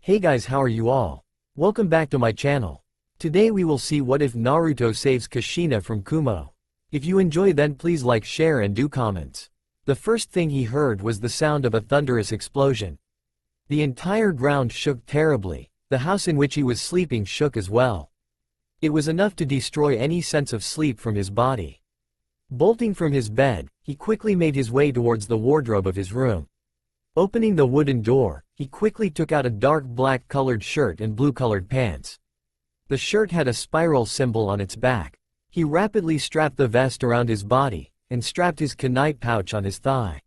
Hey guys, how are you all? Welcome back to my channel. Today we will see what if Naruto saves Kushina from Kumo. If you enjoy, then please like, share and do comments. The first thing he heard was the sound of a thunderous explosion. The entire ground shook terribly. The house in which he was sleeping shook as well. It was enough to destroy any sense of sleep from his body. Bolting from his bed, he quickly made his way towards the wardrobe of his room. Opening the wooden door, he quickly took out a dark black-colored shirt and blue-colored pants. The shirt had a spiral symbol on its back. He rapidly strapped the vest around his body, and strapped his kunai pouch on his thigh.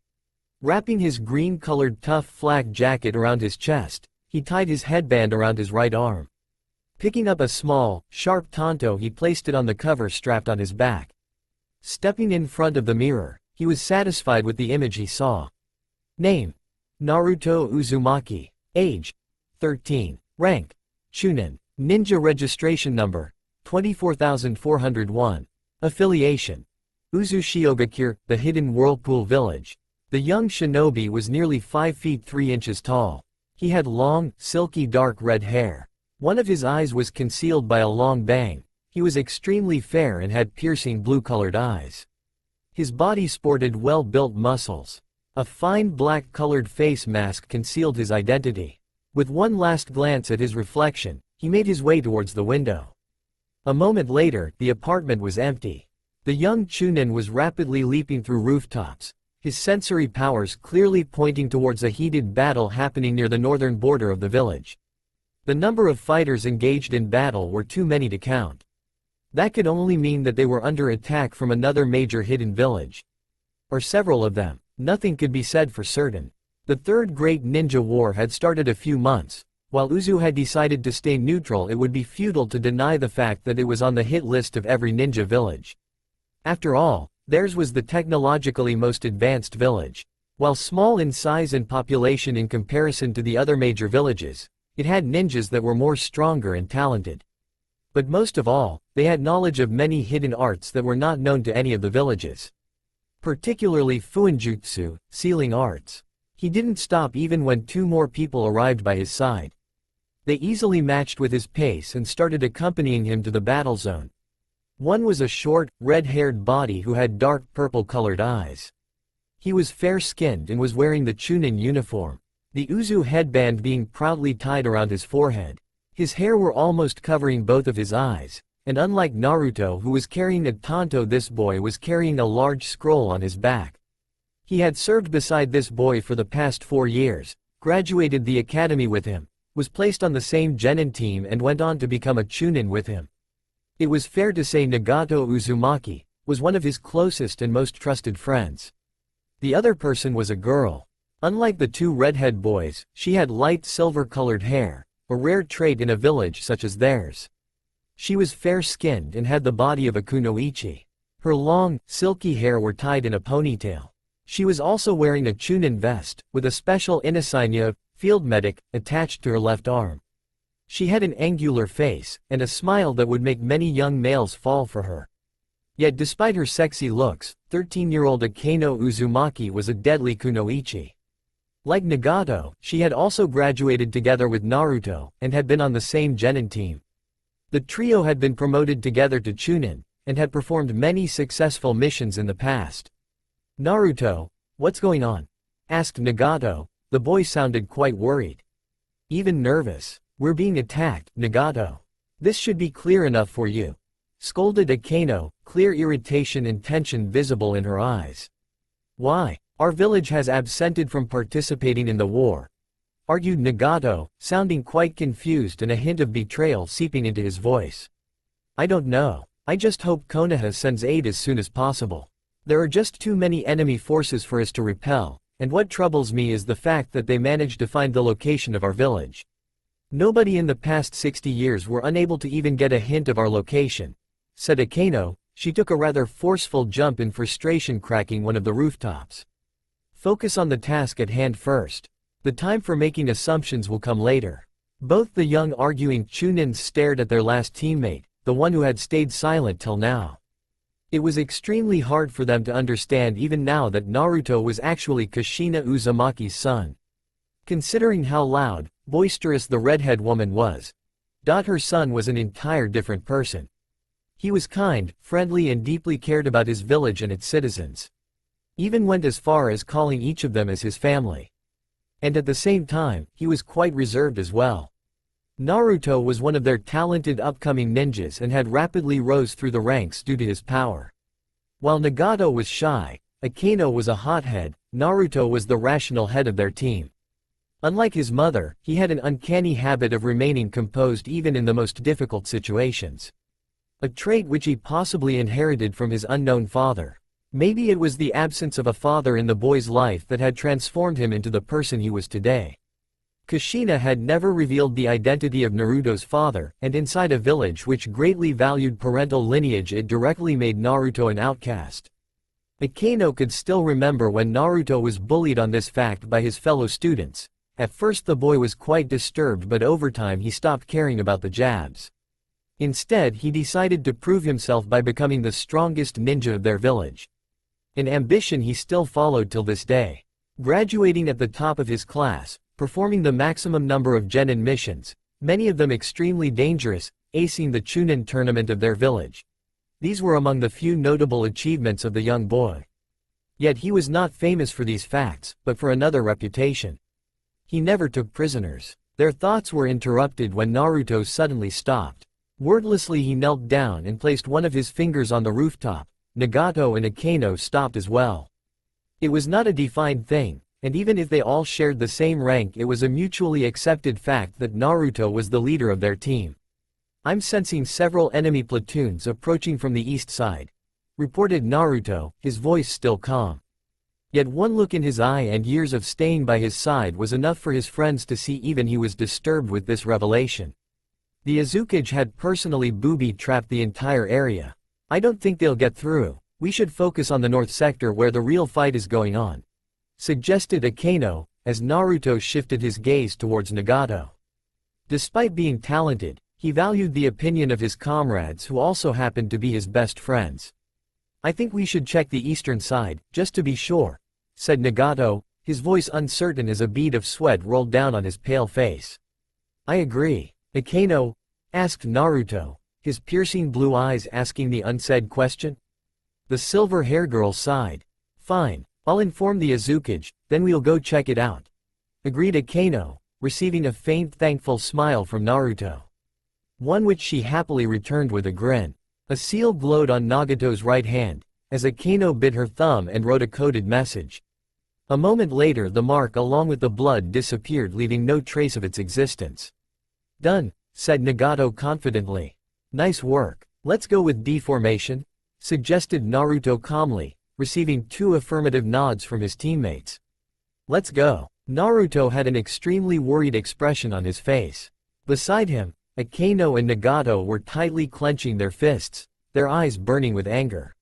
Wrapping his green-colored tough flak jacket around his chest, he tied his headband around his right arm. Picking up a small, sharp tanto, he placed it on the cover strapped on his back. Stepping in front of the mirror, he was satisfied with the image he saw. Name: Naruto Uzumaki. Age: 13. Rank: Chunin. Ninja registration number: 24401. Affiliation: Uzushigakure, the Hidden Whirlpool Village. The young shinobi was nearly 5 feet 3 inches tall. He had long, silky dark red hair. One of his eyes was concealed by a long bang. He was extremely fair and had piercing blue-colored eyes. His body sported well-built muscles. A fine black-colored face mask concealed his identity. With one last glance at his reflection, he made his way towards the window. A moment later, the apartment was empty. The young Chunin was rapidly leaping through rooftops, his sensory powers clearly pointing towards a heated battle happening near the northern border of the village. The number of fighters engaged in battle were too many to count. That could only mean that they were under attack from another major hidden village. Or several of them. Nothing could be said for certain. The Third Great Ninja War had started a few months. While Uzu had decided to stay neutral, it would be futile to deny the fact that it was on the hit list of every ninja village. After all, theirs was the technologically most advanced village. While small in size and population in comparison to the other major villages, it had ninjas that were more stronger and talented. But most of all, they had knowledge of many hidden arts that were not known to any of the villages. Particularly Fuinjutsu, sealing arts. He didn't stop even when 2 more people arrived by his side. They easily matched with his pace and started accompanying him to the battle zone. One was a short, red-haired body who had dark purple-colored eyes. He was fair-skinned and was wearing the Chunin uniform, the Uzu headband being proudly tied around his forehead. His hair were almost covering both of his eyes. And unlike Naruto, who was carrying a tanto, this boy was carrying a large scroll on his back. He had served beside this boy for the past 4 years, graduated the academy with him, was placed on the same genin team and went on to become a Chunin with him. It was fair to say Nagato Uzumaki was one of his closest and most trusted friends. The other person was a girl. Unlike the 2 redhead boys, she had light silver-colored hair, a rare trait in a village such as theirs. She was fair-skinned and had the body of a kunoichi. Her long, silky hair were tied in a ponytail. She was also wearing a Chunin vest, with a special insignia of field medic attached to her left arm. She had an angular face, and a smile that would make many young males fall for her. Yet despite her sexy looks, 13-year-old Akeno Uzumaki was a deadly kunoichi. Like Nagato, she had also graduated together with Naruto, and had been on the same genin team. The trio had been promoted together to Chunin, and had performed many successful missions in the past. "Naruto, what's going on?" asked Nagato. The boy sounded quite worried. Even nervous. "We're being attacked, Nagato. This should be clear enough for you," scolded Akeno, clear irritation and tension visible in her eyes. "Why? Our village has absented from participating in the war," argued Nagato, sounding quite confused and a hint of betrayal seeping into his voice. "I don't know. I just hope Konoha sends aid as soon as possible. There are just too many enemy forces for us to repel, and what troubles me is the fact that they managed to find the location of our village. Nobody in the past 60 years were unable to even get a hint of our location," said Akeno. She took a rather forceful jump in frustration, cracking one of the rooftops. "Focus on the task at hand first. The time for making assumptions will come later." Both the young arguing Chunins stared at their last teammate, the one who had stayed silent till now. It was extremely hard for them to understand even now that Naruto was actually Kushina Uzumaki's son. Considering how loud, boisterous the redhead woman was, her son was an entire different person. He was kind, friendly and deeply cared about his village and its citizens. Even went as far as calling each of them as his family. And at the same time, he was quite reserved as well. Naruto was one of their talented upcoming ninjas and had rapidly rose through the ranks due to his power. While Nagato was shy, Akeno was a hothead, Naruto was the rational head of their team. Unlike his mother, he had an uncanny habit of remaining composed even in the most difficult situations. A trait which he possibly inherited from his unknown father. Maybe it was the absence of a father in the boy's life that had transformed him into the person he was today. Kushina had never revealed the identity of Naruto's father, and inside a village which greatly valued parental lineage it directly made Naruto an outcast. Akeno could still remember when Naruto was bullied on this fact by his fellow students. At first the boy was quite disturbed, but over time he stopped caring about the jabs. Instead he decided to prove himself by becoming the strongest ninja of their village. An ambition he still followed till this day. Graduating at the top of his class, performing the maximum number of genin missions, many of them extremely dangerous, acing the Chunin tournament of their village. These were among the few notable achievements of the young boy. Yet he was not famous for these facts, but for another reputation. He never took prisoners. Their thoughts were interrupted when Naruto suddenly stopped. Wordlessly he knelt down and placed one of his fingers on the rooftop. Nagato and Akeno stopped as well. It was not a defined thing, and even if they all shared the same rank, it was a mutually accepted fact that Naruto was the leader of their team. "I'm sensing several enemy platoons approaching from the east side," reported Naruto, his voice still calm. Yet one look in his eye and years of staying by his side was enough for his friends to see even he was disturbed with this revelation. The Azukage had personally booby-trapped the entire area. "I don't think they'll get through. We should focus on the north sector where the real fight is going on," suggested Akeno, as Naruto shifted his gaze towards Nagato. Despite being talented, he valued the opinion of his comrades who also happened to be his best friends. "I think we should check the eastern side, just to be sure," said Nagato, his voice uncertain as a bead of sweat rolled down on his pale face. "I agree." Akeno asked Naruto, his piercing blue eyes asking the unsaid question. The silver-haired girl sighed. "Fine, I'll inform the Azukage, then we'll go check it out," agreed Akeno, receiving a faint thankful smile from Naruto. One which she happily returned with a grin. A seal glowed on Nagato's right hand, as Akeno bit her thumb and wrote a coded message. A moment later the mark along with the blood disappeared, leaving no trace of its existence. "Done," said Nagato confidently. "Nice work. Let's go with D formation," suggested Naruto calmly, receiving 2 affirmative nods from his teammates. "Let's go." Naruto had an extremely worried expression on his face. Beside him, Akeno and Nagato were tightly clenching their fists, their eyes burning with anger.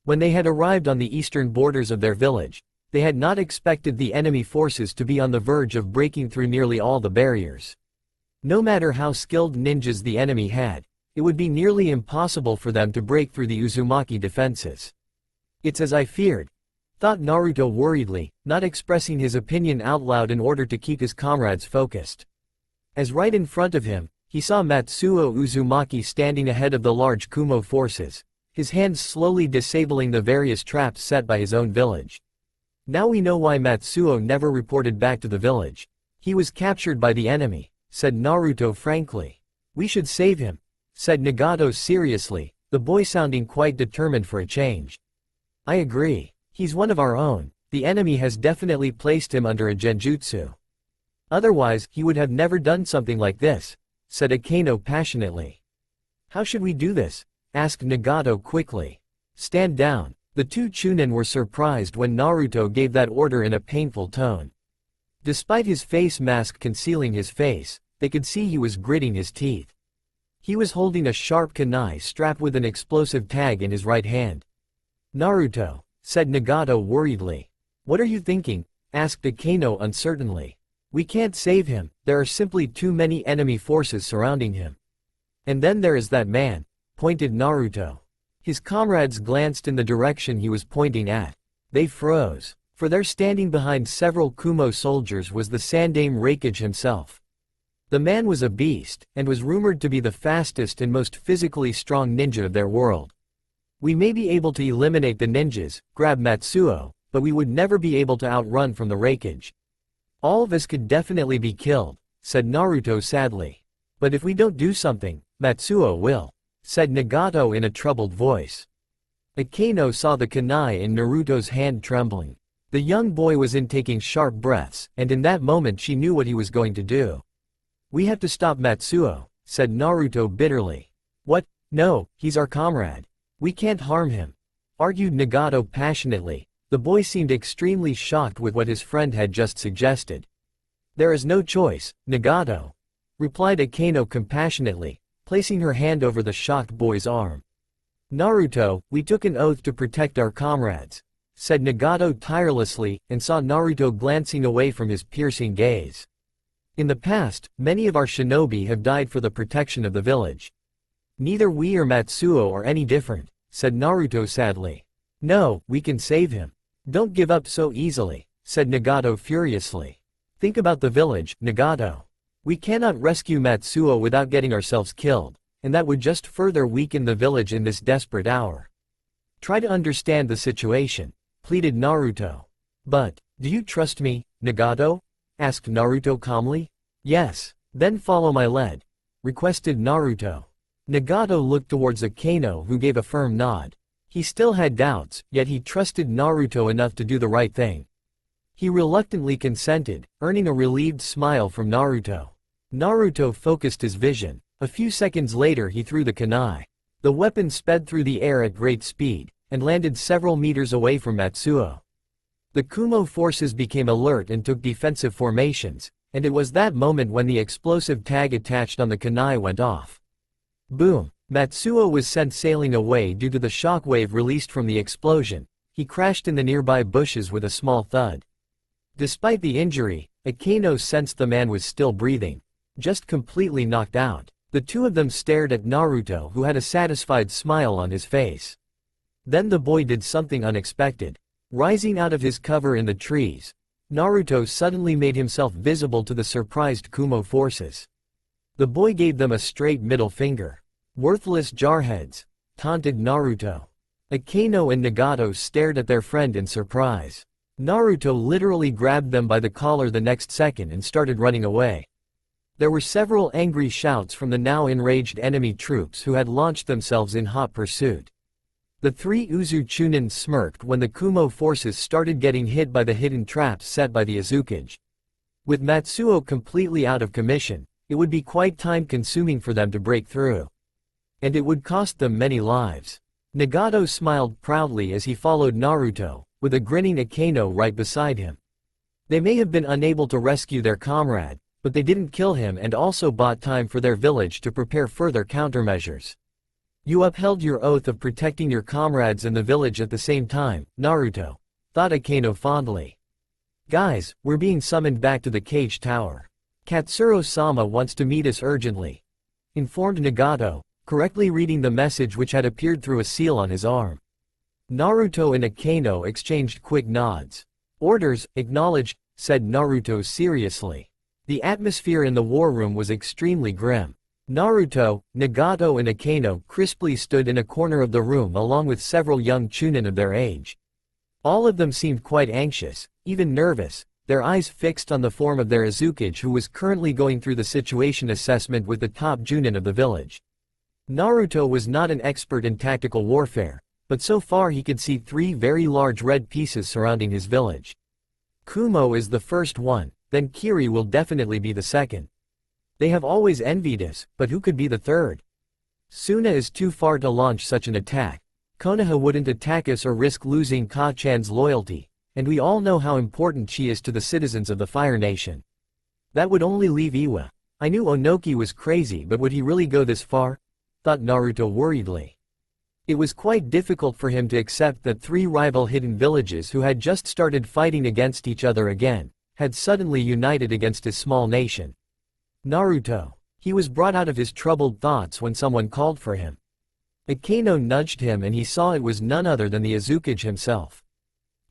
When they had arrived on the eastern borders of their village, they had not expected the enemy forces to be on the verge of breaking through nearly all the barriers. No matter how skilled ninjas the enemy had, it would be nearly impossible for them to break through the Uzumaki defenses. "It's as I feared," thought Naruto worriedly, not expressing his opinion out loud in order to keep his comrades focused. As right in front of him, he saw Matsuo Uzumaki standing ahead of the large Kumo forces, his hands slowly disabling the various traps set by his own village. "Now we know why Matsuo never reported back to the village. He was captured by the enemy," said Naruto frankly. "We should save him," said Nagato seriously, the boy sounding quite determined for a change. "I agree. He's one of our own. The enemy has definitely placed him under a genjutsu. Otherwise, he would have never done something like this," said Akeno passionately. "How should we do this?" asked Nagato quickly. "Stand down." The 2 Chunin were surprised when Naruto gave that order in a painful tone. Despite his face mask concealing his face, they could see he was gritting his teeth. He was holding a sharp kunai strapped with an explosive tag in his right hand. "Naruto," said Nagato worriedly. "What are you thinking?" asked Akeno uncertainly. "We can't save him, there are simply too many enemy forces surrounding him." "And then there is that man," pointed Naruto. His comrades glanced in the direction he was pointing at. They froze. For there standing behind several Kumo soldiers was the Sandaime Raikage himself. The man was a beast, and was rumored to be the fastest and most physically strong ninja of their world. We may be able to eliminate the ninjas, grab Matsuo, but we would never be able to outrun from the Raikage. All of us could definitely be killed, said Naruto sadly. But if we don't do something, Matsuo will, said Nagato in a troubled voice. Akeno saw the kunai in Naruto's hand trembling. The young boy was taking sharp breaths, and in that moment she knew what he was going to do. We have to stop Matsuo, said Naruto bitterly. What? No, he's our comrade. We can't harm him, argued Nagato passionately. The boy seemed extremely shocked with what his friend had just suggested. There is no choice, Nagato, replied Akeno compassionately, placing her hand over the shocked boy's arm. Naruto, we took an oath to protect our comrades, said Nagato tirelessly, and saw Naruto glancing away from his piercing gaze. In the past, many of our shinobi have died for the protection of the village. Neither we or Matsuo are any different, said Naruto sadly. No, we can save him. Don't give up so easily, said Nagato furiously. Think about the village, Nagato. We cannot rescue Matsuo without getting ourselves killed, and that would just further weaken the village in this desperate hour. Try to understand the situation, pleaded Naruto. But, do you trust me, Nagato? Asked Naruto calmly. Yes, then follow my lead, requested Naruto. Nagato looked towards Akeno, who gave a firm nod. He still had doubts, yet he trusted Naruto enough to do the right thing. He reluctantly consented, earning a relieved smile from Naruto. Naruto focused his vision. A few seconds later he threw the kunai. The weapon sped through the air at great speed, and landed several meters away from Matsuo. The Kumo forces became alert and took defensive formations, and it was that moment when the explosive tag attached on the kunai went off. Boom! Matsuo was sent sailing away due to the shockwave released from the explosion. He crashed in the nearby bushes with a small thud. Despite the injury, Akeno sensed the man was still breathing. Just completely knocked out. The two of them stared at Naruto, who had a satisfied smile on his face. Then the boy did something unexpected. Rising out of his cover in the trees, Naruto suddenly made himself visible to the surprised Kumo forces. The boy gave them a straight middle finger. Worthless jarheads, taunted Naruto. Akeno and Nagato stared at their friend in surprise. Naruto literally grabbed them by the collar the next second and started running away. There were several angry shouts from the now enraged enemy troops who had launched themselves in hot pursuit. The three Uzu Chunin smirked when the Kumo forces started getting hit by the hidden traps set by the Azukage. With Matsuo completely out of commission, it would be quite time-consuming for them to break through. And it would cost them many lives. Nagato smiled proudly as he followed Naruto, with a grinning Akeno right beside him. They may have been unable to rescue their comrade, but they didn't kill him and also bought time for their village to prepare further countermeasures. You upheld your oath of protecting your comrades and the village at the same time, Naruto, thought Akeno fondly. Guys, we're being summoned back to the cage tower. Katsuro-sama wants to meet us urgently, informed Nagato, correctly reading the message which had appeared through a seal on his arm. Naruto and Akeno exchanged quick nods. Orders, acknowledged, said Naruto seriously. The atmosphere in the war room was extremely grim. Naruto, Nagato and Akeno crisply stood in a corner of the room along with several young Chunin of their age. All of them seemed quite anxious, even nervous, their eyes fixed on the form of their Azukage, who was currently going through the situation assessment with the top Chunin of the village. Naruto was not an expert in tactical warfare, but so far he could see three very large red pieces surrounding his village. Kumo is the first one, then Kiri will definitely be the second. They have always envied us, but who could be the third? Suna is too far to launch such an attack. Konoha wouldn't attack us or risk losing Ka-chan's loyalty, and we all know how important she is to the citizens of the Fire Nation. That would only leave Iwa. I knew Onoki was crazy, but would he really go this far? Thought Naruto worriedly. It was quite difficult for him to accept that three rival hidden villages who had just started fighting against each other again, had suddenly united against his small nation. Naruto. He was brought out of his troubled thoughts when someone called for him. Akeno nudged him and he saw it was none other than the Azukage himself.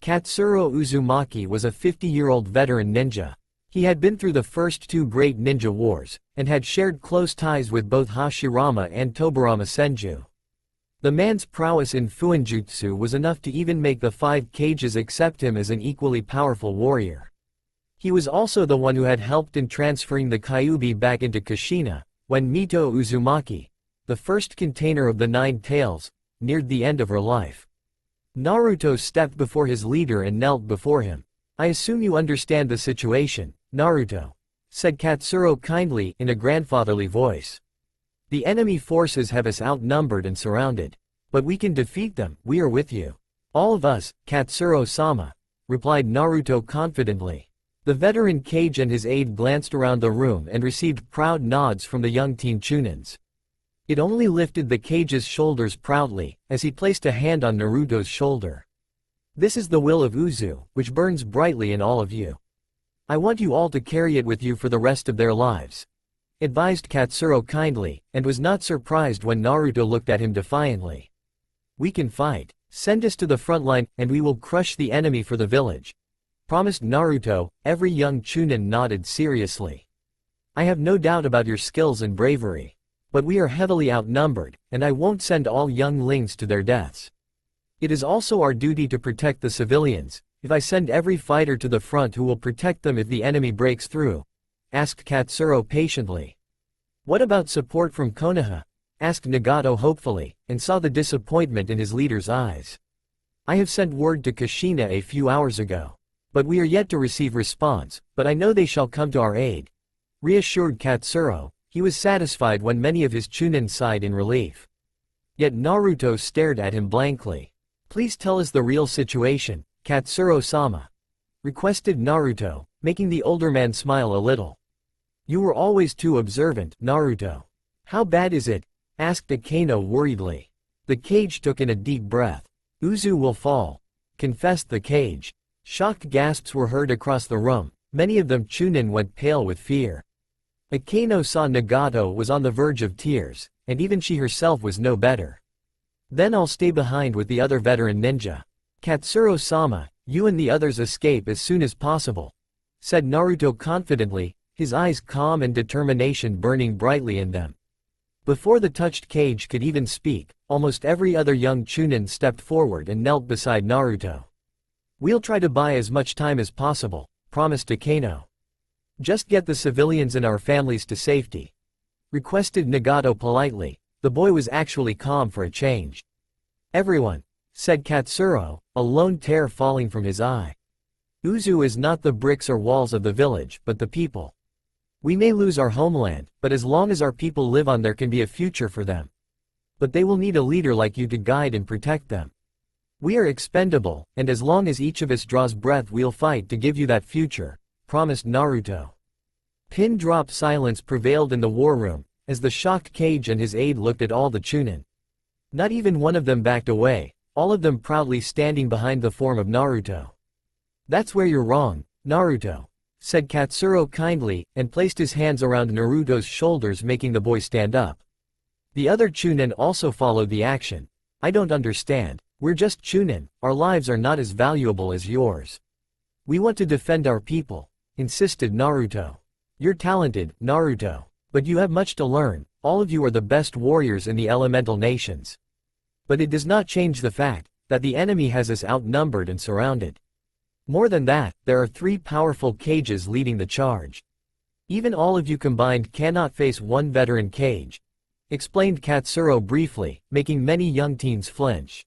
Katsuro Uzumaki was a 50-year-old veteran ninja. He had been through the first two great ninja wars, and had shared close ties with both Hashirama and Tobarama Senju. The man's prowess in Fuinjutsu was enough to even make the 5 cages accept him as an equally powerful warrior. He was also the one who had helped in transferring the Kyuubi back into Kushina, when Mito Uzumaki, the first container of the 9 tails, neared the end of her life. Naruto stepped before his leader and knelt before him. "I assume you understand the situation, Naruto," said Katsuro kindly in a grandfatherly voice. "The enemy forces have us outnumbered and surrounded. But we can defeat them, we are with you." "All of us, Katsuro-sama," replied Naruto confidently. The veteran Kage and his aide glanced around the room and received proud nods from the young teen Chunins. It only lifted the Kage's shoulders proudly, as he placed a hand on Naruto's shoulder. "This is the will of Uzu, which burns brightly in all of you. I want you all to carry it with you for the rest of their lives," advised Katsuro kindly, and was not surprised when Naruto looked at him defiantly. "We can fight. Send us to the front line, and we will crush the enemy for the village," promised Naruto. Every young Chunin nodded seriously. "I have no doubt about your skills and bravery. But we are heavily outnumbered, and I won't send all younglings to their deaths. It is also our duty to protect the civilians. If I send every fighter to the front, who will protect them if the enemy breaks through?" asked Katsuro patiently. "What about support from Konoha?" asked Nagato hopefully, and saw the disappointment in his leader's eyes. "I have sent word to Kushina a few hours ago. But we are yet to receive response, but I know they shall come to our aid," reassured Katsuro. He was satisfied when many of his Chunin sighed in relief. Yet Naruto stared at him blankly. "Please tell us the real situation, Katsuro-sama," requested Naruto, making the older man smile a little. "You were always too observant, Naruto." "How bad is it?" asked Akeno worriedly. The Kage took in a deep breath. "Uzu will fall," confessed the Kage. Shocked gasps were heard across the room. Many of them Chunin went pale with fear. Akeno saw Nagato was on the verge of tears, and even she herself was no better. "Then I'll stay behind with the other veteran ninja. Katsuro-sama, you and the others escape as soon as possible," said Naruto confidently, his eyes calm and determination burning brightly in them. Before the touched Kage could even speak, almost every other young Chunin stepped forward and knelt beside Naruto. "We'll try to buy as much time as possible," promised Akeno. "Just get the civilians and our families to safety," requested Nagato politely. The boy was actually calm for a change. "Everyone," said Katsuro, a lone tear falling from his eye. "Uzu is not the bricks or walls of the village, but the people. We may lose our homeland, but as long as our people live on, there can be a future for them. But they will need a leader like you to guide and protect them. We are expendable, and as long as each of us draws breath, we'll fight to give you that future," promised Naruto. Pin-drop silence prevailed in the war room, as the shocked Kage and his aide looked at all the Chunin. Not even one of them backed away, all of them proudly standing behind the form of Naruto. "That's where you're wrong, Naruto," said Katsuro kindly, and placed his hands around Naruto's shoulders, making the boy stand up. The other Chunin also followed the action. "I don't understand. We're just Chunin, our lives are not as valuable as yours. We want to defend our people," insisted Naruto. "You're talented, Naruto. But you have much to learn. All of you are the best warriors in the elemental nations. But it does not change the fact that the enemy has us outnumbered and surrounded. More than that, there are 3 powerful Kages leading the charge. Even all of you combined cannot face one veteran Kage," explained Katsuro briefly, making many young teens flinch.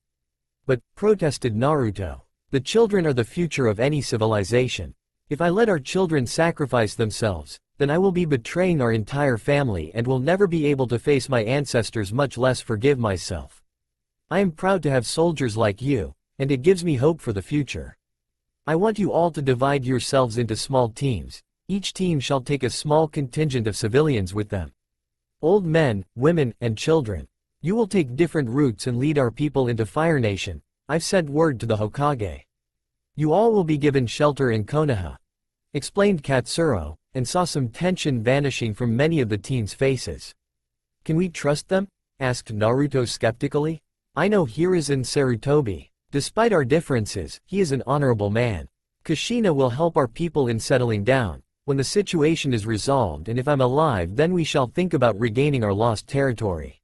"But," protested Naruto, "the children are the future of any civilization. If I let our children sacrifice themselves, then I will be betraying our entire family and will never be able to face my ancestors, much less forgive myself. I am proud to have soldiers like you, and it gives me hope for the future. I want you all to divide yourselves into small teams. Each team shall take a small contingent of civilians with them. Old men, women, and children. You will take different routes and lead our people into Fire Nation. I've sent word to the Hokage. You all will be given shelter in Konoha," explained Katsuro, and saw some tension vanishing from many of the teens' faces. "Can we trust them?" asked Naruto skeptically. "I know Hiruzen Sarutobi. Despite our differences, he is an honorable man. Kushina will help our people in settling down. When the situation is resolved and if I'm alive, then we shall think about regaining our lost territory.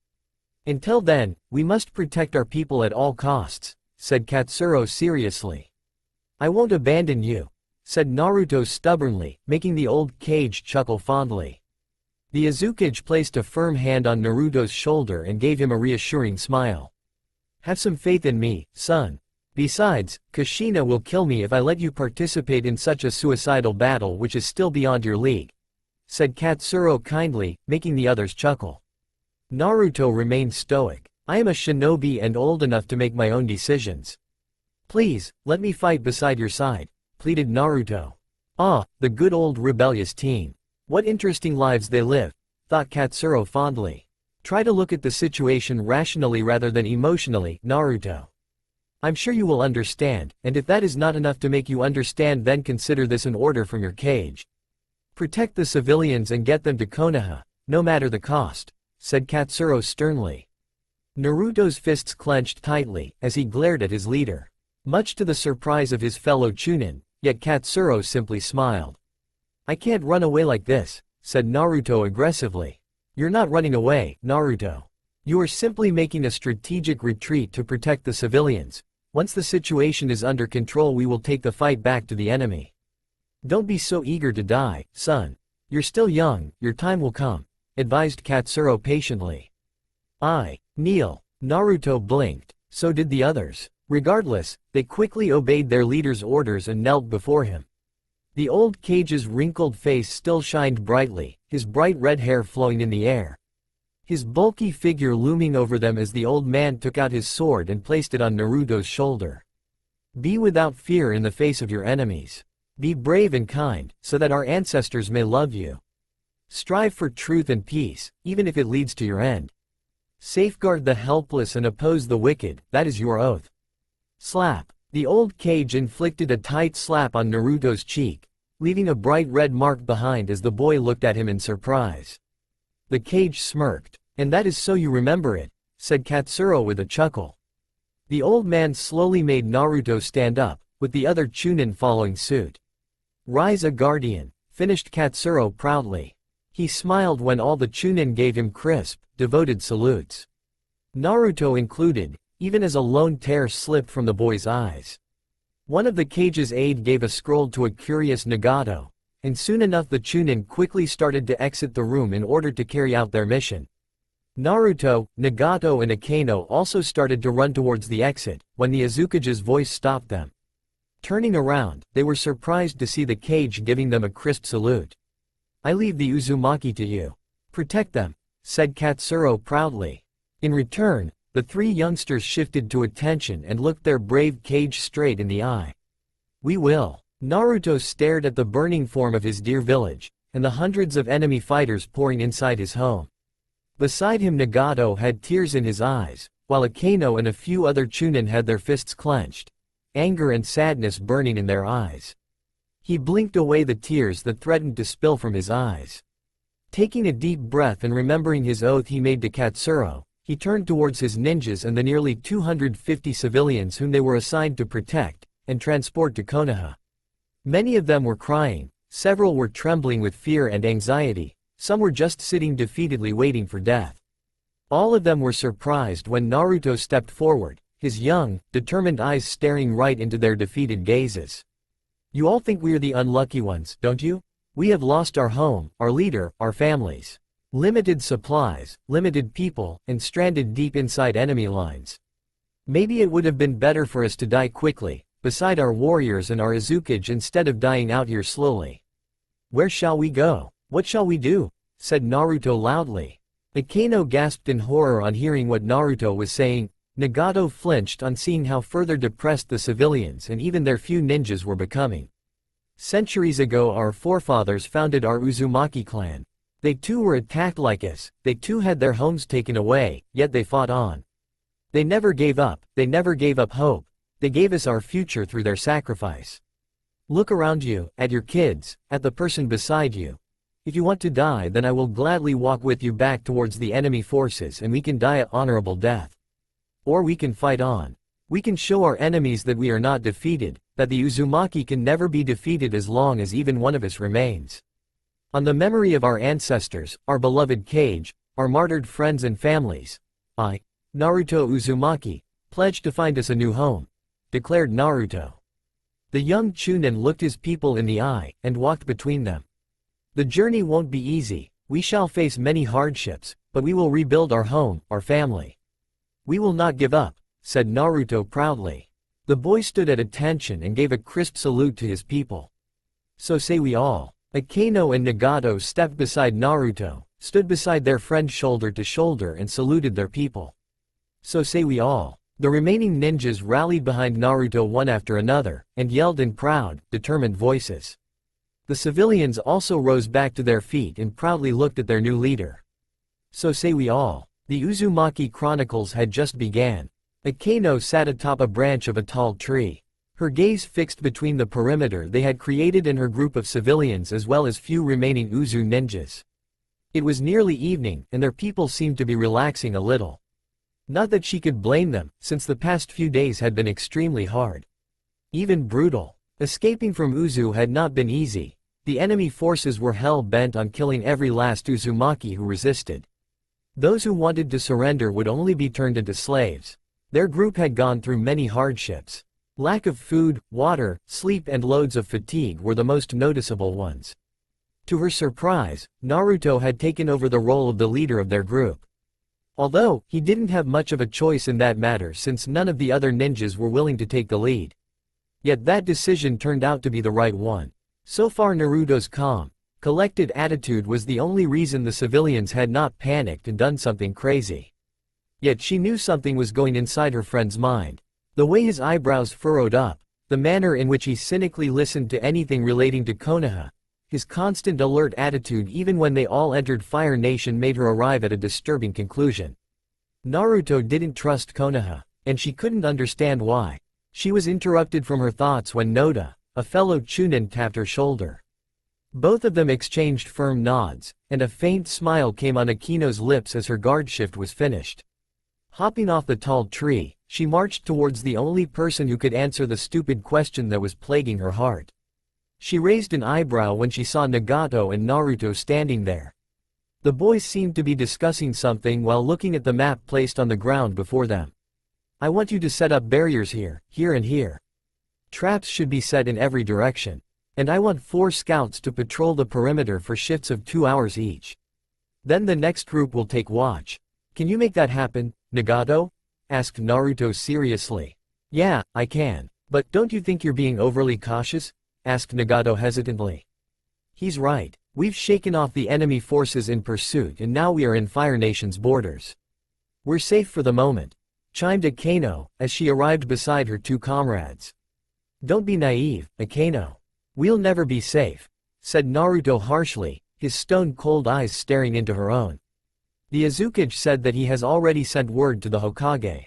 Until then, we must protect our people at all costs, said Katsuro seriously. I won't abandon you, said Naruto stubbornly, making the old Kage chuckle fondly. The Azucage placed a firm hand on Naruto's shoulder and gave him a reassuring smile. Have some faith in me, son. Besides, Kushina will kill me if I let you participate in such a suicidal battle which is still beyond your league, said Katsuro kindly, making the others chuckle. Naruto remained stoic. I am a shinobi and old enough to make my own decisions. Please, let me fight beside your side, pleaded Naruto. Ah, the good old rebellious teen. What interesting lives they live, thought Katsuro fondly. Try to look at the situation rationally rather than emotionally, Naruto. I'm sure you will understand, and if that is not enough to make you understand, then consider this an order from your Kage. Protect the civilians and get them to Konoha, no matter the cost, said Katsuro sternly. Naruto's fists clenched tightly as he glared at his leader. Much to the surprise of his fellow Chunin, yet Katsuro simply smiled. I can't run away like this, said Naruto aggressively. You're not running away, Naruto. You are simply making a strategic retreat to protect the civilians. Once the situation is under control, we will take the fight back to the enemy. Don't be so eager to die, son. You're still young, your time will come, advised Katsuro patiently. Kneel. Naruto blinked, so did the others. Regardless, they quickly obeyed their leader's orders and knelt before him. The old Kage's wrinkled face still shined brightly, his bright red hair flowing in the air. His bulky figure looming over them as the old man took out his sword and placed it on Naruto's shoulder. Be without fear in the face of your enemies. Be brave and kind, so that our ancestors may love you. Strive for truth and peace, even if it leads to your end. Safeguard the helpless and oppose the wicked, that is your oath. Slap. The old Kage inflicted a tight slap on Naruto's cheek, leaving a bright red mark behind as the boy looked at him in surprise. The Kage smirked. And that is so you remember it, said Katsuro with a chuckle. The old man slowly made Naruto stand up, with the other Chunin following suit. Rise a guardian, finished Katsuro proudly. He smiled when all the Chunin gave him crisp, devoted salutes. Naruto included, even as a lone tear slipped from the boy's eyes. One of the Kage's aide gave a scroll to a curious Nagato, and soon enough the Chunin quickly started to exit the room in order to carry out their mission. Naruto, Nagato and Akeno also started to run towards the exit, when the Azukage's voice stopped them. Turning around, they were surprised to see the Kage giving them a crisp salute. I leave the Uzumaki to you. Protect them, said Katsuro proudly. In return, the three youngsters shifted to attention and looked their brave Kage straight in the eye. We will. Naruto stared at the burning form of his dear village, and the hundreds of enemy fighters pouring inside his home. Beside him Nagato had tears in his eyes, while Akeno and a few other Chunin had their fists clenched, anger and sadness burning in their eyes. He blinked away the tears that threatened to spill from his eyes. Taking a deep breath and remembering his oath he made to Katsuro, he turned towards his ninjas and the nearly 250 civilians whom they were assigned to protect and transport to Konoha. Many of them were crying, several were trembling with fear and anxiety, some were just sitting defeatedly waiting for death. All of them were surprised when Naruto stepped forward, his young, determined eyes staring right into their defeated gazes. You all think we are the unlucky ones, don't you? We have lost our home, our leader, our families. Limited supplies, limited people, and stranded deep inside enemy lines. Maybe it would have been better for us to die quickly, beside our warriors and our Azukage instead of dying out here slowly. Where shall we go? What shall we do? Said Naruto loudly. Akeno gasped in horror on hearing what Naruto was saying. Nagato flinched on seeing how further depressed the civilians and even their few ninjas were becoming. Centuries ago our forefathers founded our Uzumaki clan. They too were attacked like us, they too had their homes taken away, yet they fought on. They never gave up hope. They gave us our future through their sacrifice. Look around you, at your kids, at the person beside you. If you want to die, then I will gladly walk with you back towards the enemy forces and we can die an honorable death. Or we can fight on. We can show our enemies that we are not defeated, that the Uzumaki can never be defeated as long as even one of us remains. On the memory of our ancestors, our beloved Kage, our martyred friends and families, I, Naruto Uzumaki, pledge to find us a new home, declared Naruto. The young Chunin looked his people in the eye, and walked between them. The journey won't be easy, we shall face many hardships, but we will rebuild our home, our family. We will not give up, said Naruto proudly. The boy stood at attention and gave a crisp salute to his people. So say we all. Akaino and Nagato stepped beside Naruto, stood beside their friend shoulder to shoulder and saluted their people. So say we all. The remaining ninjas rallied behind Naruto one after another, and yelled in proud, determined voices. The civilians also rose back to their feet and proudly looked at their new leader. So say we all. The Uzumaki Chronicles had just began. Akaino sat atop a branch of a tall tree. Her gaze fixed between the perimeter they had created and her group of civilians as well as few remaining Uzu ninjas. It was nearly evening, and their people seemed to be relaxing a little. Not that she could blame them, since the past few days had been extremely hard. Even brutal. Escaping from Uzu had not been easy. The enemy forces were hell-bent on killing every last Uzumaki who resisted. Those who wanted to surrender would only be turned into slaves. Their group had gone through many hardships. Lack of food, water, sleep and loads of fatigue were the most noticeable ones. To her surprise, Naruto had taken over the role of the leader of their group. Although, he didn't have much of a choice in that matter since none of the other ninjas were willing to take the lead. Yet that decision turned out to be the right one. So far Naruto's calm, collected attitude was the only reason the civilians had not panicked and done something crazy. Yet she knew something was going inside her friend's mind. The way his eyebrows furrowed up, the manner in which he cynically listened to anything relating to Konoha, his constant alert attitude even when they all entered Fire Nation made her arrive at a disturbing conclusion. Naruto didn't trust Konoha, and she couldn't understand why. She was interrupted from her thoughts when Noda, a fellow Chunin, tapped her shoulder. Both of them exchanged firm nods, and a faint smile came on Akino's lips as her guard shift was finished. Hopping off the tall tree, she marched towards the only person who could answer the stupid question that was plaguing her heart. She raised an eyebrow when she saw Nagato and Naruto standing there. The boys seemed to be discussing something while looking at the map placed on the ground before them. I want you to set up barriers here, here and here. Traps should be set in every direction. And I want 4 scouts to patrol the perimeter for shifts of 2 hours each. Then the next group will take watch. Can you make that happen, Nagato? Asked Naruto seriously. Yeah, I can. But don't you think you're being overly cautious? Asked Nagato hesitantly. He's right. We've shaken off the enemy forces in pursuit and now we are in Fire Nation's borders. We're safe for the moment, chimed Akaino, as she arrived beside her 2 comrades. Don't be naive, Akaino. We'll never be safe, said Naruto harshly, his stone-cold eyes staring into her own. The Azukage said that he has already sent word to the Hokage.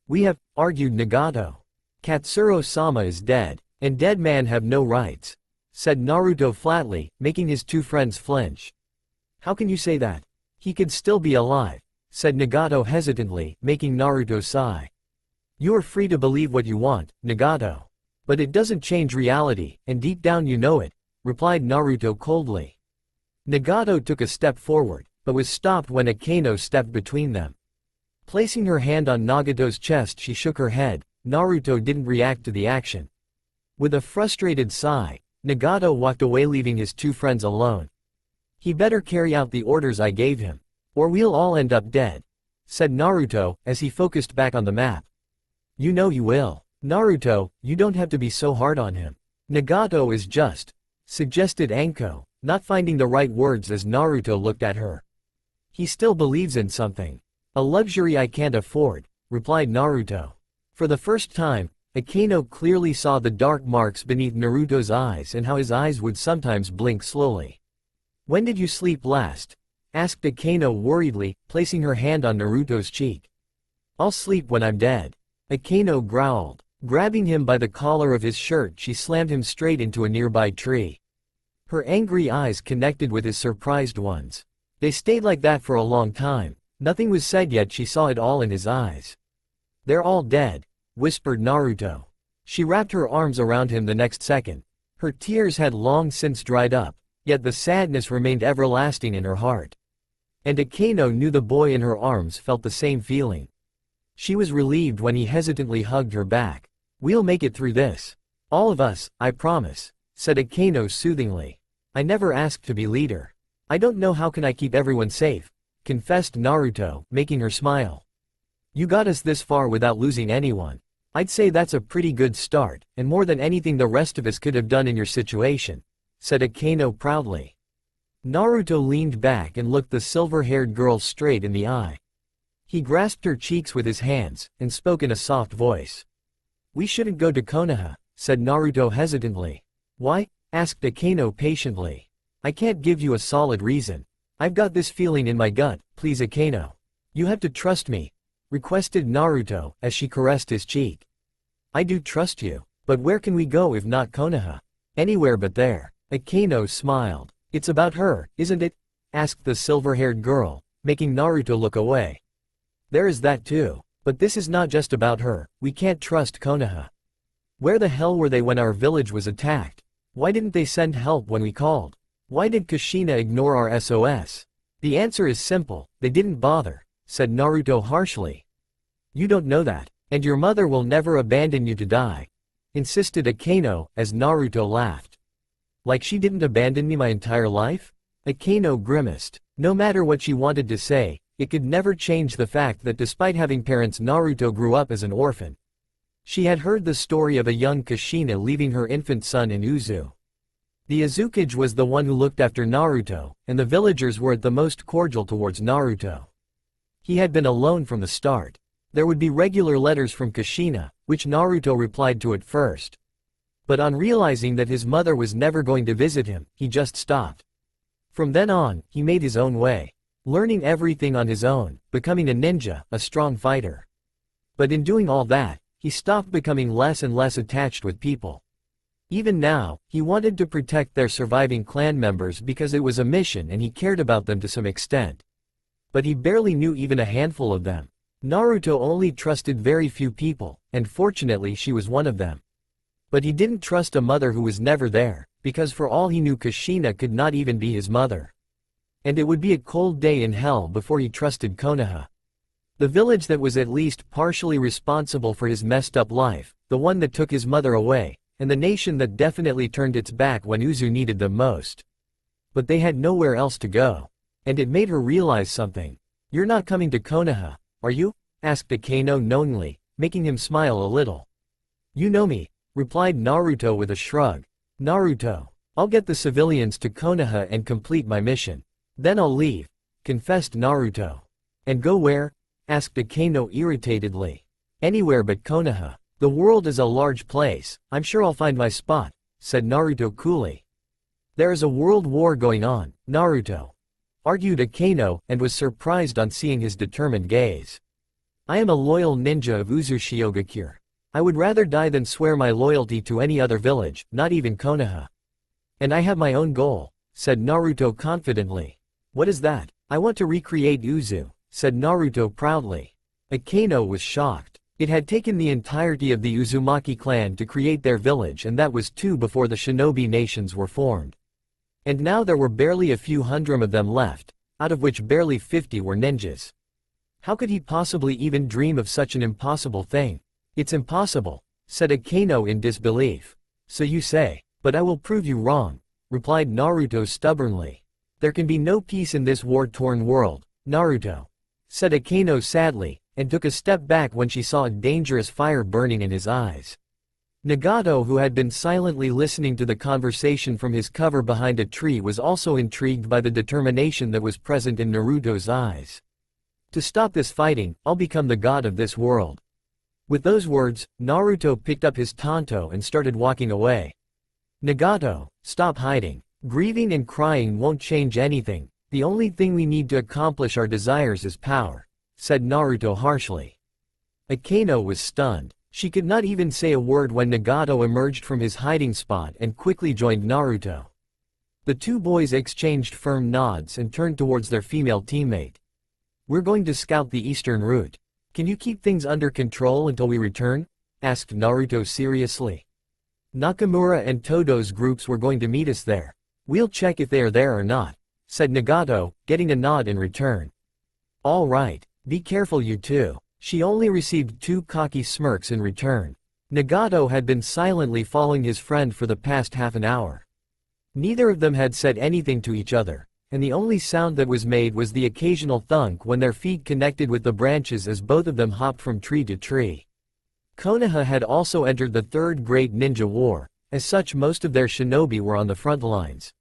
We have, argued Nagato. Katsuro-sama is dead, and dead men have no rights, said Naruto flatly, making his 2 friends flinch. How can you say that? He could still be alive, said Nagato hesitantly, making Naruto sigh. You are free to believe what you want, Nagato. But it doesn't change reality, and deep down you know it, replied Naruto coldly. Nagato took a step forward, but was stopped when Akaino stepped between them. Placing her hand on Nagato's chest, she shook her head. Naruto didn't react to the action. With a frustrated sigh, Nagato walked away, leaving his 2 friends alone. He better carry out the orders I gave him, or we'll all end up dead, said Naruto, as he focused back on the map. You know you will. Naruto, you don't have to be so hard on him. Nagato is just, suggested Anko, not finding the right words as Naruto looked at her. He still believes in something. A luxury I can't afford, replied Naruto. For the first time, Akaino clearly saw the dark marks beneath Naruto's eyes and how his eyes would sometimes blink slowly. When did you sleep last? Asked Akaino worriedly, placing her hand on Naruto's cheek. I'll sleep when I'm dead. Akaino growled. Grabbing him by the collar of his shirt, she slammed him straight into a nearby tree. Her angry eyes connected with his surprised ones. They stayed like that for a long time. Nothing was said yet she saw it all in his eyes. They're all dead. whispered Naruto. She wrapped her arms around him the next second. Her tears had long since dried up, yet the sadness remained everlasting in her heart. And Akeno knew the boy in her arms felt the same feeling. She was relieved when he hesitantly hugged her back. "We'll make it through this. All of us, I promise," said Akeno soothingly. "I never asked to be leader. I don't know how can I keep everyone safe," confessed Naruto, making her smile. "You got us this far without losing anyone. I'd say that's a pretty good start, and more than anything the rest of us could have done in your situation," said Akeno proudly. Naruto leaned back and looked the silver-haired girl straight in the eye. He grasped her cheeks with his hands, and spoke in a soft voice. "We shouldn't go to Konoha," said Naruto hesitantly. "Why?" asked Akeno patiently. "I can't give you a solid reason. I've got this feeling in my gut, please Akeno. You have to trust me," requested Naruto, as she caressed his cheek. "I do trust you, but where can we go if not Konoha?" "Anywhere but there." Akeno smiled. "It's about her, isn't it?" asked the silver-haired girl, making Naruto look away. "There is that too, but this is not just about her. We can't trust Konoha. Where the hell were they when our village was attacked? Why didn't they send help when we called? Why did Kushina ignore our SOS? The answer is simple, they didn't bother," said Naruto harshly. "You don't know that, and your mother will never abandon you to die," insisted Akeno, as Naruto laughed. "Like she didn't abandon me my entire life?" Akeno grimaced. No matter what she wanted to say, it could never change the fact that despite having parents, Naruto grew up as an orphan. She had heard the story of a young Kushina leaving her infant son in Uzu. The Azukage was the one who looked after Naruto, and the villagers were at the most cordial towards Naruto. He had been alone from the start. There would be regular letters from Kushina, which Naruto replied to at first. But on realizing that his mother was never going to visit him, he just stopped. From then on, he made his own way, learning everything on his own, becoming a ninja, a strong fighter. But in doing all that, he stopped becoming less and less attached with people. Even now, he wanted to protect their surviving clan members because it was a mission and he cared about them to some extent. But he barely knew even a handful of them. Naruto only trusted very few people, and fortunately she was one of them. But he didn't trust a mother who was never there, because for all he knew Kushina could not even be his mother. And it would be a cold day in hell before he trusted Konoha. The village that was at least partially responsible for his messed up life, the one that took his mother away, and the nation that definitely turned its back when Uzu needed them most. But they had nowhere else to go. And it made her realize something. "You're not coming to Konoha, are you?" asked Akeno knowingly, making him smile a little. "You know me," replied Naruto with a shrug. "Naruto, I'll get the civilians to Konoha and complete my mission. Then I'll leave," confessed Naruto. "And go where?" asked Akeno irritatedly. "Anywhere but Konoha. The world is a large place, I'm sure I'll find my spot," said Naruto coolly. "There is a world war going on, Naruto," argued Akeno, and was surprised on seeing his determined gaze. "I am a loyal ninja of Uzushiogakure. I would rather die than swear my loyalty to any other village, not even Konoha. And I have my own goal," said Naruto confidently. "What is that?" "I want to recreate Uzu," said Naruto proudly. Akeno was shocked. It had taken the entirety of the Uzumaki clan to create their village, and that was too before the shinobi nations were formed. And now there were barely a few hundred of them left, out of which barely 50 were ninjas. How could he possibly even dream of such an impossible thing? "It's impossible," said Akeno in disbelief. "So you say, but I will prove you wrong," replied Naruto stubbornly. "There can be no peace in this war-torn world, Naruto," said Akeno sadly, and took a step back when she saw a dangerous fire burning in his eyes. Nagato, who had been silently listening to the conversation from his cover behind a tree, was also intrigued by the determination that was present in Naruto's eyes. "To stop this fighting, I'll become the god of this world." With those words, Naruto picked up his tanto and started walking away. "Nagato, stop hiding. Grieving and crying won't change anything. The only thing we need to accomplish our desires is power," said Naruto harshly. Akeno was stunned. She could not even say a word when Nagato emerged from his hiding spot and quickly joined Naruto. The two boys exchanged firm nods and turned towards their female teammate. "We're going to scout the eastern route. Can you keep things under control until we return?" asked Naruto seriously. Nakamura and Todo's groups were going to meet us there. We'll check if they are there or not, said Nagato, getting a nod in return. All right, be careful you two. She only received 2 cocky smirks in return. Nagato had been silently following his friend for the past half an hour. Neither of them had said anything to each other, and the only sound that was made was the occasional thunk when their feet connected with the branches as both of them hopped from tree to tree. Konoha had also entered the Third Great Ninja War, as such most of their shinobi were on the front lines.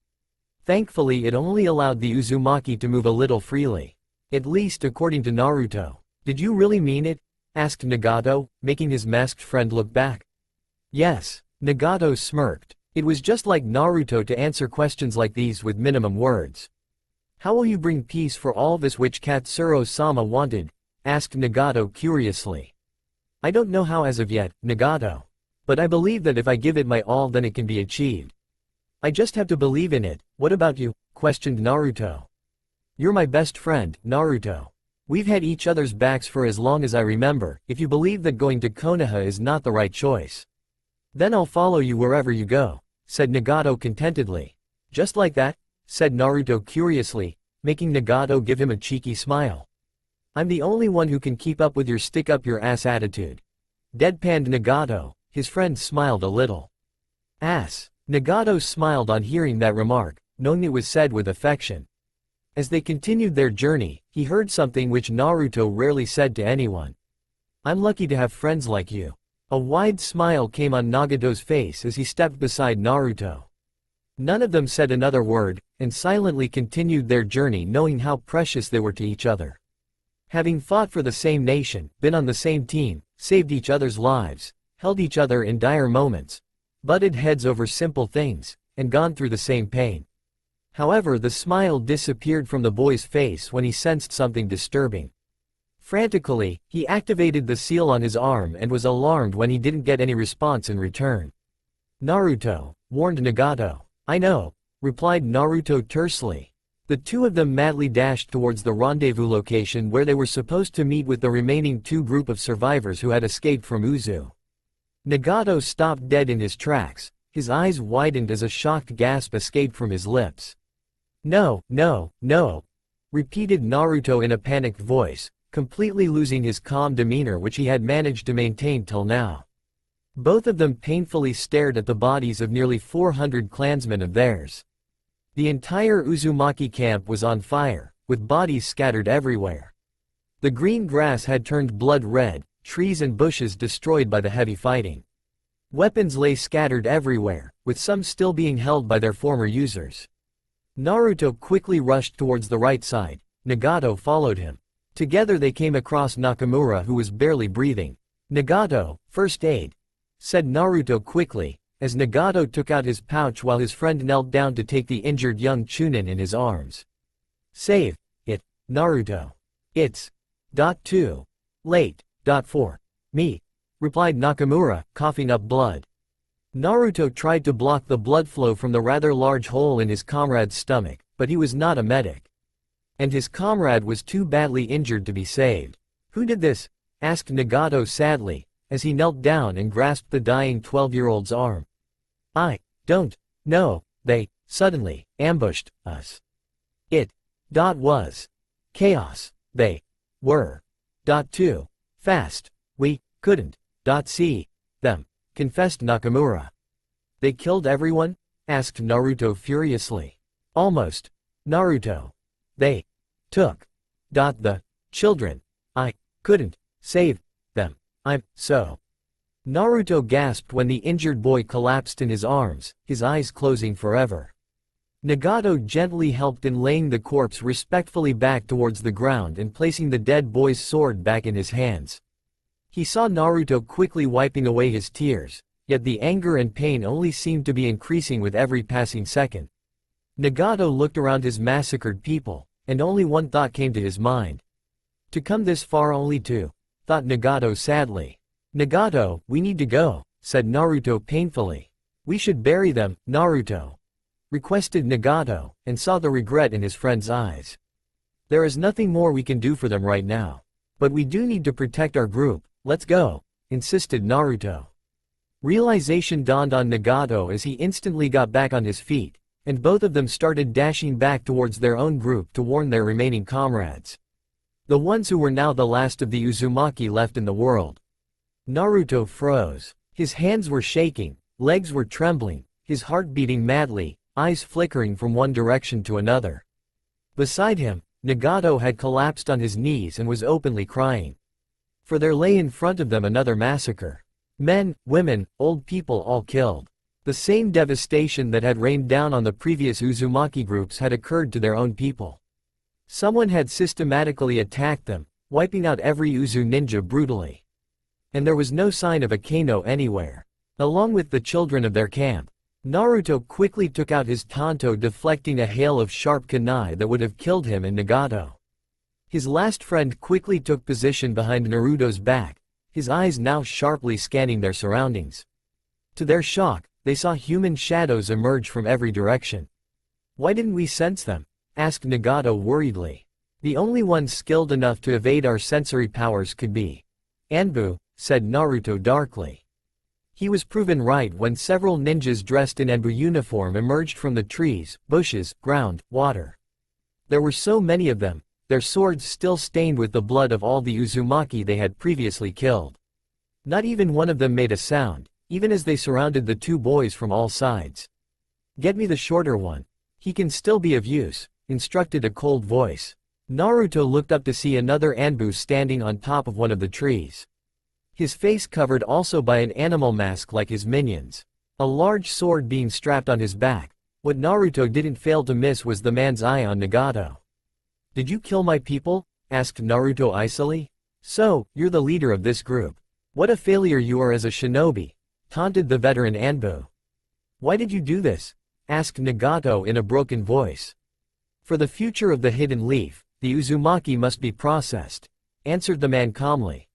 Thankfully it only allowed the Uzumaki to move a little freely. At least according to Naruto. Did you really mean it? Asked Nagato, making his masked friend look back. Yes, Nagato smirked. It was just like Naruto to answer questions like these with minimum words. How will you bring peace for all this which Katsuro-sama wanted? Asked Nagato curiously. I don't know how as of yet, Nagato. But I believe that if I give it my all then it can be achieved. I just have to believe in it. What about you? Questioned Naruto. You're my best friend, Naruto. We've had each other's backs for as long as I remember. If you believe that going to Konoha is not the right choice, then I'll follow you wherever you go, said Nagato contentedly. Just like that? Said Naruto curiously, making Nagato give him a cheeky smile. I'm the only one who can keep up with your stick-up-your-ass attitude. Deadpanned Nagato. His friend smiled a little. Ass. Nagato smiled on hearing that remark, knowing it was said with affection. As they continued their journey, he heard something which Naruto rarely said to anyone. I'm lucky to have friends like you. A wide smile came on Nagato's face as he stepped beside Naruto. None of them said another word, and silently continued their journey knowing how precious they were to each other. Having fought for the same nation, been on the same team, saved each other's lives, held each other in dire moments, butted heads over simple things, and gone through the same pain. However, the smile disappeared from the boy's face when he sensed something disturbing. Frantically, he activated the seal on his arm and was alarmed when he didn't get any response in return. Naruto, warned Nagato. I know, replied Naruto tersely. The two of them madly dashed towards the rendezvous location where they were supposed to meet with the remaining 2 group of survivors who had escaped from Uzu. Nagato stopped dead in his tracks, his eyes widened as a shocked gasp escaped from his lips. No, no, no, repeated Naruto in a panicked voice, completely losing his calm demeanor which he had managed to maintain till now. Both of them painfully stared at the bodies of nearly 400 clansmen of theirs. The entire Uzumaki camp was on fire, with bodies scattered everywhere. The green grass had turned blood red, trees and bushes destroyed by the heavy fighting. Weapons lay scattered everywhere, with some still being held by their former users. Naruto quickly rushed towards the right side. Nagato followed him. Together they came across Nakamura who was barely breathing. Nagato, first aid, said Naruto quickly, as Nagato took out his pouch while his friend knelt down to take the injured young Chunin in his arms. Save it, Naruto. It's too late. For me, replied Nakamura, coughing up blood. Naruto tried to block the blood flow from the rather large hole in his comrade's stomach, but he was not a medic. And his comrade was too badly injured to be saved. Who did this? Asked Nagato sadly, as he knelt down and grasped the dying 12-year-old's arm. I don't know, they suddenly ambushed us. It was chaos. They were too fast. We couldn't see them, confessed Nakamura. They killed everyone? Asked Naruto furiously. Almost. Naruto. They took the children. I couldn't save them. I'm so. Naruto gasped when the injured boy collapsed in his arms, his eyes closing forever. Nagato gently helped in laying the corpse respectfully back towards the ground and placing the dead boy's sword back in his hands. He saw Naruto quickly wiping away his tears, yet the anger and pain only seemed to be increasing with every passing second. Nagato looked around his massacred people, and only one thought came to his mind. To come this far only to, thought Nagato sadly. Nagato, we need to go, said Naruto painfully. We should bury them, Naruto, requested Nagato, and saw the regret in his friend's eyes. There is nothing more we can do for them right now. But we do need to protect our group, let's go, insisted Naruto. Realization dawned on Nagato as he instantly got back on his feet, and both of them started dashing back towards their own group to warn their remaining comrades. The ones who were now the last of the Uzumaki left in the world. Naruto froze. His hands were shaking, legs were trembling, his heart beating madly, eyes flickering from one direction to another. Beside him, Nagato had collapsed on his knees and was openly crying. For there lay in front of them another massacre. Men, women, old people all killed. The same devastation that had rained down on the previous Uzumaki groups had occurred to their own people. Someone had systematically attacked them, wiping out every Uzu ninja brutally. And there was no sign of a Kano anywhere. Along with the children of their camp, Naruto quickly took out his tanto, deflecting a hail of sharp kunai that would have killed him and Nagato. His last friend quickly took position behind Naruto's back, his eyes now sharply scanning their surroundings. To their shock, they saw human shadows emerge from every direction. "Why didn't we sense them?" asked Nagato worriedly. "The only ones skilled enough to evade our sensory powers could be Anbu," said Naruto darkly. He was proven right when several ninjas dressed in Anbu uniform emerged from the trees, bushes, ground, water. There were so many of them, their swords still stained with the blood of all the Uzumaki they had previously killed. Not even one of them made a sound, even as they surrounded the two boys from all sides. "Get me the shorter one. He can still be of use," instructed a cold voice. Naruto looked up to see another Anbu standing on top of one of the trees. His face covered also by an animal mask like his minions. A large sword being strapped on his back. What Naruto didn't fail to miss was the man's eye on Nagato. "Did you kill my people?" asked Naruto icily. "So, you're the leader of this group. What a failure you are as a shinobi," taunted the veteran Anbu. "Why did you do this?" asked Nagato in a broken voice. "For the future of the Hidden Leaf, the Uzumaki must be processed," answered the man calmly.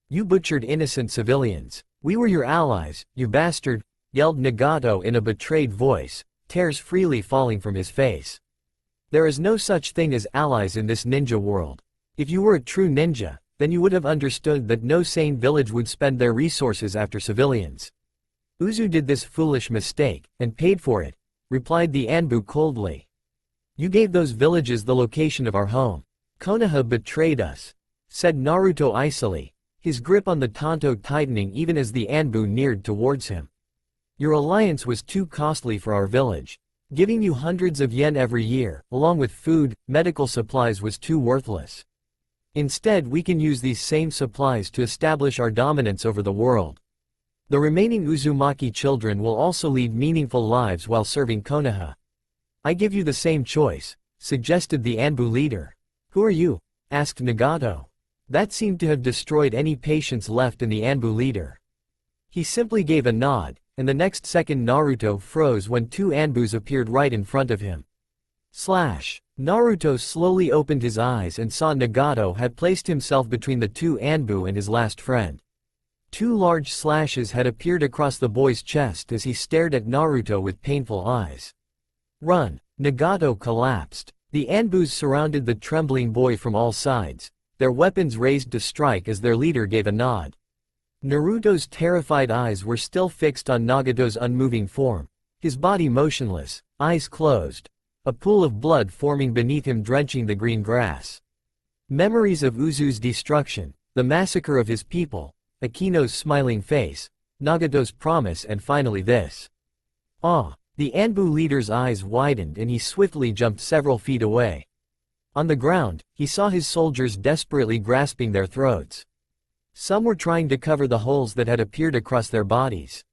"You butchered innocent civilians. We were your allies, you bastard," yelled Nagato in a betrayed voice, tears freely falling from his face. "There is no such thing as allies in this ninja world. If you were a true ninja, then you would have understood that no sane village would spend their resources after civilians. Uzu did this foolish mistake, and paid for it," replied the Anbu coldly. "You gave those villages the location of our home. Konoha betrayed us," said Naruto icily, his grip on the tanto tightening even as the Anbu neared towards him. "Your alliance was too costly for our village. Giving you hundreds of yen every year, along with food, medical supplies was too worthless. Instead, we can use these same supplies to establish our dominance over the world. The remaining Uzumaki children will also lead meaningful lives while serving Konoha. I give you the same choice," suggested the Anbu leader. "Who are you?" asked Nagato. That seemed to have destroyed any patience left in the Anbu leader. He simply gave a nod, and the next second Naruto froze when two Anbus appeared right in front of him. Slash! Naruto slowly opened his eyes and saw Nagato had placed himself between the two Anbu and his last friend. Two large slashes had appeared across the boy's chest as he stared at Naruto with painful eyes. "Run!" Nagato collapsed. The Anbus surrounded the trembling boy from all sides, their weapons raised to strike as their leader gave a nod. Naruto's terrified eyes were still fixed on Nagato's unmoving form, his body motionless, eyes closed, a pool of blood forming beneath him drenching the green grass. Memories of Uzu's destruction, the massacre of his people, Akino's smiling face, Nagato's promise, and finally this. The Anbu leader's eyes widened and he swiftly jumped several feet away. On the ground, he saw his soldiers desperately grasping their throats. Some were trying to cover the holes that had appeared across their bodies.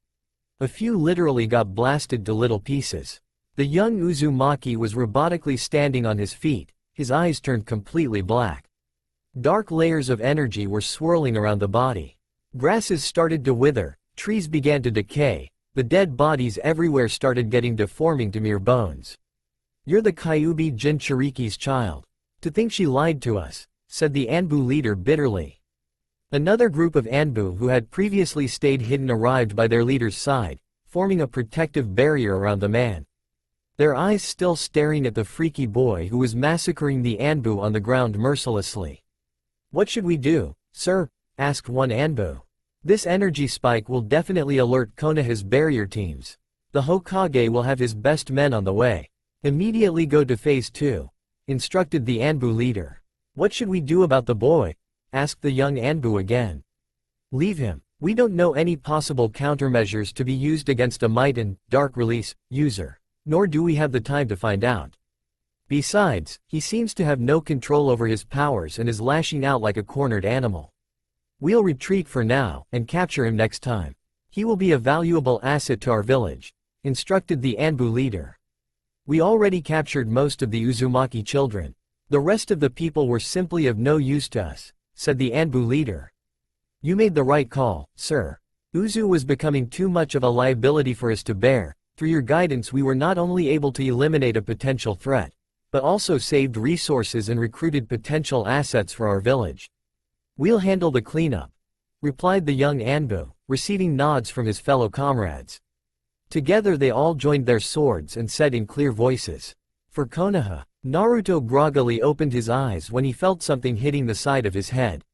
A few literally got blasted to little pieces. The young Uzumaki was robotically standing on his feet, his eyes turned completely black. Dark layers of energy were swirling around the body. Grasses started to wither, trees began to decay, the dead bodies everywhere started getting deforming to mere bones. "You're the Kyuubi Jinchuriki's child. To think she lied to us," said the Anbu leader bitterly. Another group of Anbu who had previously stayed hidden arrived by their leader's side, forming a protective barrier around the man. Their eyes still staring at the freaky boy who was massacring the Anbu on the ground mercilessly. "What should we do, sir?" asked one Anbu. This energy spike will definitely alert Konoha's barrier teams. The Hokage will have his best men on the way. Immediately go to phase 2, instructed the Anbu leader. What should we do about the boy? Asked the young Anbu again. Leave him. We don't know any possible countermeasures to be used against a Might and Dark Release user. Nor do we have the time to find out. Besides, he seems to have no control over his powers and is lashing out like a cornered animal. We'll retreat for now, and capture him next time. He will be a valuable asset to our village, instructed the Anbu leader. We already captured most of the Uzumaki children. The rest of the people were simply of no use to us, said the Anbu leader. You made the right call, sir. Uzu was becoming too much of a liability for us to bear. Through your guidance we were not only able to eliminate a potential threat, but also saved resources and recruited potential assets for our village. We'll handle the cleanup, replied the young Anbu, receiving nods from his fellow comrades. Together they all joined their swords and said in clear voices. For Konoha, Naruto groggily opened his eyes when he felt something hitting the side of his head.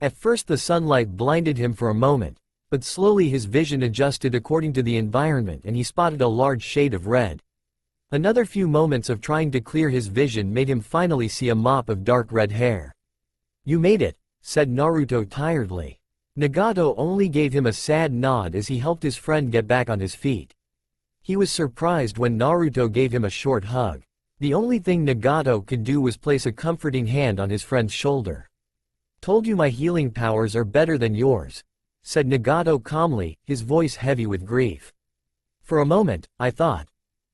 At first the sunlight blinded him for a moment, but slowly his vision adjusted according to the environment and he spotted a large shade of red. Another few moments of trying to clear his vision made him finally see a mop of dark red hair. You made it, said Naruto tiredly. Nagato only gave him a sad nod as he helped his friend get back on his feet. He was surprised when Naruto gave him a short hug. The only thing Nagato could do was place a comforting hand on his friend's shoulder. Told you my healing powers are better than yours, said Nagato calmly, his voice heavy with grief. For a moment, I thought,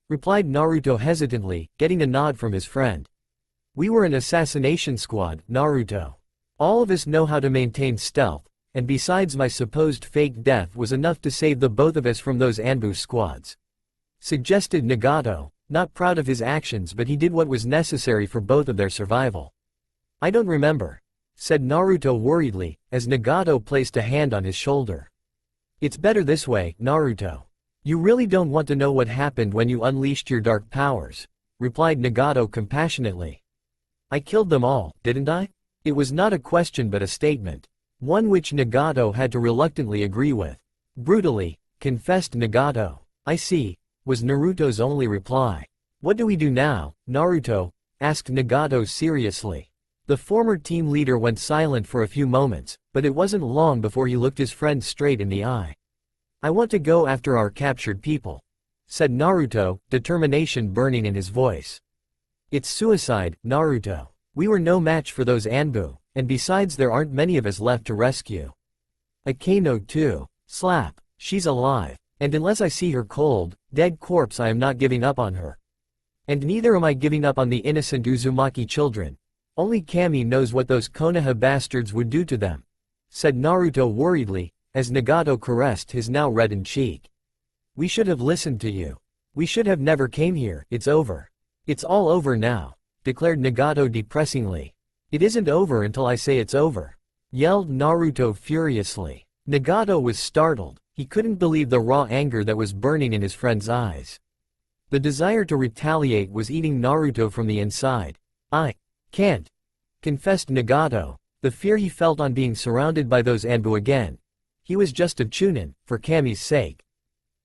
replied Naruto hesitantly, getting a nod from his friend. We were an assassination squad, Naruto. All of us know how to maintain stealth, and besides my supposed fake death was enough to save the both of us from those ambush squads. Suggested Nagato, not proud of his actions but he did what was necessary for both of their survival. I don't remember, said Naruto worriedly, as Nagato placed a hand on his shoulder. It's better this way, Naruto. You really don't want to know what happened when you unleashed your dark powers, replied Nagato compassionately. I killed them all, didn't I? It was not a question but a statement. One which Nagato had to reluctantly agree with. Brutally, confessed Nagato. I see, was Naruto's only reply. What do we do now, Naruto? Asked Nagato seriously. The former team leader went silent for a few moments, but it wasn't long before he looked his friend straight in the eye. I want to go after our captured people, said Naruto, determination burning in his voice. It's suicide, Naruto. We were no match for those Anbu, and besides there aren't many of us left to rescue. Akeno too. Slap. She's alive. And unless I see her cold, dead corpse I am not giving up on her. And neither am I giving up on the innocent Uzumaki children. Only Kami knows what those Konoha bastards would do to them, said Naruto worriedly, as Nagato caressed his now reddened cheek. We should have listened to you. We should have never came here. It's over. It's all over now, declared Nagato depressingly. It isn't over until I say it's over, yelled Naruto furiously. Nagato was startled. He couldn't believe the raw anger that was burning in his friend's eyes. The desire to retaliate was eating Naruto from the inside. I can't, confessed Nagato, the fear he felt on being surrounded by those Anbu again. He was just a Chunin, for Kami's sake.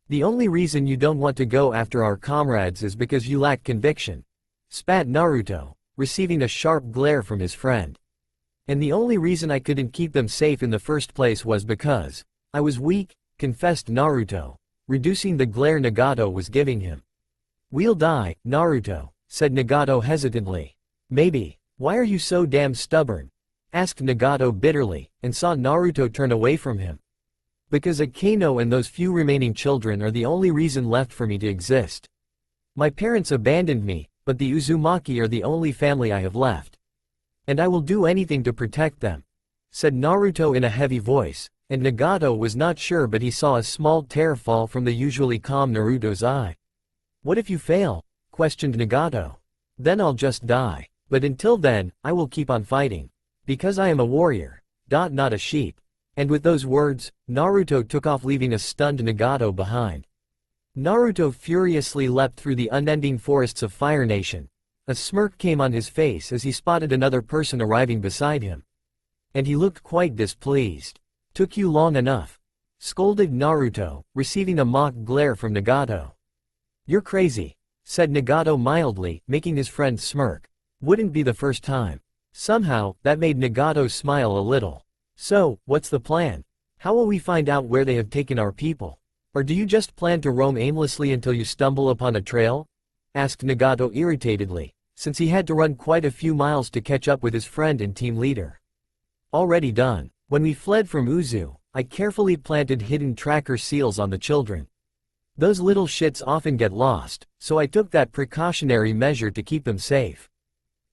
The only reason you don't want to go after our comrades is because you lack conviction, spat Naruto, receiving a sharp glare from his friend. And the only reason I couldn't keep them safe in the first place was because I was weak, confessed Naruto, reducing the glare Nagato was giving him. We'll die, Naruto, said Nagato hesitantly. Maybe. Why are you so damn stubborn? Asked Nagato bitterly, and saw Naruto turn away from him. Because Akeno and those few remaining children are the only reason left for me to exist. My parents abandoned me, but the Uzumaki are the only family I have left. And I will do anything to protect them, said Naruto in a heavy voice, and Nagato was not sure but he saw a small tear fall from the usually calm Naruto's eye. What if you fail? Questioned Nagato. Then I'll just die. But until then, I will keep on fighting. Because I am a warrior. Not a sheep. And with those words, Naruto took off leaving a stunned Nagato behind. Naruto furiously leapt through the unending forests of Fire Nation. A smirk came on his face as he spotted another person arriving beside him. And he looked quite displeased. Took you long enough. Scolded Naruto, receiving a mock glare from Nagato. You're crazy, said Nagato mildly, making his friend smirk. Wouldn't be the first time. Somehow, that made Nagato smile a little. So, what's the plan? How will we find out where they have taken our people? Or do you just plan to roam aimlessly until you stumble upon a trail? Asked Nagato irritatedly, since he had to run quite a few miles to catch up with his friend and team leader. Already done. When we fled from Uzu, I carefully planted hidden tracker seals on the children. Those little shits often get lost, so I took that precautionary measure to keep them safe.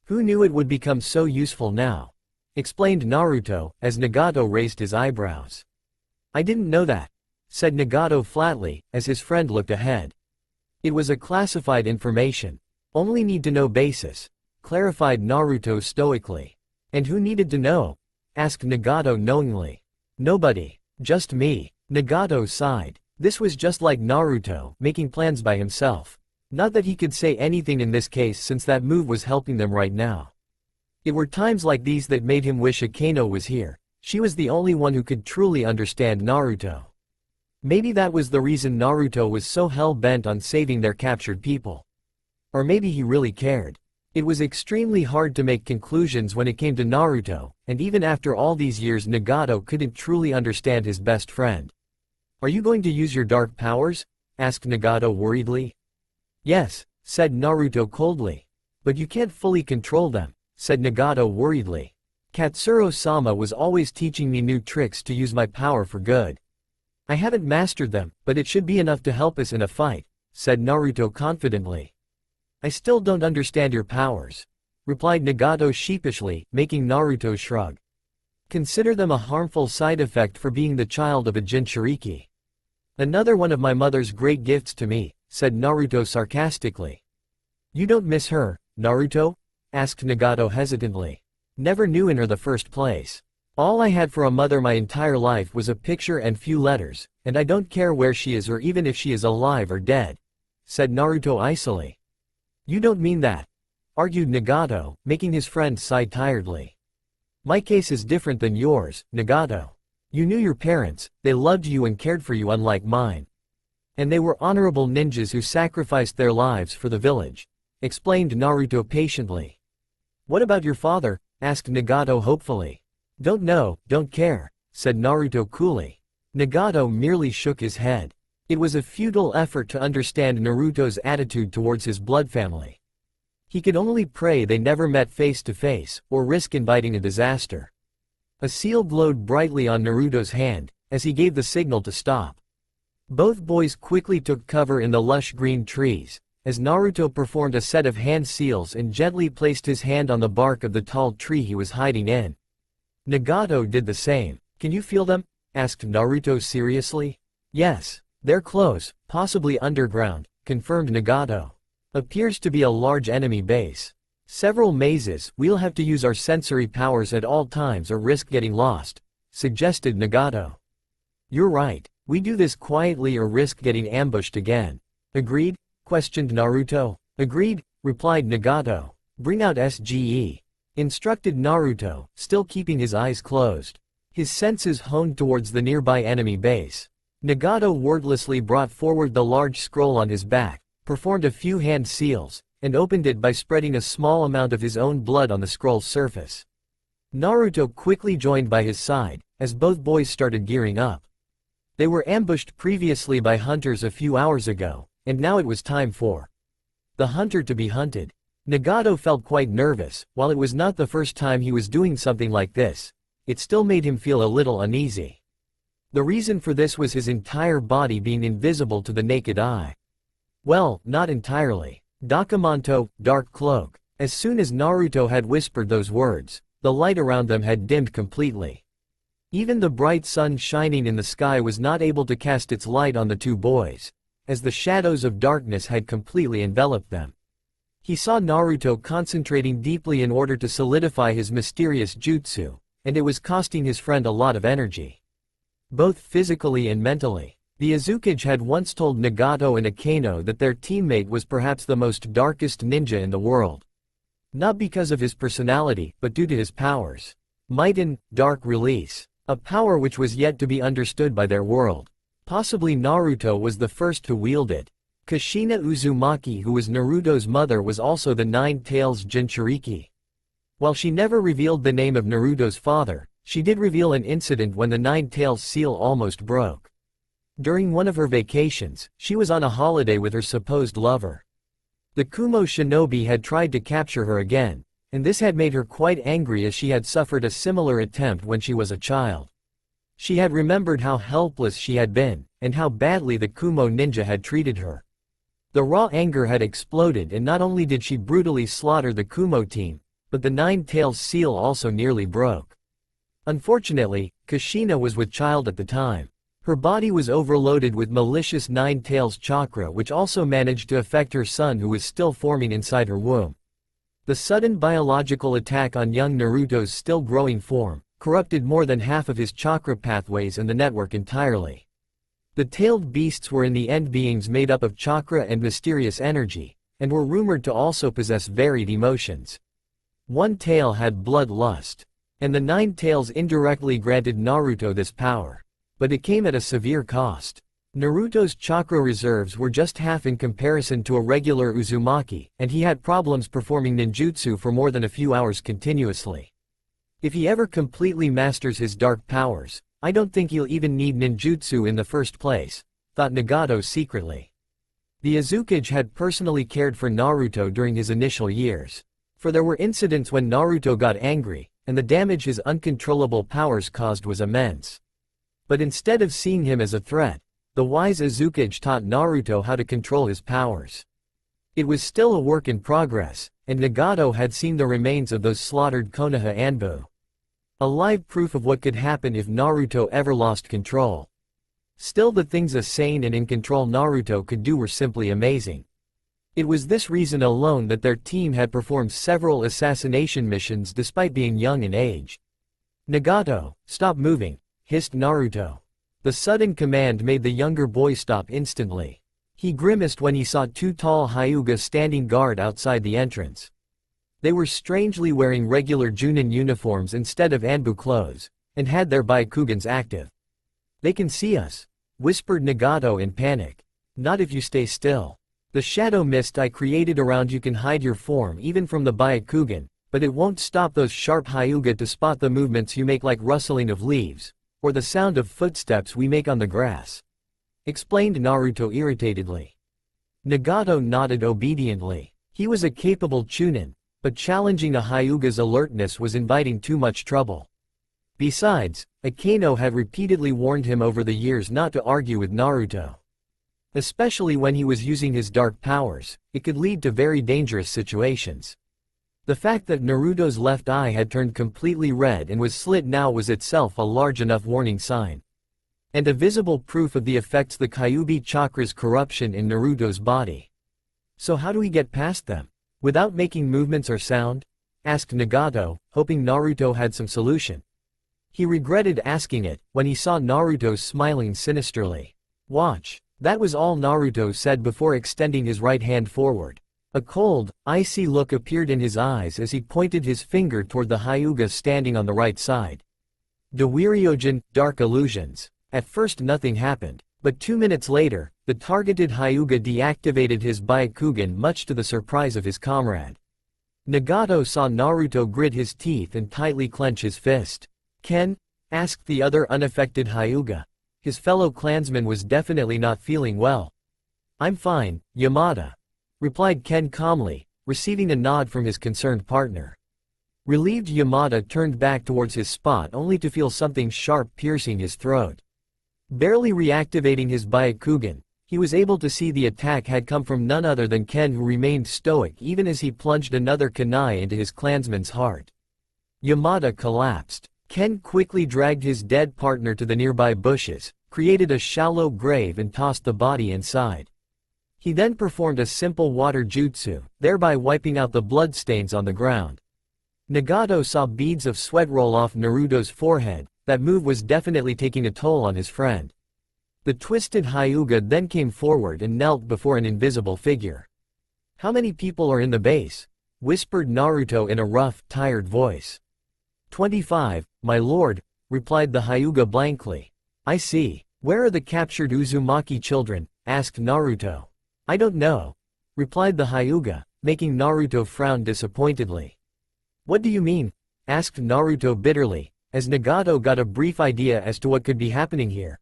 Who knew it would become so useful now? Explained Naruto, as Nagato raised his eyebrows. I didn't know that, said Nagato flatly, as his friend looked ahead. It was a classified information. Only need to know basis, clarified Naruto stoically. And who needed to know? Asked Nagato knowingly. Nobody. Just me. Nagato sighed. This was just like Naruto, making plans by himself. Not that he could say anything in this case since that move was helping them right now. It were times like these that made him wish Akeno was here. She was the only one who could truly understand Naruto. Maybe that was the reason Naruto was so hell-bent on saving their captured people. Or maybe he really cared. It was extremely hard to make conclusions when it came to Naruto, and even after all these years Nagato couldn't truly understand his best friend. Are you going to use your dark powers? Asked Nagato worriedly. Yes, said Naruto coldly. But you can't fully control them, said Nagato worriedly. Katsuro-sama was always teaching me new tricks to use my power for good. I haven't mastered them, but it should be enough to help us in a fight, said Naruto confidently. I still don't understand your powers, replied Nagato sheepishly, making Naruto shrug. Consider them a harmful side effect for being the child of a Jinchuriki. Another one of my mother's great gifts to me, said Naruto sarcastically. You don't miss her, Naruto? Asked Nagato hesitantly. Never knew in her the first place. All I had for a mother my entire life was a picture and few letters, and I don't care where she is or even if she is alive or dead, said Naruto icily. You don't mean that, argued Nagato, making his friend sigh tiredly. My case is different than yours, Nagato. You knew your parents, they loved you and cared for you unlike mine. And they were honorable ninjas who sacrificed their lives for the village, explained Naruto patiently. What about your father? Asked Nagato hopefully. Don't know, don't care, said Naruto coolly. Nagato merely shook his head. It was a futile effort to understand Naruto's attitude towards his blood family. He could only pray they never met face to face, or risk inviting a disaster. A seal glowed brightly on Naruto's hand, as he gave the signal to stop. Both boys quickly took cover in the lush green trees, as Naruto performed a set of hand seals and gently placed his hand on the bark of the tall tree he was hiding in. Nagato did the same. Can you feel them? Asked Naruto seriously. Yes. They're close, possibly underground, confirmed Nagato. Appears to be a large enemy base. Several mazes, we'll have to use our sensory powers at all times or risk getting lost, suggested Nagato. You're right, we do this quietly or risk getting ambushed again. Agreed? Questioned Naruto. Agreed, replied Nagato. Bring out SGE. Instructed Naruto, still keeping his eyes closed. His senses honed towards the nearby enemy base. Nagato wordlessly brought forward the large scroll on his back, performed a few hand seals, and opened it by spreading a small amount of his own blood on the scroll's surface. Naruto quickly joined by his side, as both boys started gearing up. They were ambushed previously by hunters a few hours ago, and now it was time for the hunter to be hunted. Nagato felt quite nervous. While it was not the first time he was doing something like this, it still made him feel a little uneasy. The reason for this was his entire body being invisible to the naked eye. Well, not entirely. Dakamonto, dark cloak. As soon as Naruto had whispered those words, the light around them had dimmed completely. Even the bright sun shining in the sky was not able to cast its light on the two boys, as the shadows of darkness had completely enveloped them. He saw Naruto concentrating deeply in order to solidify his mysterious jutsu, and it was costing his friend a lot of energy. Both physically and mentally. The Azukage had once told Nagato and Akeno that their teammate was perhaps the most darkest ninja in the world. Not because of his personality, but due to his powers. Might and Dark Release. a power which was yet to be understood by their world. Possibly Naruto was the first to wield it. Kushina Uzumaki, who was Naruto's mother, was also the Nine Tails Jinchuriki. While she never revealed the name of Naruto's father, she did reveal an incident when the Nine Tails seal almost broke. During one of her vacations, she was on a holiday with her supposed lover. The Kumo shinobi had tried to capture her again, and this had made her quite angry as she had suffered a similar attempt when she was a child. She had remembered how helpless she had been, and how badly the Kumo ninja had treated her. The raw anger had exploded, and not only did she brutally slaughter the Kumo team, but the Nine Tails seal also nearly broke. Unfortunately, Kushina was with child at the time. Her body was overloaded with malicious Nine Tails chakra, which also managed to affect her son, who was still forming inside her womb. The sudden biological attack on young Naruto's still growing form corrupted more than half of his chakra pathways and the network entirely. The tailed beasts were in the end beings made up of chakra and mysterious energy, and were rumored to also possess varied emotions. One tail had bloodlust, and the Nine Tails indirectly granted Naruto this power. But it came at a severe cost. Naruto's chakra reserves were just half in comparison to a regular Uzumaki, and he had problems performing ninjutsu for more than a few hours continuously. If he ever completely masters his dark powers, I don't think he'll even need ninjutsu in the first place, thought Nagato secretly. The Azukage had personally cared for Naruto during his initial years. For there were incidents when Naruto got angry, and the damage his uncontrollable powers caused was immense. But instead of seeing him as a threat, the wise Azukage taught Naruto how to control his powers. It was still a work in progress, and Nagato had seen the remains of those slaughtered Konoha Anbu. A live proof of what could happen if Naruto ever lost control. Still, the things a sane and in control Naruto could do were simply amazing. It was this reason alone that their team had performed several assassination missions despite being young in age. "Nagato, stop moving," hissed Naruto. The sudden command made the younger boy stop instantly. He grimaced when he saw two tall Hyuga standing guard outside the entrance. They were strangely wearing regular Junin uniforms instead of Anbu clothes, and had their Byakugans active. "They can see us," whispered Nagato in panic. "Not if you stay still. The shadow mist I created around you can hide your form even from the Byakugan, but it won't stop those sharp Hyuga to spot the movements you make, like rustling of leaves, or the sound of footsteps we make on the grass," explained Naruto irritatedly. Nagato nodded obediently. He was a capable Chunin, but challenging a Hyuga's alertness was inviting too much trouble. Besides, Akeno had repeatedly warned him over the years not to argue with Naruto. Especially when he was using his dark powers, it could lead to very dangerous situations. The fact that Naruto's left eye had turned completely red and was slit now was itself a large enough warning sign. And a visible proof of the effects the Kyuubi chakra's corruption in Naruto's body. "So how do we get past them? Without making movements or sound?" asked Nagato, hoping Naruto had some solution. He regretted asking it when he saw Naruto smiling sinisterly. "Watch." That was all Naruto said before extending his right hand forward. A cold, icy look appeared in his eyes as he pointed his finger toward the Hyuga standing on the right side. Dowiryojin, dark illusions. At first nothing happened, but 2 minutes later, the targeted Hyuga deactivated his Byakugan, much to the surprise of his comrade. Nagato saw Naruto grit his teeth and tightly clench his fist. "Ken?" asked the other unaffected Hyuga. His fellow clansman was definitely not feeling well. "I'm fine, Yamada," replied Ken calmly, receiving a nod from his concerned partner. Relieved, Yamada turned back towards his spot only to feel something sharp piercing his throat. Barely reactivating his Byakugan, he was able to see the attack had come from none other than Ken, who remained stoic even as he plunged another kunai into his clansman's heart. Yamada collapsed. Ken quickly dragged his dead partner to the nearby bushes, created a shallow grave and tossed the body inside. He then performed a simple water jutsu, thereby wiping out the bloodstains on the ground. Nagato saw beads of sweat roll off Naruto's forehead. That move was definitely taking a toll on his friend. The twisted Hyuga then came forward and knelt before an invisible figure. "How many people are in the base?" whispered Naruto in a rough, tired voice. 25, my lord," replied the Hyuga blankly. I see. Where are the captured Uzumaki children? Asked Naruto. I don't know, replied the Hyuga, making Naruto frown disappointedly. What do you mean? Asked Naruto bitterly, as Nagato got a brief idea as to what could be happening here.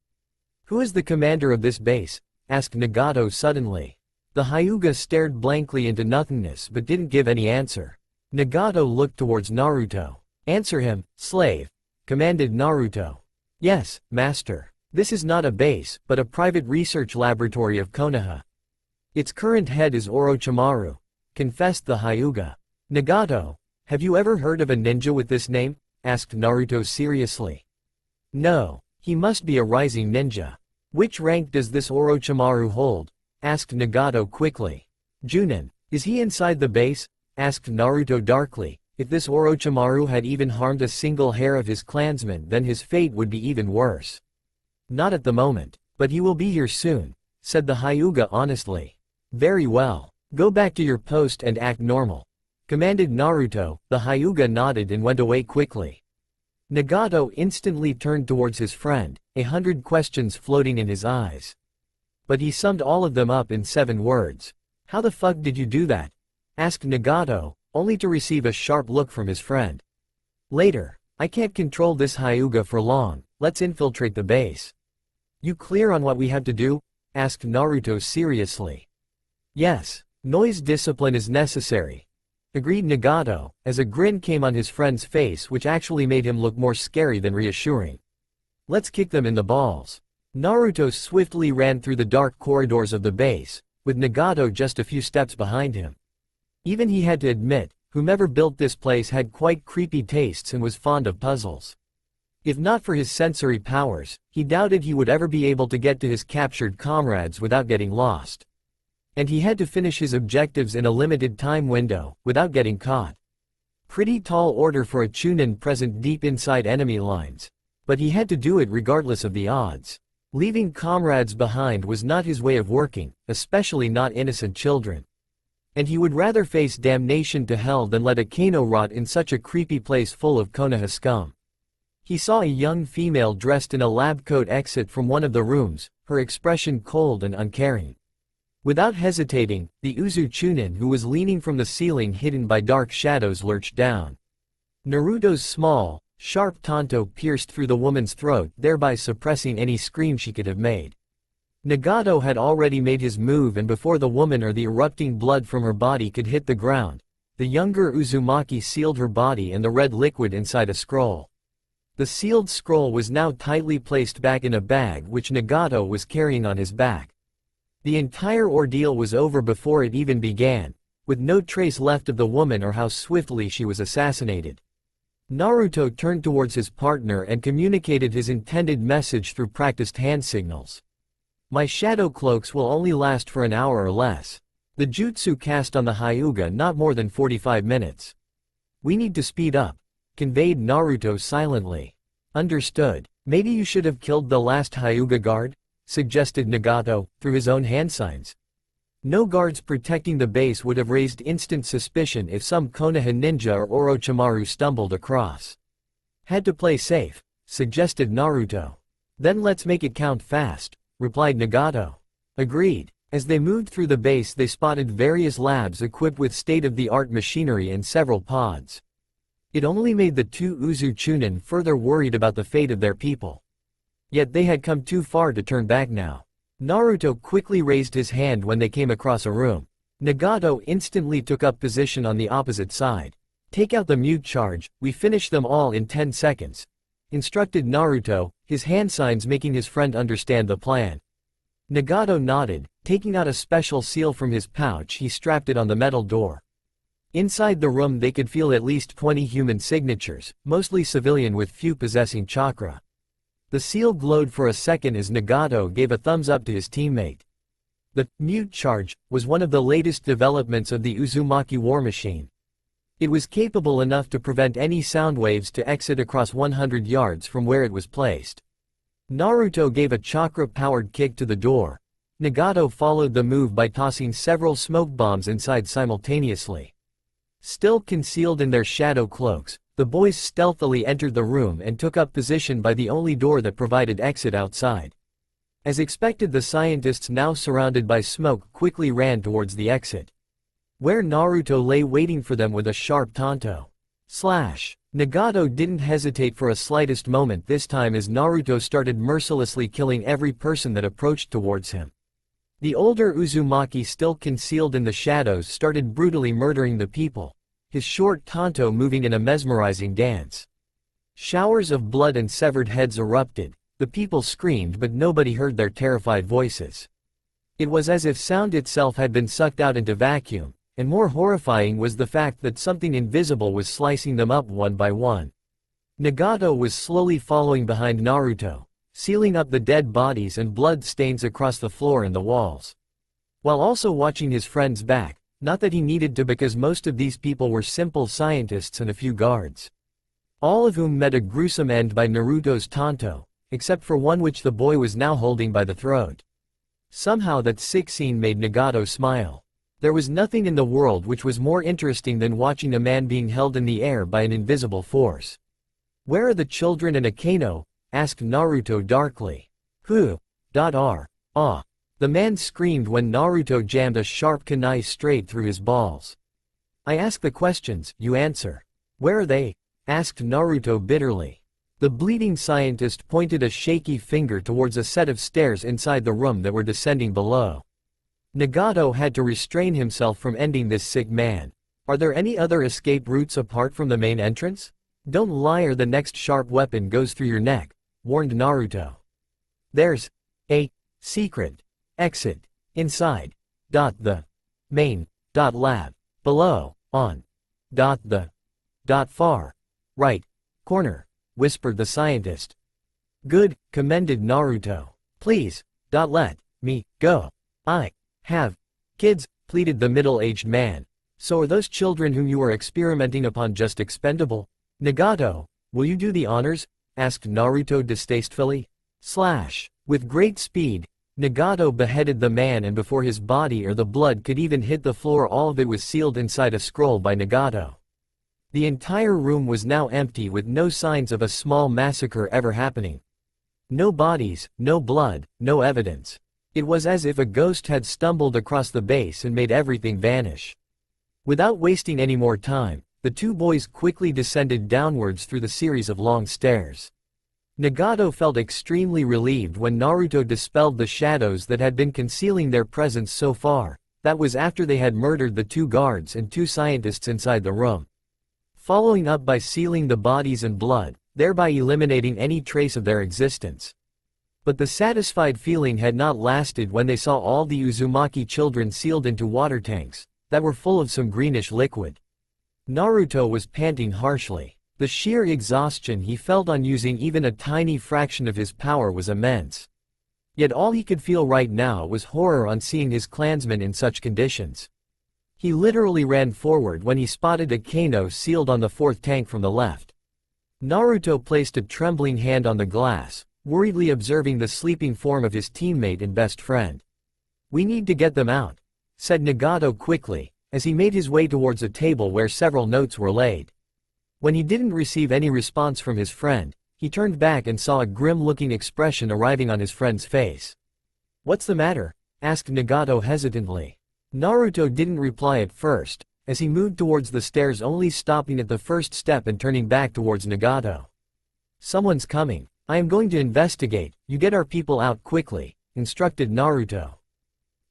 Who is the commander of this base? Asked Nagato suddenly. The Hyuga stared blankly into nothingness but didn't give any answer. Nagato looked towards Naruto. Answer him, slave, commanded Naruto. Yes, master. This is not a base, but a private research laboratory of Konoha. Its current head is Orochimaru, confessed the Hyuga. Nagato, have you ever heard of a ninja with this name? Asked Naruto seriously. No, he must be a rising ninja. Which rank does this Orochimaru hold? Asked Nagato quickly. Junin, is he inside the base? Asked Naruto darkly. If this Orochimaru had even harmed a single hair of his clansmen, then his fate would be even worse. Not at the moment, but he will be here soon, said the Hyuga honestly. Very well. Go back to your post and act normal, commanded Naruto. The Hyuga nodded and went away quickly. Nagato instantly turned towards his friend, 100 questions floating in his eyes. But he summed all of them up in 7 words. How the fuck did you do that? Asked Nagato, only to receive a sharp look from his friend. Later. I can't control this Hyuga for long, let's infiltrate the base. You clear on what we have to do? Asked Naruto seriously. Yes, noise discipline is necessary, agreed Nagato, as a grin came on his friend's face which actually made him look more scary than reassuring. Let's kick them in the balls. Naruto swiftly ran through the dark corridors of the base, with Nagato just a few steps behind him. Even he had to admit, whomever built this place had quite creepy tastes and was fond of puzzles. If not for his sensory powers, he doubted he would ever be able to get to his captured comrades without getting lost. And he had to finish his objectives in a limited time window, without getting caught. Pretty tall order for a Chunin present deep inside enemy lines. But he had to do it regardless of the odds. Leaving comrades behind was not his way of working, especially not innocent children. And he would rather face damnation to hell than let a Kano rot in such a creepy place full of Konoha scum. He saw a young female dressed in a lab coat exit from one of the rooms, her expression cold and uncaring. Without hesitating, the Uzu Chunin who was leaning from the ceiling hidden by dark shadows lurched down. Naruto's small, sharp tanto pierced through the woman's throat, thereby suppressing any scream she could have made. Nagato had already made his move, and before the woman or the erupting blood from her body could hit the ground, the younger Uzumaki sealed her body and the red liquid inside a scroll. The sealed scroll was now tightly placed back in a bag which Nagato was carrying on his back. The entire ordeal was over before it even began, with no trace left of the woman or how swiftly she was assassinated. Naruto turned towards his partner and communicated his intended message through practiced hand signals. My shadow cloaks will only last for an hour or less. The jutsu cast on the Hyuga not more than 45 minutes. We need to speed up, conveyed Naruto silently. Understood. Maybe you should have killed the last Hyuga guard? Suggested Nagato, through his own hand signs. No guards protecting the base would have raised instant suspicion if some Konoha ninja or Orochimaru stumbled across. Had to play safe, suggested Naruto. Then let's make it count fast, replied Nagato. Agreed. As they moved through the base they spotted various labs equipped with state-of-the-art machinery and several pods. It only made the 2 Uzu Chunin further worried about the fate of their people. Yet they had come too far to turn back now. Naruto quickly raised his hand when they came across a room. Nagato instantly took up position on the opposite side. Take out the mute charge, we finish them all in 10 seconds. Instructed Naruto, his hand signs making his friend understand the plan. Nagato nodded, taking out a special seal from his pouch he strapped it on the metal door. Inside the room they could feel at least 20 human signatures, mostly civilian with few possessing chakra. The seal glowed for a second as Nagato gave a thumbs up to his teammate. The mute charge was one of the latest developments of the Uzumaki war machine. It was capable enough to prevent any sound waves to exit across 100 yards from where it was placed. Naruto gave a chakra-powered kick to the door. Nagato followed the move by tossing several smoke bombs inside simultaneously. Still concealed in their shadow cloaks, The boys stealthily entered the room and took up position by the only door that provided exit outside. As expected, the scientists, now surrounded by smoke, quickly ran towards the exit, where Naruto lay waiting for them with a sharp tanto. Slash. Nagato didn't hesitate for a slightest moment this time as Naruto started mercilessly killing every person that approached towards him. The older Uzumaki, still concealed in the shadows, started brutally murdering the people, his short tanto moving in a mesmerizing dance. Showers of blood and severed heads erupted. The people screamed, but nobody heard their terrified voices. It was as if sound itself had been sucked out into vacuum, and more horrifying was the fact that something invisible was slicing them up one by one. Nagato was slowly following behind Naruto, sealing up the dead bodies and blood stains across the floor and the walls, while also watching his friends back, not that he needed to, because most of these people were simple scientists and a few guards, all of whom met a gruesome end by Naruto's tanto, except for one which the boy was now holding by the throat. Somehow that sick scene made Nagato smile. There was nothing in the world which was more interesting than watching a man being held in the air by an invisible force. "Where are the children and Akeno?" asked Naruto darkly. "Who? Ah." The man screamed when Naruto jammed a sharp kunai straight through his balls. "I ask the questions, you answer. Where are they?" asked Naruto bitterly. The bleeding scientist pointed a shaky finger towards a set of stairs inside the room that were descending below. Nagato had to restrain himself from ending this sick man. "Are there any other escape routes apart from the main entrance? Don't lie or the next sharp weapon goes through your neck," warned Naruto. "There's a secret exit inside the main lab below on the far right corner," whispered the scientist. "Good," commended Naruto. "Please, let me go. I have kids," pleaded the middle-aged man. "So are those children whom you are experimenting upon just expendable?" "Nagato, will you do the honors?" asked Naruto distastefully. Slash. With great speed, Nagato beheaded the man, and before his body or the blood could even hit the floor, all of it was sealed inside a scroll by Nagato. The entire room was now empty, with no signs of a small massacre ever happening. No bodies, no blood, no evidence. It was as if a ghost had stumbled across the base and made everything vanish. Without wasting any more time, the two boys quickly descended downwards through the series of long stairs. Nagato felt extremely relieved when Naruto dispelled the shadows that had been concealing their presence so far. That was after they had murdered the two guards and two scientists inside the room, following up by sealing the bodies and blood, thereby eliminating any trace of their existence. But the satisfied feeling had not lasted when they saw all the Uzumaki children sealed into water tanks that were full of some greenish liquid. Naruto was panting harshly. The sheer exhaustion he felt on using even a tiny fraction of his power was immense. Yet all he could feel right now was horror on seeing his clansmen in such conditions. He literally ran forward when he spotted Akeno sealed on the fourth tank from the left. Naruto placed a trembling hand on the glass, worriedly observing the sleeping form of his teammate and best friend. "We need to get them out," said Nagato quickly, as he made his way towards a table where several notes were laid. When he didn't receive any response from his friend, he turned back and saw a grim-looking expression arriving on his friend's face. "What's the matter?" asked Nagato hesitantly. Naruto didn't reply at first, as he moved towards the stairs, only stopping at the first step and turning back towards Nagato. "Someone's coming. I am going to investigate. You get our people out quickly," instructed Naruto.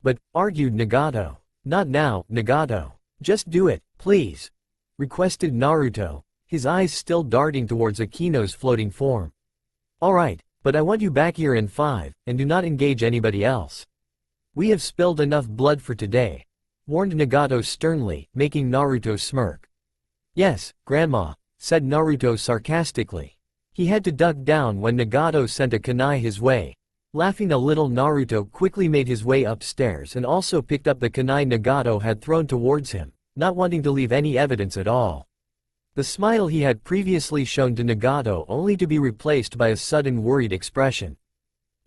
"But," argued Nagato. "Not now, Nagato. Just do it, please," requested Naruto, his eyes still darting towards Akeno's floating form. "All right, but I want you back here in 5, and do not engage anybody else. We have spilled enough blood for today," warned Nagato sternly, making Naruto smirk. "Yes, Grandma," said Naruto sarcastically. He had to duck down when Nagato sent a kunai his way. Laughing a little, Naruto quickly made his way upstairs and also picked up the kunai Nagato had thrown towards him, not wanting to leave any evidence at all. The smile he had previously shown to Nagato only to be replaced by a sudden worried expression.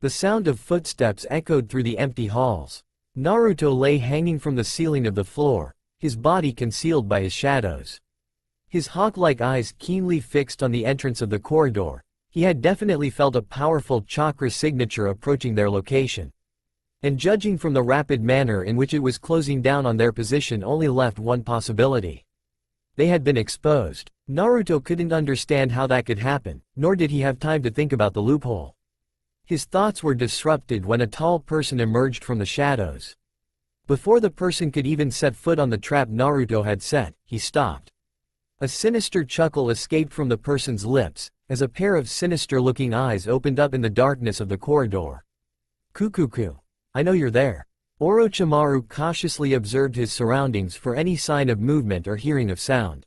The sound of footsteps echoed through the empty halls. Naruto lay hanging from the ceiling of the floor, his body concealed by his shadows. His hawk-like eyes keenly fixed on the entrance of the corridor, he had definitely felt a powerful chakra signature approaching their location. And judging from the rapid manner in which it was closing down on their position only left one possibility. They had been exposed. Naruto couldn't understand how that could happen, nor did he have time to think about the loophole. His thoughts were disrupted when a tall person emerged from the shadows. Before the person could even set foot on the trap Naruto had set, he stopped. A sinister chuckle escaped from the person's lips, as a pair of sinister-looking eyes opened up in the darkness of the corridor. Kukuku. I know you're there. Orochimaru cautiously observed his surroundings for any sign of movement or hearing of sound.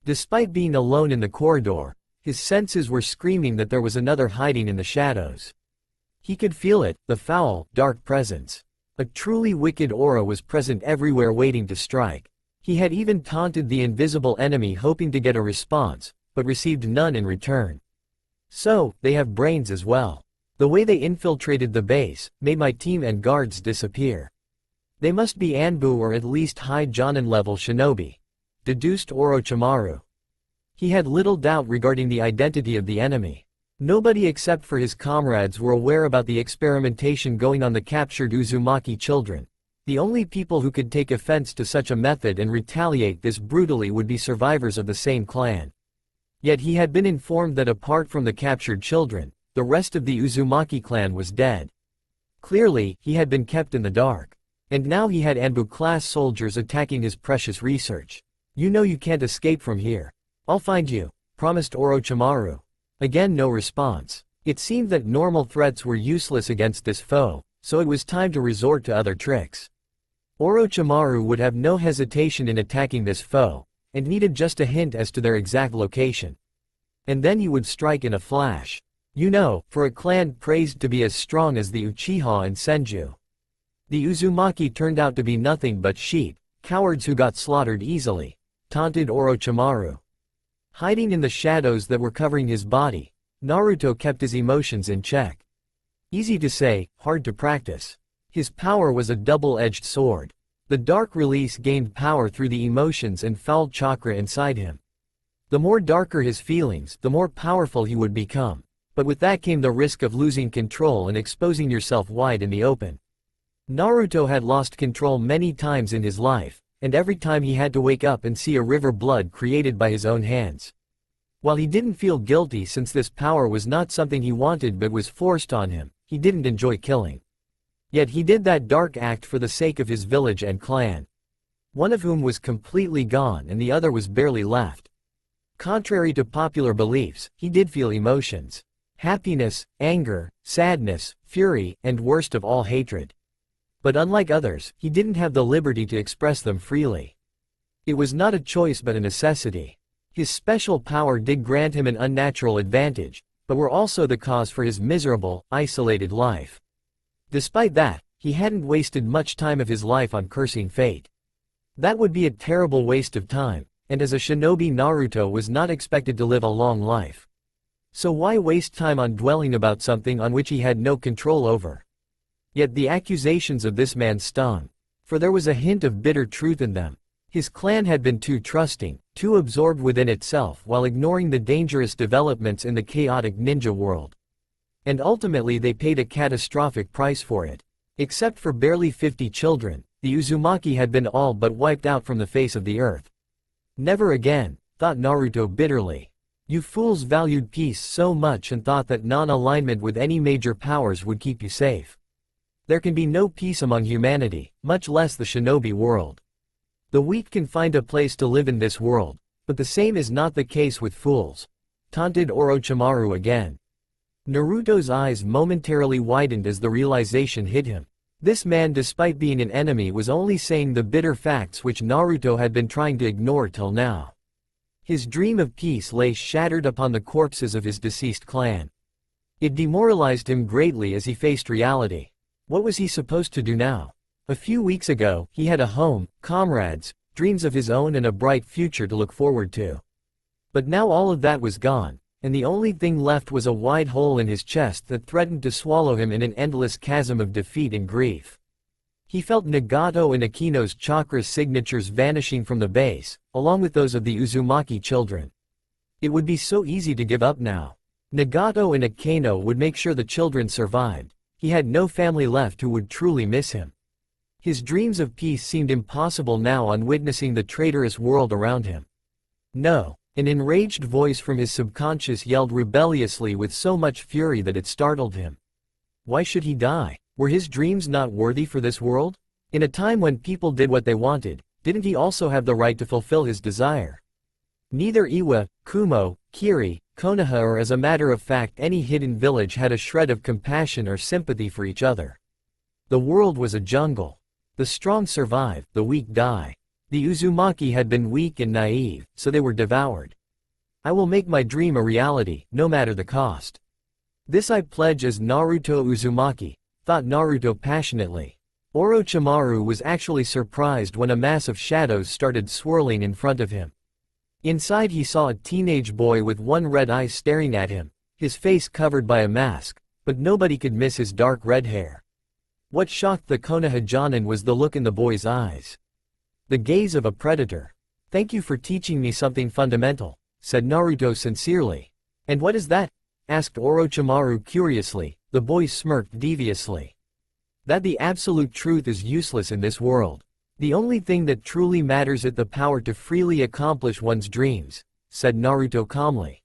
Despite being alone in the corridor, his senses were screaming that there was another hiding in the shadows. He could feel it, the foul, dark presence. A truly wicked aura was present everywhere waiting to strike. He had even taunted the invisible enemy hoping to get a response, but received none in return. So, they have brains as well. The way they infiltrated the base, made my team and guards disappear. They must be Anbu or at least high Jonin level shinobi, deduced Orochimaru. He had little doubt regarding the identity of the enemy. Nobody except for his comrades were aware about the experimentation going on the captured Uzumaki children. The only people who could take offense to such a method and retaliate this brutally would be survivors of the same clan. Yet he had been informed that apart from the captured children, the rest of the Uzumaki clan was dead. Clearly, he had been kept in the dark. And now he had Anbu-class soldiers attacking his precious research. You know you can't escape from here. I'll find you, promised Orochimaru. Again no response. It seemed that normal threats were useless against this foe, so it was time to resort to other tricks. Orochimaru would have no hesitation in attacking this foe, and needed just a hint as to their exact location. And then he would strike in a flash. You know, for a clan praised to be as strong as the Uchiha and Senju. The Uzumaki turned out to be nothing but sheep, cowards who got slaughtered easily, taunted Orochimaru. Hiding in the shadows that were covering his body, Naruto kept his emotions in check. Easy to say, hard to practice. His power was a double-edged sword. The dark release gained power through the emotions and foul chakra inside him. The more darker his feelings, the more powerful he would become. But with that came the risk of losing control and exposing yourself wide in the open. Naruto had lost control many times in his life, and every time he had to wake up and see a river blood created by his own hands. While he didn't feel guilty since this power was not something he wanted but was forced on him, he didn't enjoy killing. Yet he did that dark act for the sake of his village and clan. One of whom was completely gone and the other was barely left. Contrary to popular beliefs, he did feel emotions. Happiness, anger, sadness, fury, and worst of all hatred. But unlike others, he didn't have the liberty to express them freely. It was not a choice but a necessity. His special power did grant him an unnatural advantage, but were also the cause for his miserable, isolated life. Despite that, he hadn't wasted much time of his life on cursing fate. That would be a terrible waste of time, and as a shinobi Naruto was not expected to live a long life. So why waste time on dwelling about something on which he had no control over? Yet the accusations of this man stung. For there was a hint of bitter truth in them. His clan had been too trusting, too absorbed within itself while ignoring the dangerous developments in the chaotic ninja world. And ultimately they paid a catastrophic price for it. Except for barely 50 children, the Uzumaki had been all but wiped out from the face of the earth. Never again, thought Naruto bitterly. You fools valued peace so much and thought that non-alignment with any major powers would keep you safe. There can be no peace among humanity, much less the shinobi world. The weak can find a place to live in this world, but the same is not the case with fools, taunted Orochimaru again. Naruto's eyes momentarily widened as the realization hit him. This man, despite being an enemy, was only saying the bitter facts which Naruto had been trying to ignore till now. His dream of peace lay shattered upon the corpses of his deceased clan. It demoralized him greatly as he faced reality. What was he supposed to do now? A few weeks ago, he had a home, comrades, dreams of his own and a bright future to look forward to. But now all of that was gone, and the only thing left was a wide hole in his chest that threatened to swallow him in an endless chasm of defeat and grief. He felt Nagato and Akino's chakra signatures vanishing from the base, along with those of the Uzumaki children. It would be so easy to give up now. Nagato and Akino would make sure the children survived. He had no family left who would truly miss him. His dreams of peace seemed impossible now on witnessing the traitorous world around him. No, an enraged voice from his subconscious yelled rebelliously with so much fury that it startled him. Why should he die? Were his dreams not worthy for this world? In a time when people did what they wanted, didn't he also have the right to fulfill his desire? Neither Iwa, Kumo, Kiri, Konoha or as a matter of fact any hidden village had a shred of compassion or sympathy for each other. The world was a jungle. The strong survive, the weak die. The Uzumaki had been weak and naive, so they were devoured. I will make my dream a reality, no matter the cost. This I pledge as Naruto Uzumaki, thought Naruto passionately. Orochimaru was actually surprised when a mass of shadows started swirling in front of him. Inside he saw a teenage boy with one red eye staring at him, his face covered by a mask, but nobody could miss his dark red hair. What shocked the Konoha Jonin was the look in the boy's eyes. The gaze of a predator. Thank you for teaching me something fundamental, said Naruto sincerely. And what is that? Asked Orochimaru curiously. The boy smirked deviously. That the absolute truth is useless in this world. The only thing that truly matters is the power to freely accomplish one's dreams, said Naruto calmly.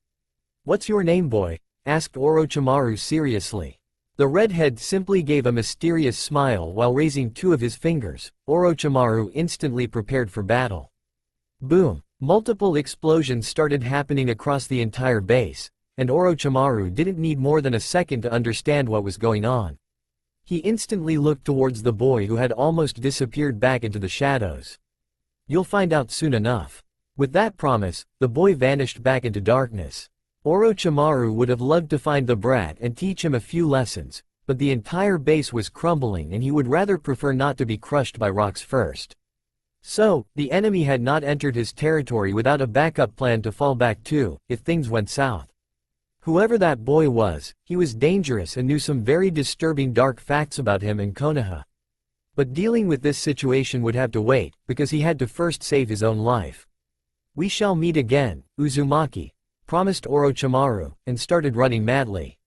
What's your name, boy? Asked Orochimaru seriously. The redhead simply gave a mysterious smile while raising two of his fingers. Orochimaru instantly prepared for battle. Boom! Multiple explosions started happening across the entire base, and Orochimaru didn't need more than a second to understand what was going on. He instantly looked towards the boy who had almost disappeared back into the shadows. You'll find out soon enough. With that promise, the boy vanished back into darkness. Orochimaru would have loved to find the brat and teach him a few lessons, but the entire base was crumbling and he would rather prefer not to be crushed by rocks first. So, the enemy had not entered his territory without a backup plan to fall back to, if things went south. Whoever that boy was, he was dangerous and knew some very disturbing dark facts about him and Konoha. But dealing with this situation would have to wait, because he had to first save his own life. We shall meet again, Uzumaki, promised Orochimaru, and started running madly.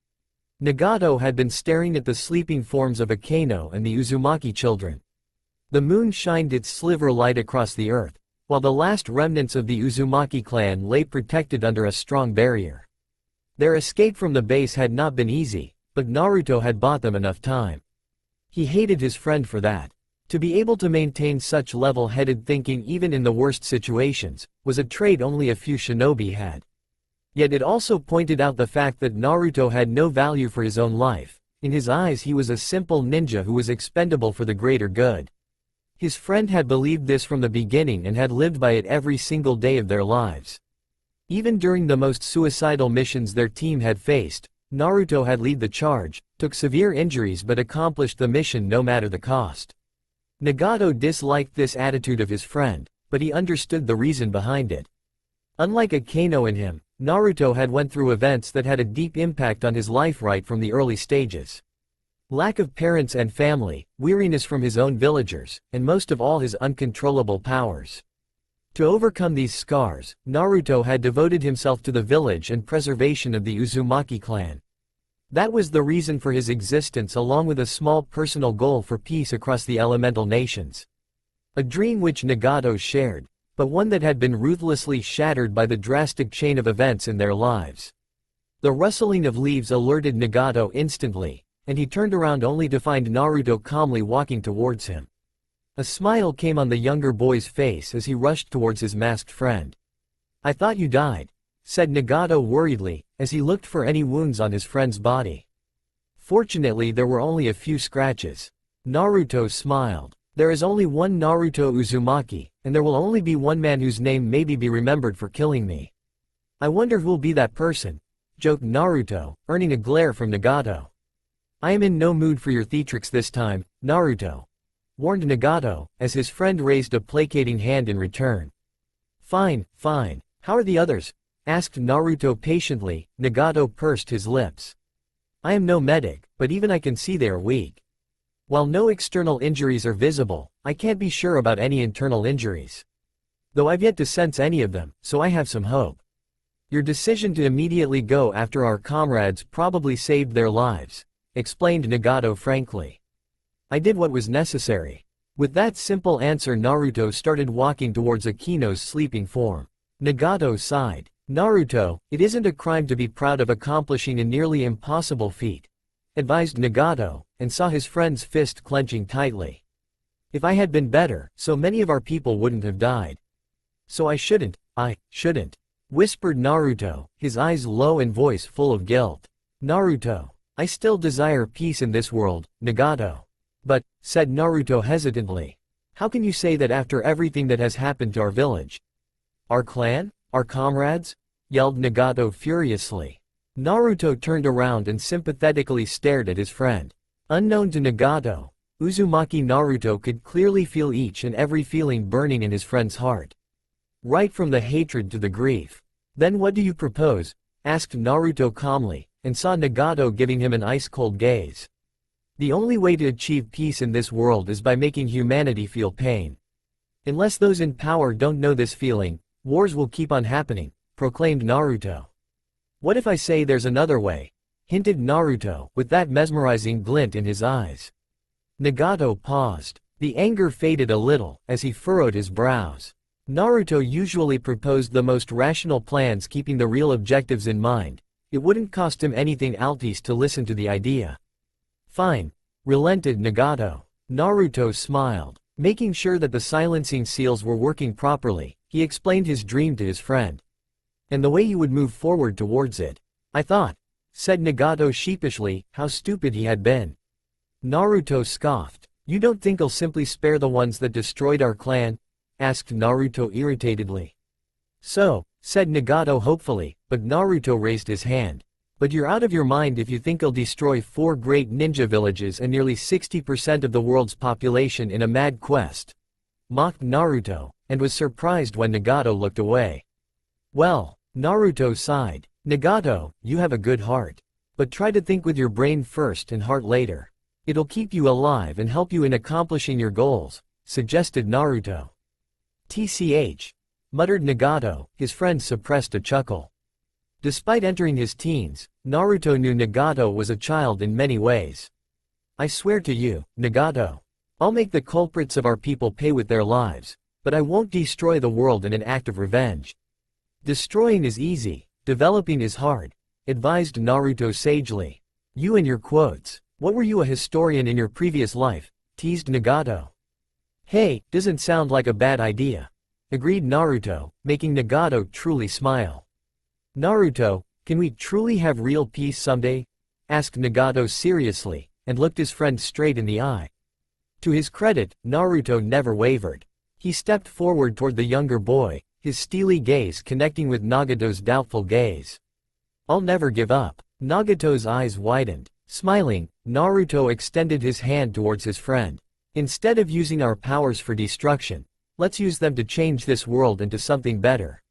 Nagato had been staring at the sleeping forms of Akeno and the Uzumaki children. The moon shined its sliver light across the earth, while the last remnants of the Uzumaki clan lay protected under a strong barrier. Their escape from the base had not been easy, but Naruto had bought them enough time. He hated his friend for that. To be able to maintain such level-headed thinking even in the worst situations, was a trait only a few shinobi had. Yet it also pointed out the fact that Naruto had no value for his own life. In his eyes he was a simple ninja who was expendable for the greater good. His friend had believed this from the beginning and had lived by it every single day of their lives. Even during the most suicidal missions their team had faced, Naruto had led the charge, took severe injuries but accomplished the mission no matter the cost. Nagato disliked this attitude of his friend, but he understood the reason behind it. Unlike Akeno and him, Naruto had went through events that had a deep impact on his life right from the early stages. Lack of parents and family, weariness from his own villagers, and most of all his uncontrollable powers. To overcome these scars, Naruto had devoted himself to the village and preservation of the Uzumaki clan. That was the reason for his existence along with a small personal goal for peace across the elemental nations. A dream which Nagato shared, but one that had been ruthlessly shattered by the drastic chain of events in their lives. The rustling of leaves alerted Nagato instantly, and he turned around only to find Naruto calmly walking towards him. A smile came on the younger boy's face as he rushed towards his masked friend. I thought you died, said Nagato worriedly, as he looked for any wounds on his friend's body. Fortunately there were only a few scratches. Naruto smiled. There is only one Naruto Uzumaki, and there will only be one man whose name maybe be remembered for killing me. I wonder who'll be that person, joked Naruto, earning a glare from Nagato. I am in no mood for your theatrics this time, Naruto, warned Nagato, as his friend raised a placating hand in return. Fine, fine. How are the others? Asked Naruto patiently. Nagato pursed his lips. I am no medic, but even I can see they are weak. While no external injuries are visible, I can't be sure about any internal injuries. Though I've yet to sense any of them, so I have some hope. Your decision to immediately go after our comrades probably saved their lives, explained Nagato frankly. I did what was necessary. With that simple answer, Naruto started walking towards Akino's sleeping form. Nagato sighed. Naruto, it isn't a crime to be proud of accomplishing a nearly impossible feat, advised Nagato, and saw his friend's fist clenching tightly. If I had been better, so many of our people wouldn't have died. So I shouldn't, whispered Naruto, his eyes low and voice full of guilt. Naruto, I still desire peace in this world, Nagato. But, said Naruto hesitantly, how can you say that after everything that has happened to our village? Our clan? Our comrades? Yelled Nagato furiously. Naruto turned around and sympathetically stared at his friend. Unknown to Nagato, Uzumaki Naruto could clearly feel each and every feeling burning in his friend's heart. Right from the hatred to the grief. Then what do you propose? Asked Naruto calmly, and saw Nagato giving him an ice-cold gaze. The only way to achieve peace in this world is by making humanity feel pain. Unless those in power don't know this feeling, wars will keep on happening, proclaimed Naruto. What if I say there's another way? Hinted Naruto, with that mesmerizing glint in his eyes. Nagato paused. The anger faded a little, as he furrowed his brows. Naruto usually proposed the most rational plans, keeping the real objectives in mind. It wouldn't cost him anything altis to listen to the idea. Fine, relented Nagato. Naruto smiled. Making sure that the silencing seals were working properly, he explained his dream to his friend. And the way you would move forward towards it. I thought, said Nagato sheepishly, how stupid he had been. Naruto scoffed. You don't think I'll simply spare the ones that destroyed our clan? Asked Naruto irritatedly. So, said Nagato hopefully, but Naruto raised his hand. But you're out of your mind if you think I'll destroy 4 great ninja villages and nearly 60% of the world's population in a mad quest. Mocked Naruto, and was surprised when Nagato looked away. Well, Naruto sighed. Nagato, you have a good heart. But try to think with your brain first and heart later. It'll keep you alive and help you in accomplishing your goals, suggested Naruto. TCH, muttered Nagato, his friend suppressed a chuckle. Despite entering his teens, Naruto knew Nagato was a child in many ways. I swear to you, Nagato, I'll make the culprits of our people pay with their lives, but I won't destroy the world in an act of revenge. Destroying is easy, developing is hard, advised Naruto sagely. You and your quotes. What were you, a historian in your previous life? Teased Nagato. Hey, doesn't sound like a bad idea, agreed Naruto, making Nagato truly smile. Naruto, can we truly have real peace someday? Asked Nagato seriously, and looked his friend straight in the eye. To his credit, Naruto never wavered. He stepped forward toward the younger boy, his steely gaze connecting with Nagato's doubtful gaze. I'll never give up. Nagato's eyes widened. Smiling, Naruto extended his hand towards his friend. Instead of using our powers for destruction, let's use them to change this world into something better.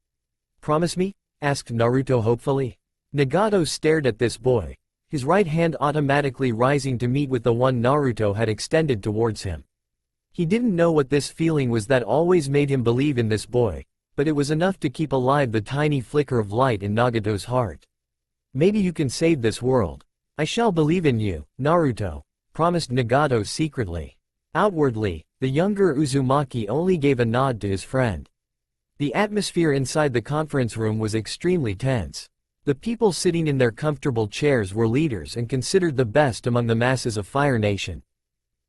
Promise me? Asked Naruto hopefully. Nagato stared at this boy, his right hand automatically rising to meet with the one Naruto had extended towards him. He didn't know what this feeling was that always made him believe in this boy, but it was enough to keep alive the tiny flicker of light in Nagato's heart. Maybe you can save this world. I shall believe in you, Naruto, promised Nagato secretly. Outwardly, the younger Uzumaki only gave a nod to his friend. The atmosphere inside the conference room was extremely tense. The people sitting in their comfortable chairs were leaders and considered the best among the masses of Fire Nation.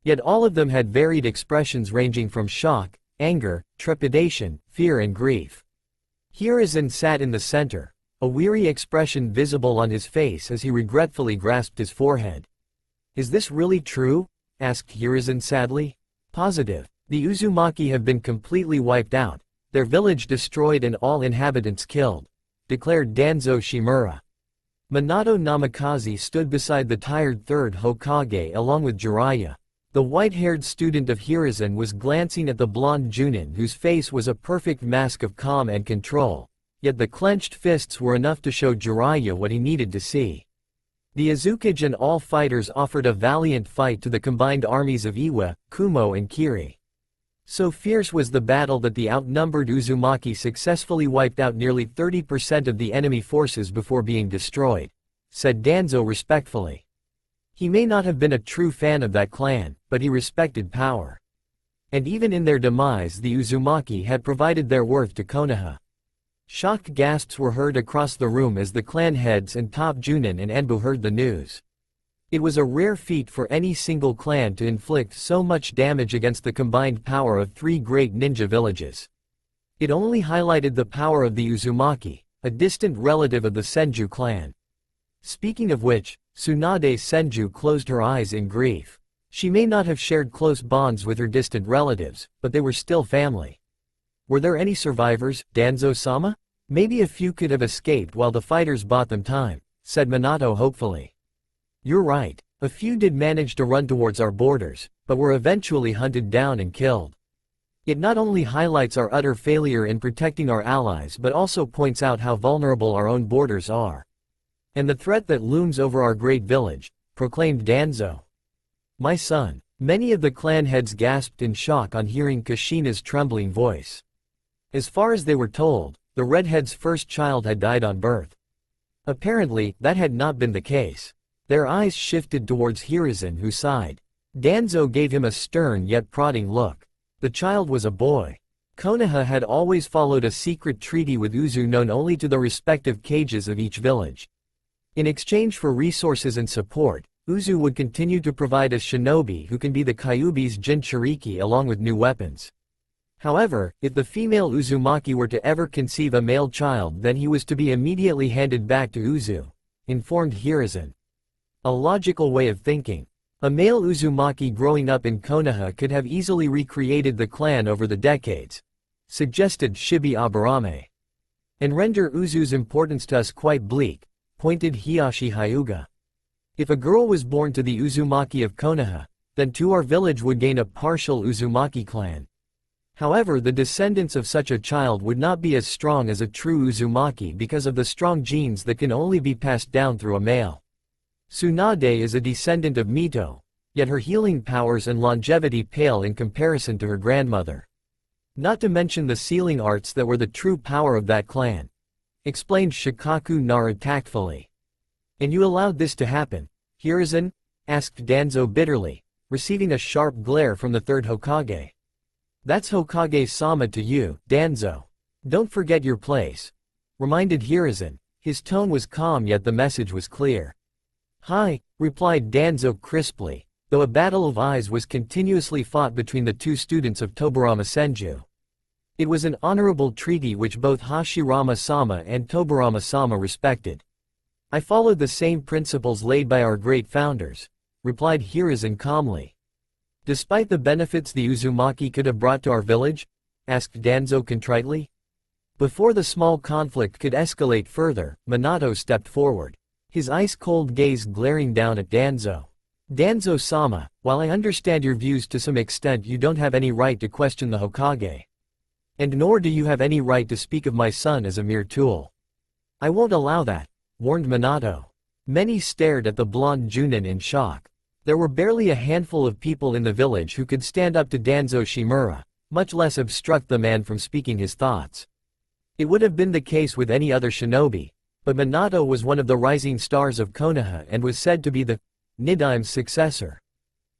Yet all of them had varied expressions ranging from shock, anger, trepidation, fear and grief. Hiruzen sat in the center, a weary expression visible on his face as he regretfully grasped his forehead. Is this really true? Asked Hiruzen sadly. Positive. The Uzumaki have been completely wiped out, their village destroyed and all inhabitants killed, declared Danzo Shimura. Minato Namikaze stood beside the tired third Hokage along with Jiraiya. The white-haired student of Hiruzen was glancing at the blonde Junin whose face was a perfect mask of calm and control, yet the clenched fists were enough to show Jiraiya what he needed to see. The Azucage and all fighters offered a valiant fight to the combined armies of Iwa, Kumo and Kiri. So fierce was the battle that the outnumbered Uzumaki successfully wiped out nearly 30% of the enemy forces before being destroyed, said Danzo respectfully. He may not have been a true fan of that clan, but he respected power. And even in their demise the Uzumaki had provided their worth to Konoha. Shocked gasps were heard across the room as the clan heads and top Junin and Enbu heard the news. It was a rare feat for any single clan to inflict so much damage against the combined power of three great ninja villages. It only highlighted the power of the Uzumaki, a distant relative of the Senju clan. Speaking of which, Tsunade Senju closed her eyes in grief. She may not have shared close bonds with her distant relatives, but they were still family. Were there any survivors, Danzo-sama? Maybe a few could have escaped while the fighters bought them time, said Minato hopefully. You're right, a few did manage to run towards our borders, but were eventually hunted down and killed. It not only highlights our utter failure in protecting our allies but also points out how vulnerable our own borders are. And the threat that looms over our great village, proclaimed Danzo. My son. Many of the clan heads gasped in shock on hearing Kushina's trembling voice. As far as they were told, the redhead's first child had died on birth. Apparently, that had not been the case. Their eyes shifted towards Hiruzen, who sighed. Danzo gave him a stern yet prodding look. The child was a boy. Konoha had always followed a secret treaty with Uzu known only to the respective cages of each village. In exchange for resources and support, Uzu would continue to provide a shinobi who can be the Kyuubi's Jinchuriki along with new weapons. However, if the female Uzumaki were to ever conceive a male child, then he was to be immediately handed back to Uzu, informed Hiruzen. A logical way of thinking. A male Uzumaki growing up in Konoha could have easily recreated the clan over the decades, suggested Shibi Aburame. And render Uzu's importance to us quite bleak, pointed Hiyashi Hyuga. If a girl was born to the Uzumaki of Konoha, then too our village would gain a partial Uzumaki clan. However, the descendants of such a child would not be as strong as a true Uzumaki because of the strong genes that can only be passed down through a male. Tsunade is a descendant of Mito, yet her healing powers and longevity pale in comparison to her grandmother. Not to mention the sealing arts that were the true power of that clan, explained Shikaku Nara tactfully. And you allowed this to happen, Hiruzen? Asked Danzo bitterly, receiving a sharp glare from the third Hokage. That's Hokage-sama to you, Danzo. Don't forget your place, reminded Hiruzen. His tone was calm yet the message was clear. Hi, replied Danzo crisply, though a battle of eyes was continuously fought between the two students of Toburama Senju. It was an honorable treaty which both Hashirama-sama and Toburama-sama respected. I followed the same principles laid by our great founders, replied Hiruzen calmly. Despite the benefits the Uzumaki could have brought to our village? Asked Danzo contritely. Before the small conflict could escalate further, Minato stepped forward, his ice-cold gaze glaring down at Danzo. Danzo-sama, while I understand your views to some extent, you don't have any right to question the Hokage. And nor do you have any right to speak of my son as a mere tool. I won't allow that, warned Minato. Many stared at the blonde Junin in shock. There were barely a handful of people in the village who could stand up to Danzo Shimura, much less obstruct the man from speaking his thoughts. It would have been the case with any other shinobi, but Minato was one of the rising stars of Konoha and was said to be the Nidaim's successor.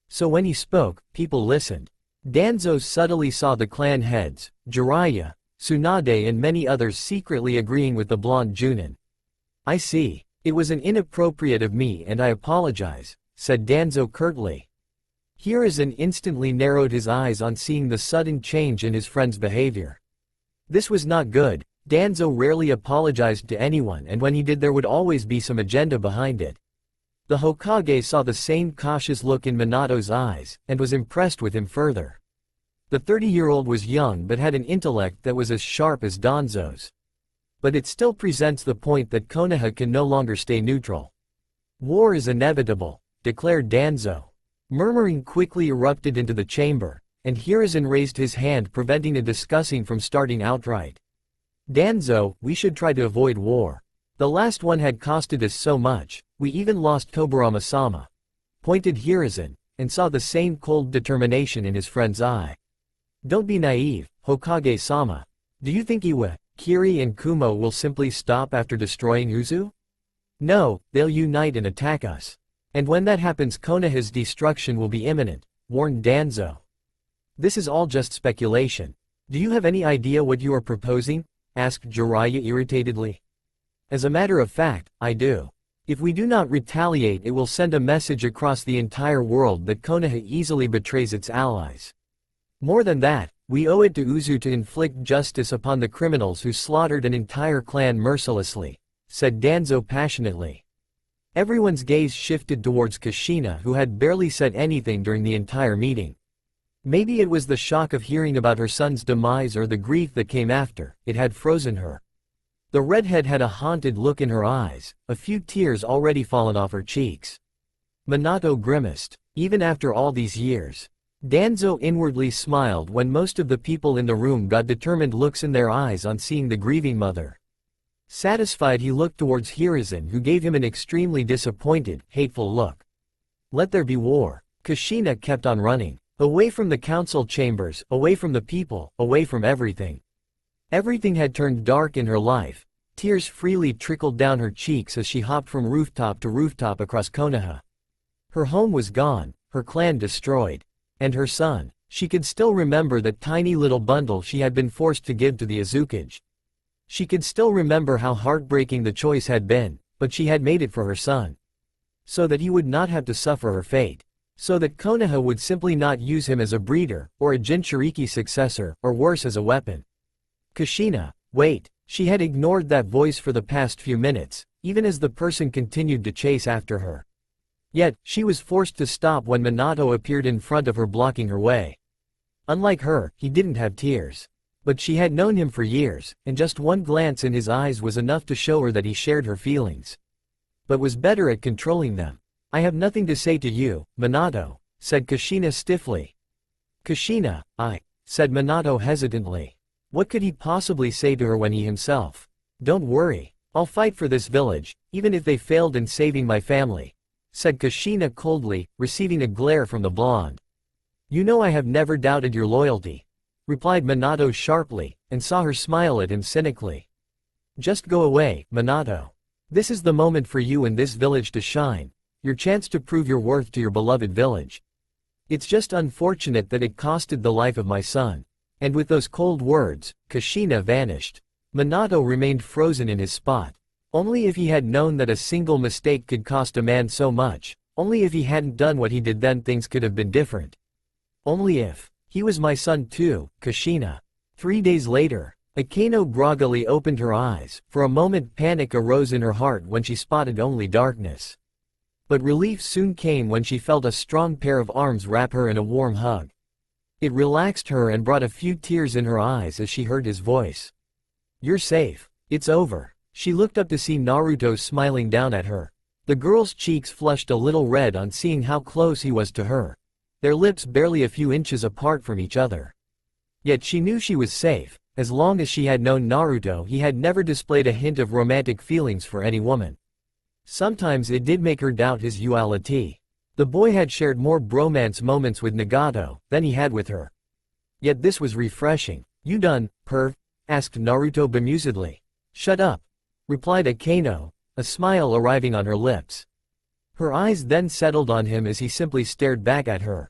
So when he spoke, people listened. Danzo subtly saw the clan heads, Jiraiya, Tsunade and many others secretly agreeing with the blonde Junin. I see. It was an inappropriate of me and I apologize, said Danzo curtly. Hiruzen instantly narrowed his eyes on seeing the sudden change in his friend's behavior. This was not good. Danzo rarely apologized to anyone, and when he did there would always be some agenda behind it. The Hokage saw the same cautious look in Minato's eyes, and was impressed with him further. The 30-year-old was young but had an intellect that was as sharp as Danzo's. But it still presents the point that Konoha can no longer stay neutral. War is inevitable, declared Danzo. Murmuring quickly erupted into the chamber, and Hiruzen raised his hand preventing a discussing from starting outright. Danzo, we should try to avoid war. The last one had costed us so much, We even lost Toburama-sama. Pointed Hiruzen, and saw the same cold determination in his friend's eye. Don't be naive, Hokage-sama. Do you think Iwa, Kiri and Kumo will simply stop after destroying Uzu? No, they'll unite and attack us. And when that happens Konoha's destruction will be imminent, warned Danzo. This is all just speculation. Do you have any idea what you are proposing? Asked Jiraiya irritatedly. As a matter of fact, I do. If we do not retaliate it will send a message across the entire world that Konoha easily betrays its allies. More than that, we owe it to Uzu to inflict justice upon the criminals who slaughtered an entire clan mercilessly, said Danzo passionately. Everyone's gaze shifted towards Kushina who had barely said anything during the entire meeting. Maybe it was the shock of hearing about her son's demise or the grief that came after, it had frozen her. The redhead had a haunted look in her eyes, a few tears already fallen off her cheeks. Minato grimaced. Even after all these years. Danzo inwardly smiled when most of the people in the room got determined looks in their eyes on seeing the grieving mother. Satisfied he looked towards Hiruzen who gave him an extremely disappointed, hateful look. Let there be war. Kushina kept on running. Away from the council chambers, away from the people, away from everything. Everything had turned dark in her life. Tears freely trickled down her cheeks as she hopped from rooftop to rooftop across Konoha. Her home was gone, her clan destroyed. And her son. She could still remember that tiny little bundle she had been forced to give to the Azukage. She could still remember how heartbreaking the choice had been, but she had made it for her son. So that he would not have to suffer her fate. So that Konoha would simply not use him as a breeder, or a Jinchuriki successor, or worse as a weapon. Kushina, wait. She had ignored that voice for the past few minutes, even as the person continued to chase after her. Yet, she was forced to stop when Minato appeared in front of her blocking her way. Unlike her, he didn't have tears. But she had known him for years, and just one glance in his eyes was enough to show her that he shared her feelings. But was better at controlling them. I have nothing to say to you, Minato, said Kushina stiffly. Kushina, said Minato hesitantly. What could he possibly say to her when he himself? Don't worry, I'll fight for this village, even if they failed in saving my family. Said Kushina coldly, receiving a glare from the blonde. You know I have never doubted your loyalty, replied Minato sharply, and saw her smile at him cynically. Just go away, Minato. This is the moment for you and this village to shine, your chance to prove your worth to your beloved village. It's just unfortunate that it costed the life of my son. And with those cold words, Kushina vanished. Minato remained frozen in his spot. Only if he had known that a single mistake could cost a man so much, only if he hadn't done what he did then things could have been different. Only if. He was my son too, Kushina. 3 days later, Akeno groggily opened her eyes. For a moment panic arose in her heart when she spotted only darkness. But relief soon came when she felt a strong pair of arms wrap her in a warm hug. It relaxed her and brought a few tears in her eyes as she heard his voice. You're safe. It's over. She looked up to see Naruto smiling down at her. The girl's cheeks flushed a little red on seeing how close he was to her. Their lips barely a few inches apart from each other. Yet she knew she was safe. As long as she had known Naruto he had never displayed a hint of romantic feelings for any woman. Sometimes it did make her doubt his duality. The boy had shared more bromance moments with Nagato than he had with her. Yet this was refreshing. You done, perv? Asked Naruto bemusedly. Shut up, replied Akeno, a smile arriving on her lips. Her eyes then settled on him as he simply stared back at her.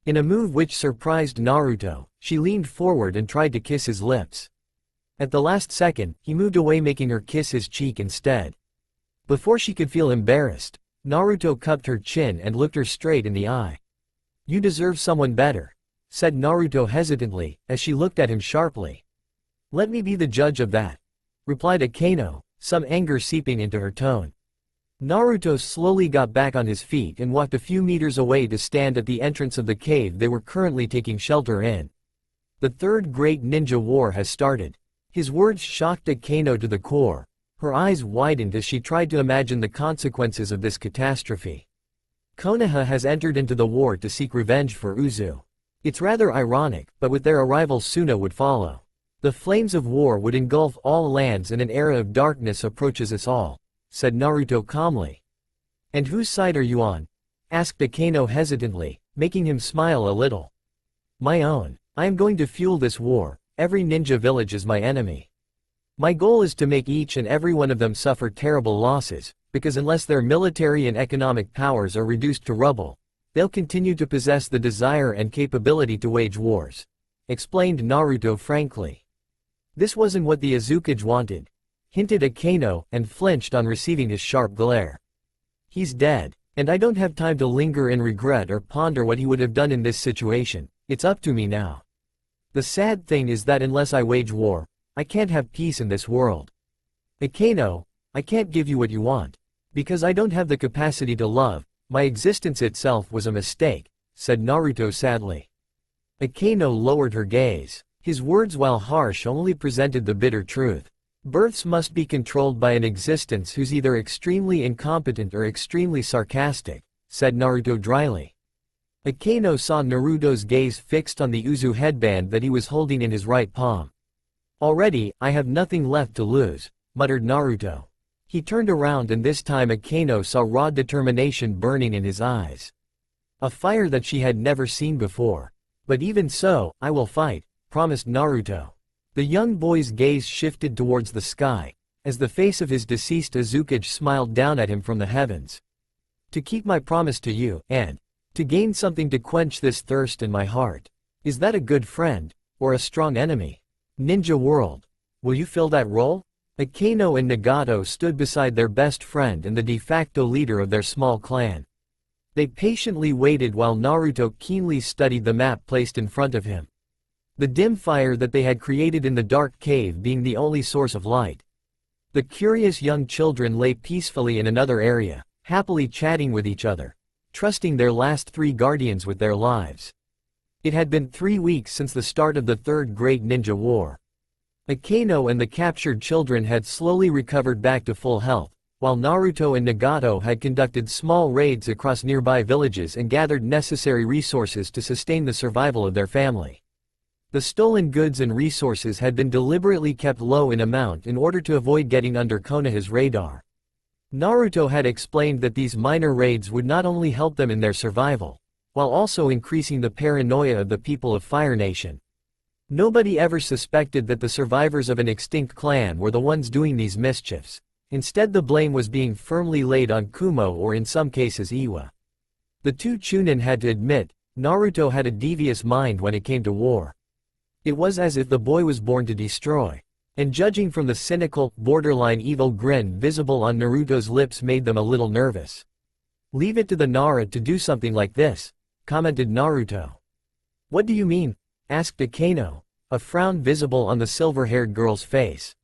In a move which surprised Naruto, she leaned forward and tried to kiss his lips. At the last second, he moved away making her kiss his cheek instead. Before she could feel embarrassed, Naruto cupped her chin and looked her straight in the eye. You deserve someone better, said Naruto hesitantly, as she looked at him sharply. Let me be the judge of that, replied Akeno, some anger seeping into her tone. Naruto slowly got back on his feet and walked a few meters away to stand at the entrance of the cave they were currently taking shelter in. The Third Great Ninja War has started. His words shocked Akeno to the core. Her eyes widened as she tried to imagine the consequences of this catastrophe. Konoha has entered into the war to seek revenge for Uzu. It's rather ironic, but with their arrival Suna would follow. The flames of war would engulf all lands and an era of darkness approaches us all, said Naruto calmly. And whose side are you on? Asked Akeno hesitantly, making him smile a little. My own. I am going to fuel this war. Every ninja village is my enemy. My goal is to make each and every one of them suffer terrible losses, because unless their military and economic powers are reduced to rubble, they'll continue to possess the desire and capability to wage wars. Explained Naruto frankly. This wasn't what the Azukage wanted, hinted Akeno, and flinched on receiving his sharp glare. He's dead, and I don't have time to linger in regret or ponder what he would have done in this situation. It's up to me now. The sad thing is that unless I wage war, I can't have peace in this world. Akeno, I can't give you what you want. Because I don't have the capacity to love, my existence itself was a mistake, said Naruto sadly. Akeno lowered her gaze. His words, while harsh, only presented the bitter truth. Births must be controlled by an existence who's either extremely incompetent or extremely sarcastic, said Naruto dryly. Akeno saw Naruto's gaze fixed on the Uzu headband that he was holding in his right palm. Already, I have nothing left to lose, muttered Naruto. He turned around and this time Akeno saw raw determination burning in his eyes. A fire that she had never seen before. But even so, I will fight, promised Naruto. The young boy's gaze shifted towards the sky, as the face of his deceased Azukage smiled down at him from the heavens. To keep my promise to you, and to gain something to quench this thirst in my heart. Is that a good friend, or a strong enemy? Ninja World. Will you fill that role? Akeno and Nagato stood beside their best friend and the de facto leader of their small clan. They patiently waited while Naruto keenly studied the map placed in front of him. The dim fire that they had created in the dark cave being the only source of light. The curious young children lay peacefully in another area, happily chatting with each other, trusting their last three guardians with their lives. It had been 3 weeks since the start of the Third Great Ninja War. Akeno and the captured children had slowly recovered back to full health, while Naruto and Nagato had conducted small raids across nearby villages and gathered necessary resources to sustain the survival of their family. The stolen goods and resources had been deliberately kept low in amount in order to avoid getting under Konoha's radar. Naruto had explained that these minor raids would not only help them in their survival, while also increasing the paranoia of the people of Fire Nation. Nobody ever suspected that the survivors of an extinct clan were the ones doing these mischiefs. Instead, the blame was being firmly laid on Kumo, or in some cases Iwa. The two Chunin had to admit, Naruto had a devious mind when it came to war. It was as if the boy was born to destroy. And judging from the cynical, borderline evil grin visible on Naruto's lips made them a little nervous. Leave it to the Nara to do something like this, commented Naruto. What do you mean? Asked Akeno, a frown visible on the silver-haired girl's face.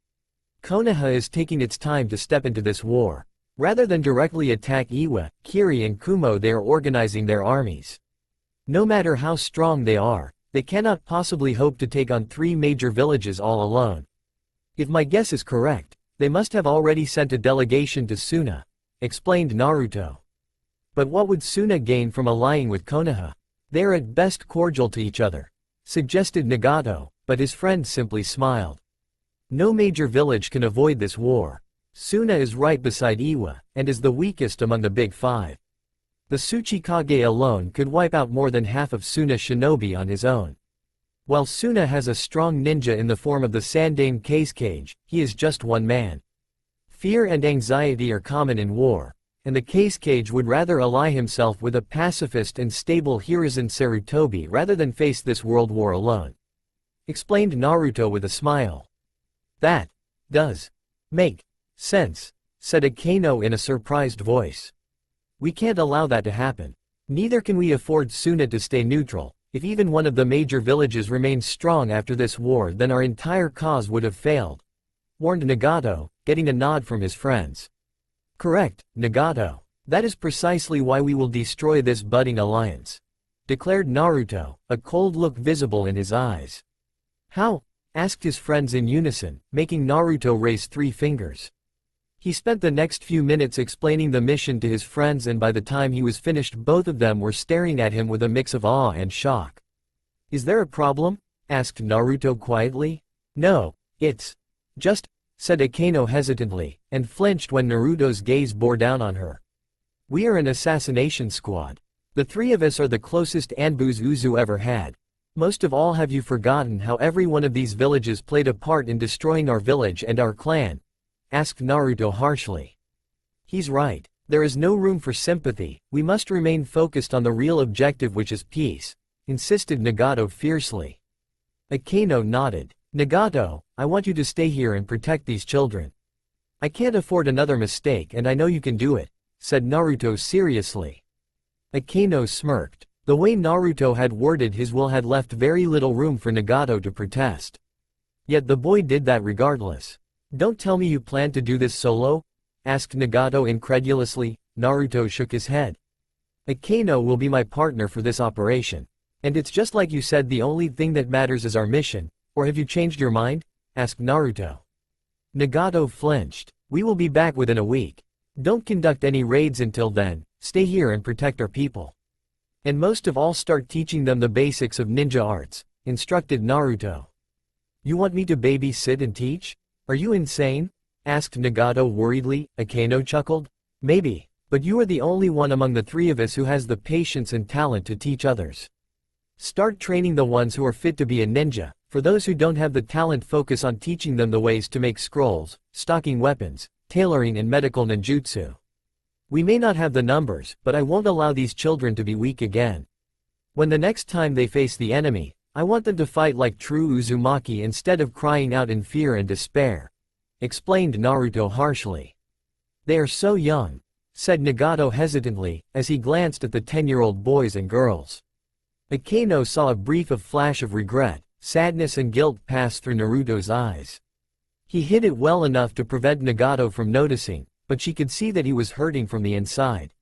Konoha is taking its time to step into this war. Rather than directly attack Iwa, Kiri and Kumo, they are organizing their armies. No matter how strong they are, they cannot possibly hope to take on 3 major villages all alone. If my guess is correct, they must have already sent a delegation to Suna, explained Naruto. But what would Suna gain from allying with Konoha? They are at best cordial to each other, suggested Nagato, but his friend simply smiled. No major village can avoid this war. Suna is right beside Iwa, and is the weakest among the big 5. The Tsuchikage alone could wipe out more than half of Suna's shinobi on his own. While Suna has a strong ninja in the form of the Sandaime Cage, he is just one man. Fear and anxiety are common in war, and the Cage would rather ally himself with a pacifist and stable Hiruzen Sarutobi rather than face this world war alone. Explained Naruto with a smile. That does make sense, said Akeno in a surprised voice. We can't allow that to happen. Neither can we afford Suna to stay neutral. If even one of the major villages remains strong after this war, then our entire cause would have failed, warned Nagato, getting a nod from his friends. Correct, Nagato. That is precisely why we will destroy this budding alliance, declared Naruto, a cold look visible in his eyes. How? Asked his friends in unison, making Naruto raise 3 fingers. He spent the next few minutes explaining the mission to his friends, and by the time he was finished both of them were staring at him with a mix of awe and shock. Is there a problem? Asked Naruto quietly. No, it's just, said Akeno hesitantly, and flinched when Naruto's gaze bore down on her. We are an assassination squad. The three of us are the closest Anbus Uzu ever had. Most of all, have you forgotten how every one of these villages played a part in destroying our village and our clan? Asked Naruto harshly. He's right. There is no room for sympathy, we must remain focused on the real objective, which is peace, insisted Nagato fiercely. Akeno nodded. Nagato, I want you to stay here and protect these children. I can't afford another mistake, and I know you can do it, said Naruto seriously. Akeno smirked. The way Naruto had worded his will had left very little room for Nagato to protest. Yet the boy did that regardless. Don't tell me you plan to do this solo? Asked Nagato incredulously. Naruto shook his head. Akeno will be my partner for this operation. And it's just like you said, the only thing that matters is our mission, or have you changed your mind? Asked Naruto. Nagato flinched. We will be back within a week. Don't conduct any raids until then, stay here and protect our people. And most of all, start teaching them the basics of ninja arts, instructed Naruto. You want me to babysit and teach? Are you insane? Asked Nagato worriedly. Akeno chuckled. Maybe, but you are the only one among the three of us who has the patience and talent to teach others. Start training the ones who are fit to be a ninja. For those who don't have the talent, focus on teaching them the ways to make scrolls, stocking weapons, tailoring and medical ninjutsu. We may not have the numbers, but I won't allow these children to be weak again. When the next time they face the enemy, I want them to fight like true Uzumaki instead of crying out in fear and despair, explained Naruto harshly. They are so young, said Nagato hesitantly, as he glanced at the 10-year-old boys and girls. Akeno saw a brief flash of regret, sadness and guilt pass through Naruto's eyes. He hid it well enough to prevent Nagato from noticing, but she could see that he was hurting from the inside.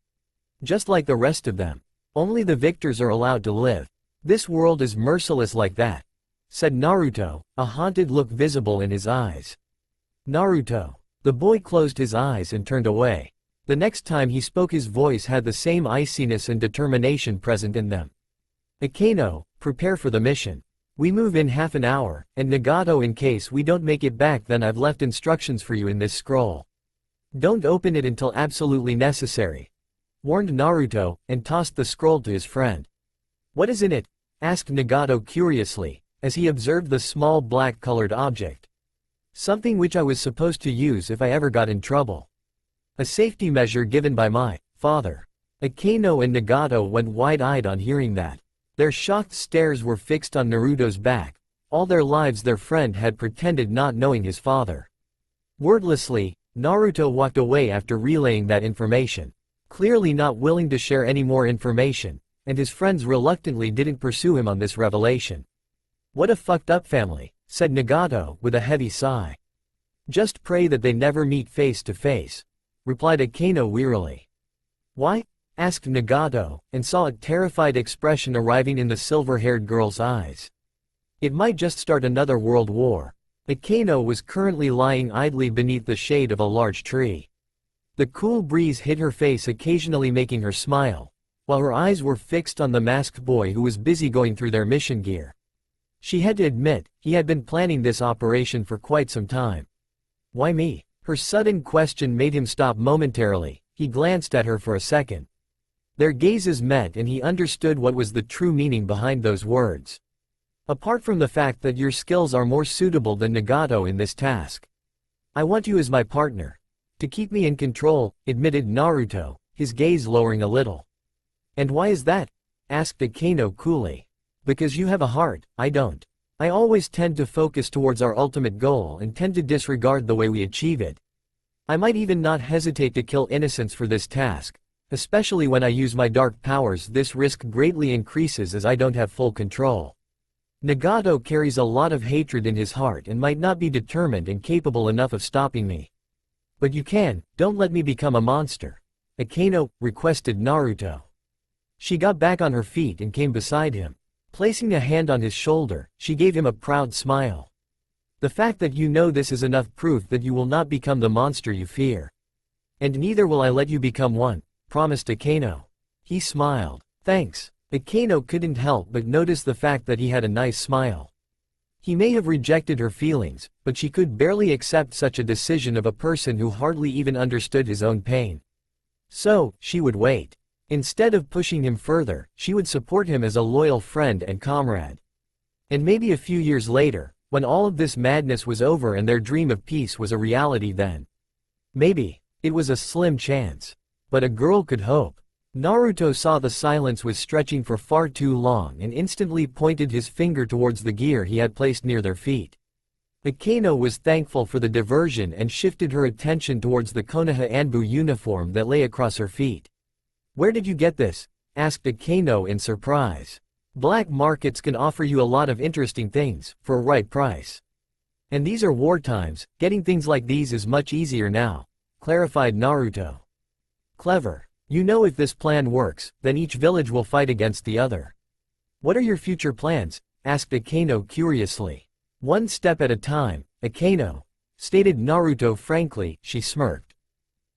Just like the rest of them. Only the victors are allowed to live. This world is merciless like that, said Naruto, a haunted look visible in his eyes. Naruto. The boy closed his eyes and turned away. The next time he spoke, his voice had the same iciness and determination present in them. Akeno, prepare for the mission. We move in half an hour, and Nagato, in case we don't make it back, then I've left instructions for you in this scroll. Don't open it until absolutely necessary, warned Naruto, and tossed the scroll to his friend. What is in it? Asked Nagato curiously, as he observed the small black-colored object. Something which I was supposed to use if I ever got in trouble. A safety measure given by my father. Akeno and Nagato went wide-eyed on hearing that. Their shocked stares were fixed on Naruto's back. All their lives their friend had pretended not knowing his father. Wordlessly, Naruto walked away after relaying that information, clearly not willing to share any more information, and his friends reluctantly didn't pursue him on this revelation. What a fucked up family, said Nagato with a heavy sigh. Just pray that they never meet face to face, replied Akeno wearily. Why? Asked Nagato, and saw a terrified expression arriving in the silver-haired girl's eyes. It might just start another world war. Akeno was currently lying idly beneath the shade of a large tree. The cool breeze hit her face, occasionally making her smile, while her eyes were fixed on the masked boy who was busy going through their mission gear. She had to admit, he had been planning this operation for quite some time. Why me? Her sudden question made him stop momentarily. He glanced at her for a second. Their gazes met and he understood what was the true meaning behind those words. Apart from the fact that your skills are more suitable than Nagato in this task. I want you as my partner. To keep me in control, admitted Naruto, his gaze lowering a little. And why is that? Asked Akeno coolly. Because you have a heart, I don't. I always tend to focus towards our ultimate goal and tend to disregard the way we achieve it. I might even not hesitate to kill innocents for this task, especially when I use my dark powers. This risk greatly increases as I don't have full control. Nagato carries a lot of hatred in his heart and might not be determined and capable enough of stopping me. But you can, don't let me become a monster, Akeno requested Naruto. She got back on her feet and came beside him. Placing a hand on his shoulder, she gave him a proud smile. The fact that you know this is enough proof that you will not become the monster you fear. And neither will I let you become one, promised Akeno. He smiled. Thanks. Akeno couldn't help but notice the fact that he had a nice smile. He may have rejected her feelings, but she could barely accept such a decision of a person who hardly even understood his own pain. So, she would wait. Instead of pushing him further, she would support him as a loyal friend and comrade. And maybe a few years later, when all of this madness was over and their dream of peace was a reality then. Maybe. It was a slim chance. But a girl could hope. Naruto saw the silence was stretching for far too long and instantly pointed his finger towards the gear he had placed near their feet. Akeno was thankful for the diversion and shifted her attention towards the Konoha Anbu uniform that lay across her feet. "Where did you get this?" asked Akeno in surprise. "Black markets can offer you a lot of interesting things, for a right price. And these are war times, getting things like these is much easier now," clarified Naruto. "Clever. You know if this plan works, then each village will fight against the other." "What are your future plans?" asked Akeno curiously. "One step at a time, Akeno," stated Naruto frankly. She smirked.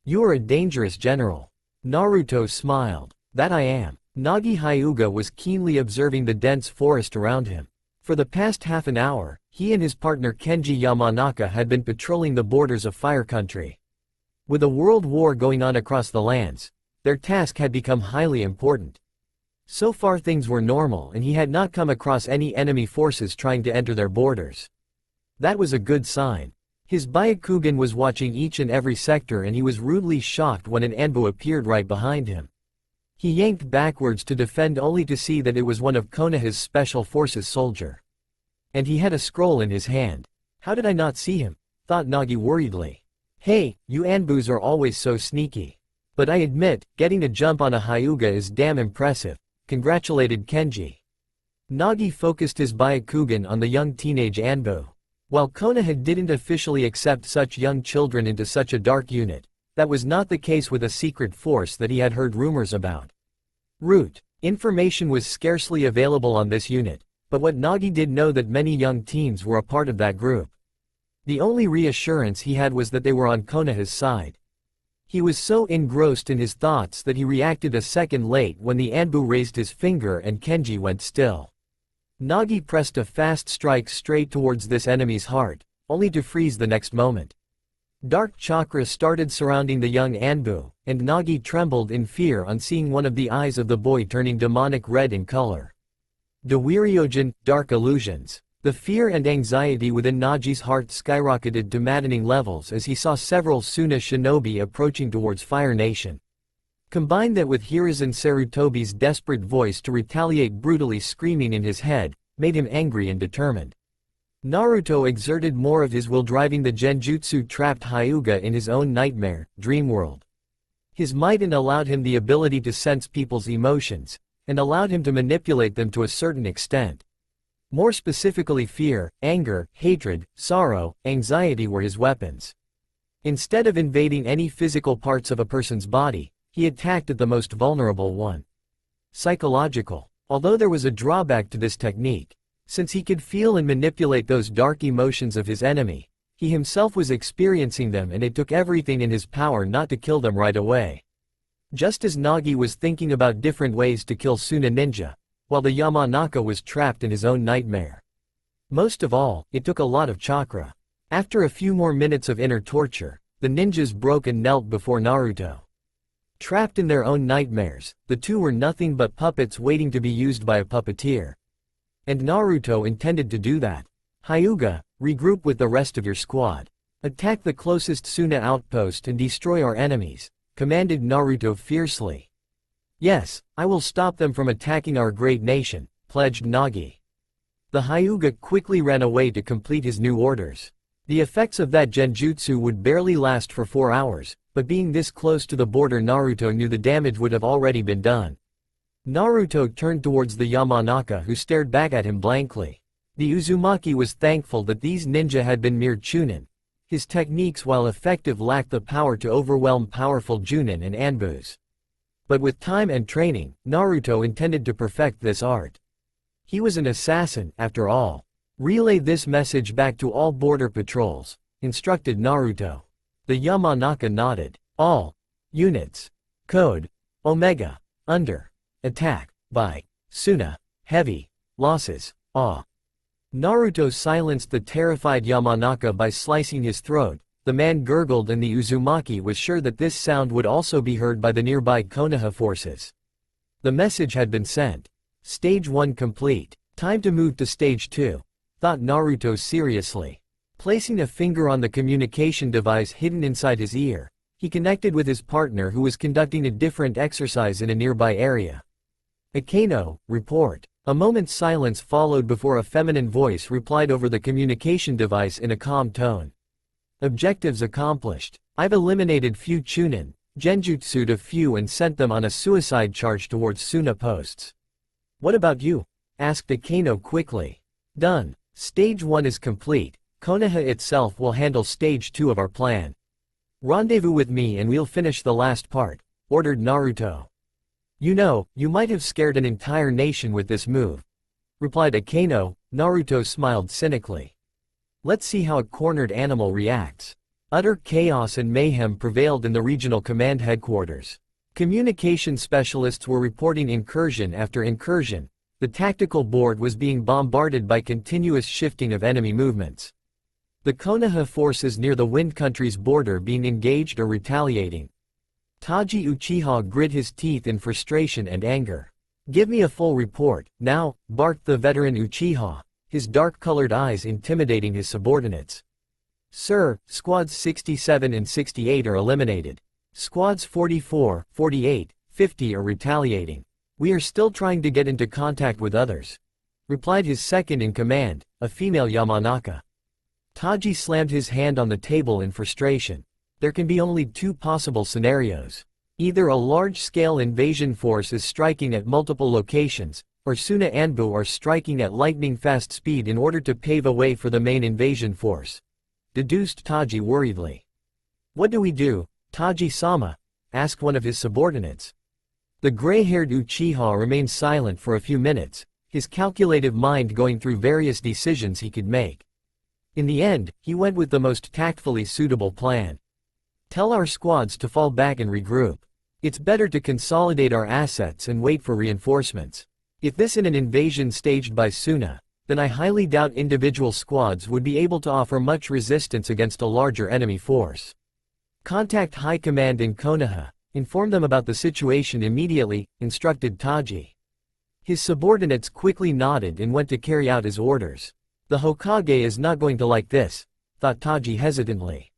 "You are a dangerous general." Naruto smiled. "That I am." Nagi Hyuga was keenly observing the dense forest around him. For the past half an hour, he and his partner Kenji Yamanaka had been patrolling the borders of Fire Country. With a world war going on across the lands, their task had become highly important. So far things were normal and he had not come across any enemy forces trying to enter their borders. That was a good sign. His Byakugan was watching each and every sector and he was rudely shocked when an Anbu appeared right behind him. He yanked backwards to defend only to see that it was one of Konoha's special forces soldier. And he had a scroll in his hand. "How did I not see him?" thought Nagi worriedly. "Hey, you Anbus are always so sneaky. But I admit, getting a jump on a Hyuga is damn impressive," congratulated Kenji. Nagi focused his Byakugan on the young teenage Anbu. While Konoha didn't officially accept such young children into such a dark unit, that was not the case with a secret force that he had heard rumors about. Root. Information was scarcely available on this unit, but what Nagi did know that many young teens were a part of that group. The only reassurance he had was that they were on Konoha's side. He was so engrossed in his thoughts that he reacted a second late when the Anbu raised his finger and Kenji went still. Nagi pressed a fast strike straight towards this enemy's heart, only to freeze the next moment. Dark chakra started surrounding the young Anbu, and Nagi trembled in fear on seeing one of the eyes of the boy turning demonic red in color. Dewiryogen, dark illusions. The fear and anxiety within Nagi's heart skyrocketed to maddening levels as he saw several Suna shinobi approaching towards Fire Nation. Combine that with Hiruzen Sarutobi's desperate voice to retaliate brutally screaming in his head, made him angry and determined. Naruto exerted more of his will driving the genjutsu trapped Hyuga in his own nightmare, dream world. His might allowed him the ability to sense people's emotions, and allowed him to manipulate them to a certain extent. More specifically fear, anger, hatred, sorrow, anxiety were his weapons. Instead of invading any physical parts of a person's body, he attacked at the most vulnerable one. Psychological. Although there was a drawback to this technique, since he could feel and manipulate those dark emotions of his enemy, he himself was experiencing them and it took everything in his power not to kill them right away. Just as Nagi was thinking about different ways to kill Suna Ninja, while the Yamanaka was trapped in his own nightmare. Most of all, it took a lot of chakra. After a few more minutes of inner torture, the ninjas broke and knelt before Naruto. Trapped in their own nightmares, the two were nothing but puppets waiting to be used by a puppeteer. And Naruto intended to do that. Hyuga, regroup with the rest of your squad. Attack the closest Suna outpost and destroy our enemies, commanded Naruto fiercely. Yes, I will stop them from attacking our great nation, pledged Nagi. The Hyuga quickly ran away to complete his new orders. The effects of that genjutsu would barely last for 4 hours, but being this close to the border Naruto knew the damage would have already been done. Naruto turned towards the Yamanaka who stared back at him blankly. The Uzumaki was thankful that these ninja had been mere chunin. His techniques while effective lacked the power to overwhelm powerful junin and anbus. But with time and training, Naruto intended to perfect this art. He was an assassin, after all. Relay this message back to all border patrols, instructed Naruto. The Yamanaka nodded. All units. Code Omega. Under attack by Suna. Heavy losses. Naruto silenced the terrified Yamanaka by slicing his throat, the man gurgled, and the Uzumaki was sure that this sound would also be heard by the nearby Konoha forces. The message had been sent. Stage 1 complete. Time to move to Stage 2, thought Naruto seriously. Placing a finger on the communication device hidden inside his ear, he connected with his partner who was conducting a different exercise in a nearby area. Akeno, report. A moment's silence followed before a feminine voice replied over the communication device in a calm tone. Objectives accomplished. I've eliminated few Chunin, genjutsu'd a few and sent them on a suicide charge towards Suna posts. What about you? Asked Akeno quickly. Done. Stage 1 is complete. Konoha itself will handle Stage 2 of our plan. Rendezvous with me and we'll finish the last part, ordered Naruto. You know, you might have scared an entire nation with this move, replied Akeno. Naruto smiled cynically. Let's see how a cornered animal reacts. Utter chaos and mayhem prevailed in the regional command headquarters. Communication specialists were reporting incursion after incursion. The tactical board was being bombarded by continuous shifting of enemy movements. The Konoha forces near the Wind Country's border being engaged or retaliating. Taji Uchiha grit his teeth in frustration and anger. Give me a full report, now, barked the veteran Uchiha, his dark-colored eyes intimidating his subordinates. Sir, squads 67 and 68 are eliminated. Squads 44, 48, 50 are retaliating. We are still trying to get into contact with others, replied his second-in-command, a female Yamanaka. Taji slammed his hand on the table in frustration. There can be only two possible scenarios. Either a large-scale invasion force is striking at multiple locations, or Suna Anbu are striking at lightning-fast speed in order to pave a way for the main invasion force, deduced Taji worriedly. What do we do, Taji-sama? Asked one of his subordinates. The gray-haired Uchiha remained silent for a few minutes, his calculative mind going through various decisions he could make. In the end, he went with the most tactfully suitable plan. Tell our squads to fall back and regroup. It's better to consolidate our assets and wait for reinforcements. If this is an invasion staged by Suna, then I highly doubt individual squads would be able to offer much resistance against a larger enemy force. Contact High Command in Konoha, inform them about the situation immediately, instructed Taji. His subordinates quickly nodded and went to carry out his orders. The Hokage is not going to like this, thought Taji hesitantly.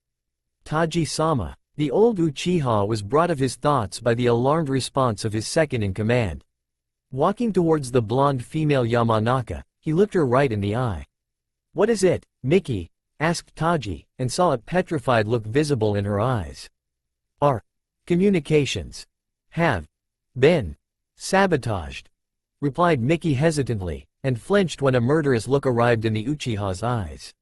Taji-sama. The old Uchiha was brought of his thoughts by the alarmed response of his second-in-command. Walking towards the blonde female Yamanaka, he looked her right in the eye. What is it, Miki? Asked Taji, and saw a petrified look visible in her eyes. Our communications have been sabotaged, replied Miki hesitantly, and flinched when a murderous look arrived in the Uchiha's eyes.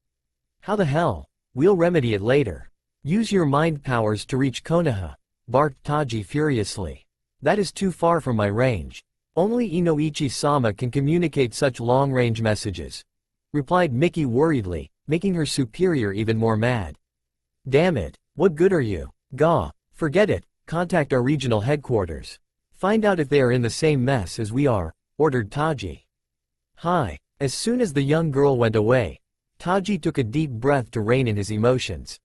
How the hell? We'll remedy it later. Use your mind powers to reach Konoha, barked Taji furiously. That is too far from my range. Only Inoichi-sama can communicate such long-range messages, replied Miki worriedly, making her superior even more mad. Damn it, what good are you? Gah, forget it, contact our regional headquarters. Find out if they are in the same mess as we are, ordered Taji. Hi. As soon as the young girl went away, Taji took a deep breath to rein in his emotions.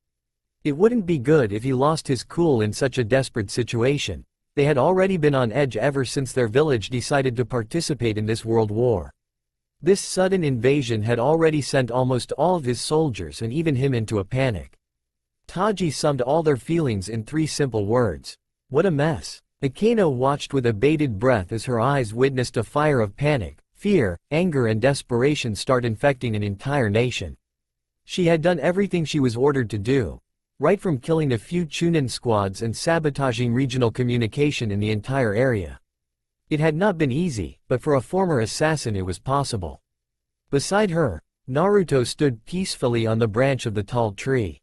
It wouldn't be good if he lost his cool in such a desperate situation. They had already been on edge ever since their village decided to participate in this world war. This sudden invasion had already sent almost all of his soldiers and even him into a panic. Taji summed all their feelings in 3 simple words. What a mess. Akeno watched with a bated breath as her eyes witnessed a fire of panic, fear, anger and desperation start infecting an entire nation. She had done everything she was ordered to do, right from killing a few Chunin squads and sabotaging regional communication in the entire area. It had not been easy, but for a former assassin it was possible. Beside her, Naruto stood peacefully on the branch of the tall tree.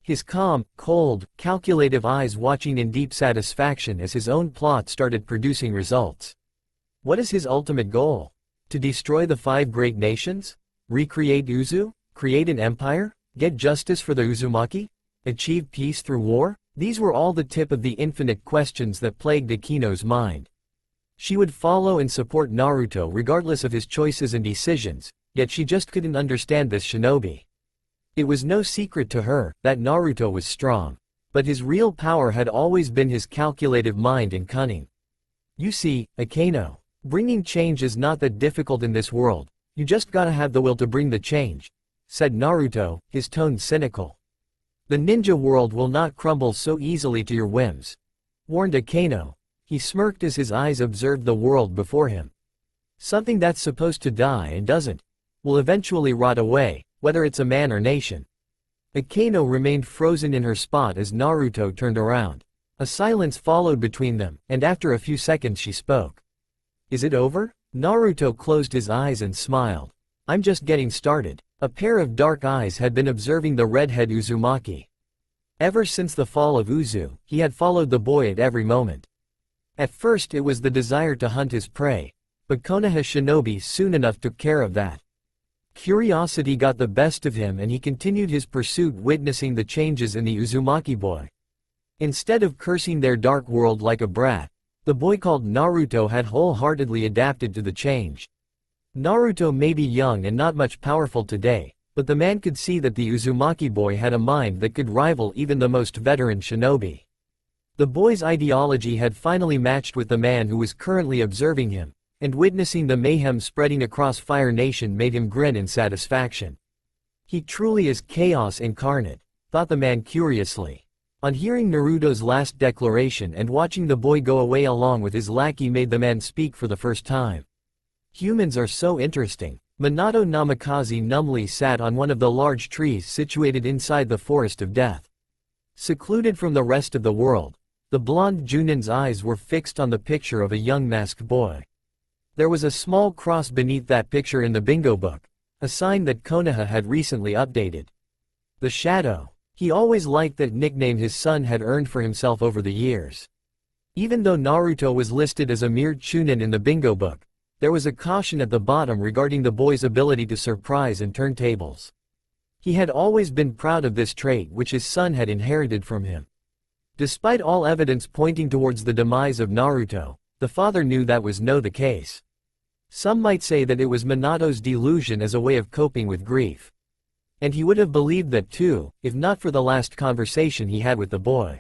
His calm, cold, calculative eyes watching in deep satisfaction as his own plot started producing results. What is his ultimate goal? To destroy the 5 great nations? Recreate Uzu? Create an empire? Get justice for the Uzumaki? Achieve peace through war? These were all the tip of the infinite questions that plagued Akeno's mind. She would follow and support Naruto regardless of his choices and decisions, yet she just couldn't understand this shinobi. It was no secret to her that Naruto was strong. But his real power had always been his calculative mind and cunning. You see, Akeno, bringing change is not that difficult in this world, you just gotta have the will to bring the change, said Naruto, his tone cynical. The ninja world will not crumble so easily to your whims, warned Akeno. He smirked as his eyes observed the world before him. Something that's supposed to die and doesn't, will eventually rot away, whether it's a man or nation. Akeno remained frozen in her spot as Naruto turned around. A silence followed between them, and after a few seconds she spoke. Is it over? Naruto closed his eyes and smiled. I'm just getting started. A pair of dark eyes had been observing the redhead Uzumaki. Ever since the fall of Uzu, he had followed the boy at every moment. At first it was the desire to hunt his prey, but Konoha Shinobi soon enough took care of that. Curiosity got the best of him and he continued his pursuit, witnessing the changes in the Uzumaki boy. Instead of cursing their dark world like a brat, the boy called Naruto had wholeheartedly adapted to the change. Naruto may be young and not much powerful today, but the man could see that the Uzumaki boy had a mind that could rival even the most veteran shinobi. The boy's ideology had finally matched with the man who was currently observing him, and witnessing the mayhem spreading across Fire Nation made him grin in satisfaction. He truly is chaos incarnate, thought the man curiously. On hearing Naruto's last declaration and watching the boy go away along with his lackey made the man speak for the first time. Humans are so interesting. Minato Namikaze numbly sat on one of the large trees situated inside the Forest of Death. Secluded from the rest of the world, the blonde Junin's eyes were fixed on the picture of a young masked boy. There was a small cross beneath that picture in the bingo book, a sign that Konoha had recently updated. The Shadow. He always liked that nickname his son had earned for himself over the years. Even though Naruto was listed as a mere chunin in the bingo book, there was a caution at the bottom regarding the boy's ability to surprise and turn tables. He had always been proud of this trait which his son had inherited from him. Despite all evidence pointing towards the demise of Naruto, the father knew that was no the case. Some might say that it was Minato's delusion as a way of coping with grief. And he would have believed that too, if not for the last conversation he had with the boy.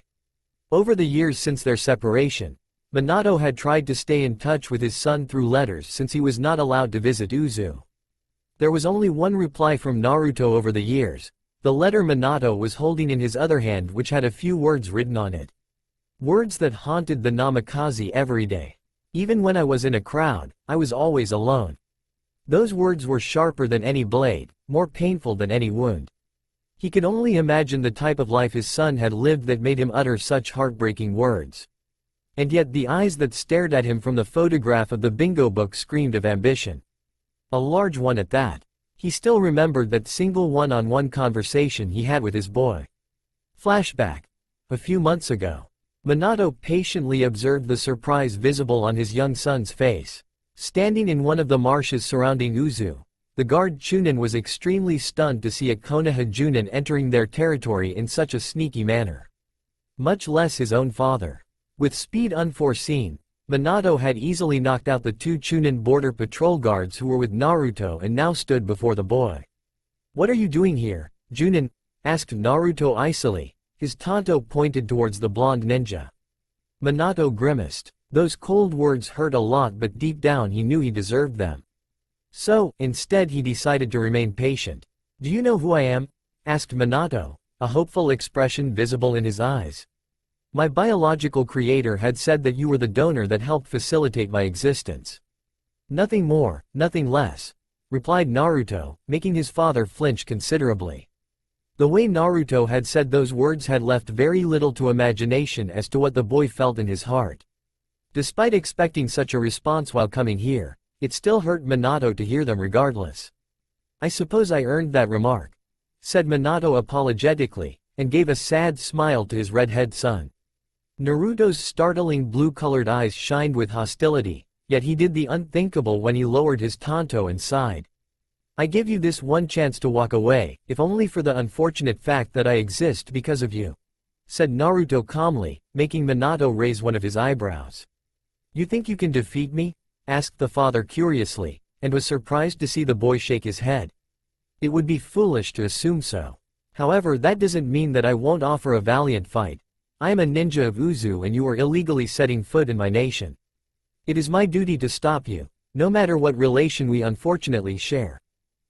Over the years since their separation, Minato had tried to stay in touch with his son through letters since he was not allowed to visit Uzu. There was only one reply from Naruto over the years, the letter Minato was holding in his other hand which had a few words written on it. Words that haunted the Namikaze every day. Even when I was in a crowd, I was always alone. Those words were sharper than any blade, more painful than any wound. He could only imagine the type of life his son had lived that made him utter such heartbreaking words. And yet the eyes that stared at him from the photograph of the bingo book screamed of ambition. A large one at that. He still remembered that single one-on-one conversation he had with his boy. Flashback. A few months ago. Minato patiently observed the surprise visible on his young son's face. Standing in one of the marshes surrounding Uzu, the guard Chunin was extremely stunned to see a Konoha Junin entering their territory in such a sneaky manner. Much less his own father. With speed unforeseen, Minato had easily knocked out the two Chunin border patrol guards who were with Naruto and now stood before the boy. What are you doing here, Junin? Asked Naruto icily. His tanto pointed towards the blonde ninja. Minato grimaced. Those cold words hurt a lot but deep down he knew he deserved them. So, instead he decided to remain patient. Do you know who I am? Asked Minato, a hopeful expression visible in his eyes. My biological creator had said that you were the donor that helped facilitate my existence. Nothing more, nothing less, replied Naruto, making his father flinch considerably. The way Naruto had said those words had left very little to imagination as to what the boy felt in his heart. Despite expecting such a response while coming here, it still hurt Minato to hear them regardless. I suppose I earned that remark, said Minato apologetically, and gave a sad smile to his redhead son. Naruto's startling blue-colored eyes shined with hostility, yet he did the unthinkable when he lowered his tanto and sighed. I give you this one chance to walk away, if only for the unfortunate fact that I exist because of you, said Naruto calmly, making Minato raise one of his eyebrows. You think you can defeat me? Asked the father curiously, and was surprised to see the boy shake his head. It would be foolish to assume so. However, that doesn't mean that I won't offer a valiant fight. I am a ninja of Uzu and you are illegally setting foot in my nation. It is my duty to stop you, no matter what relation we unfortunately share,"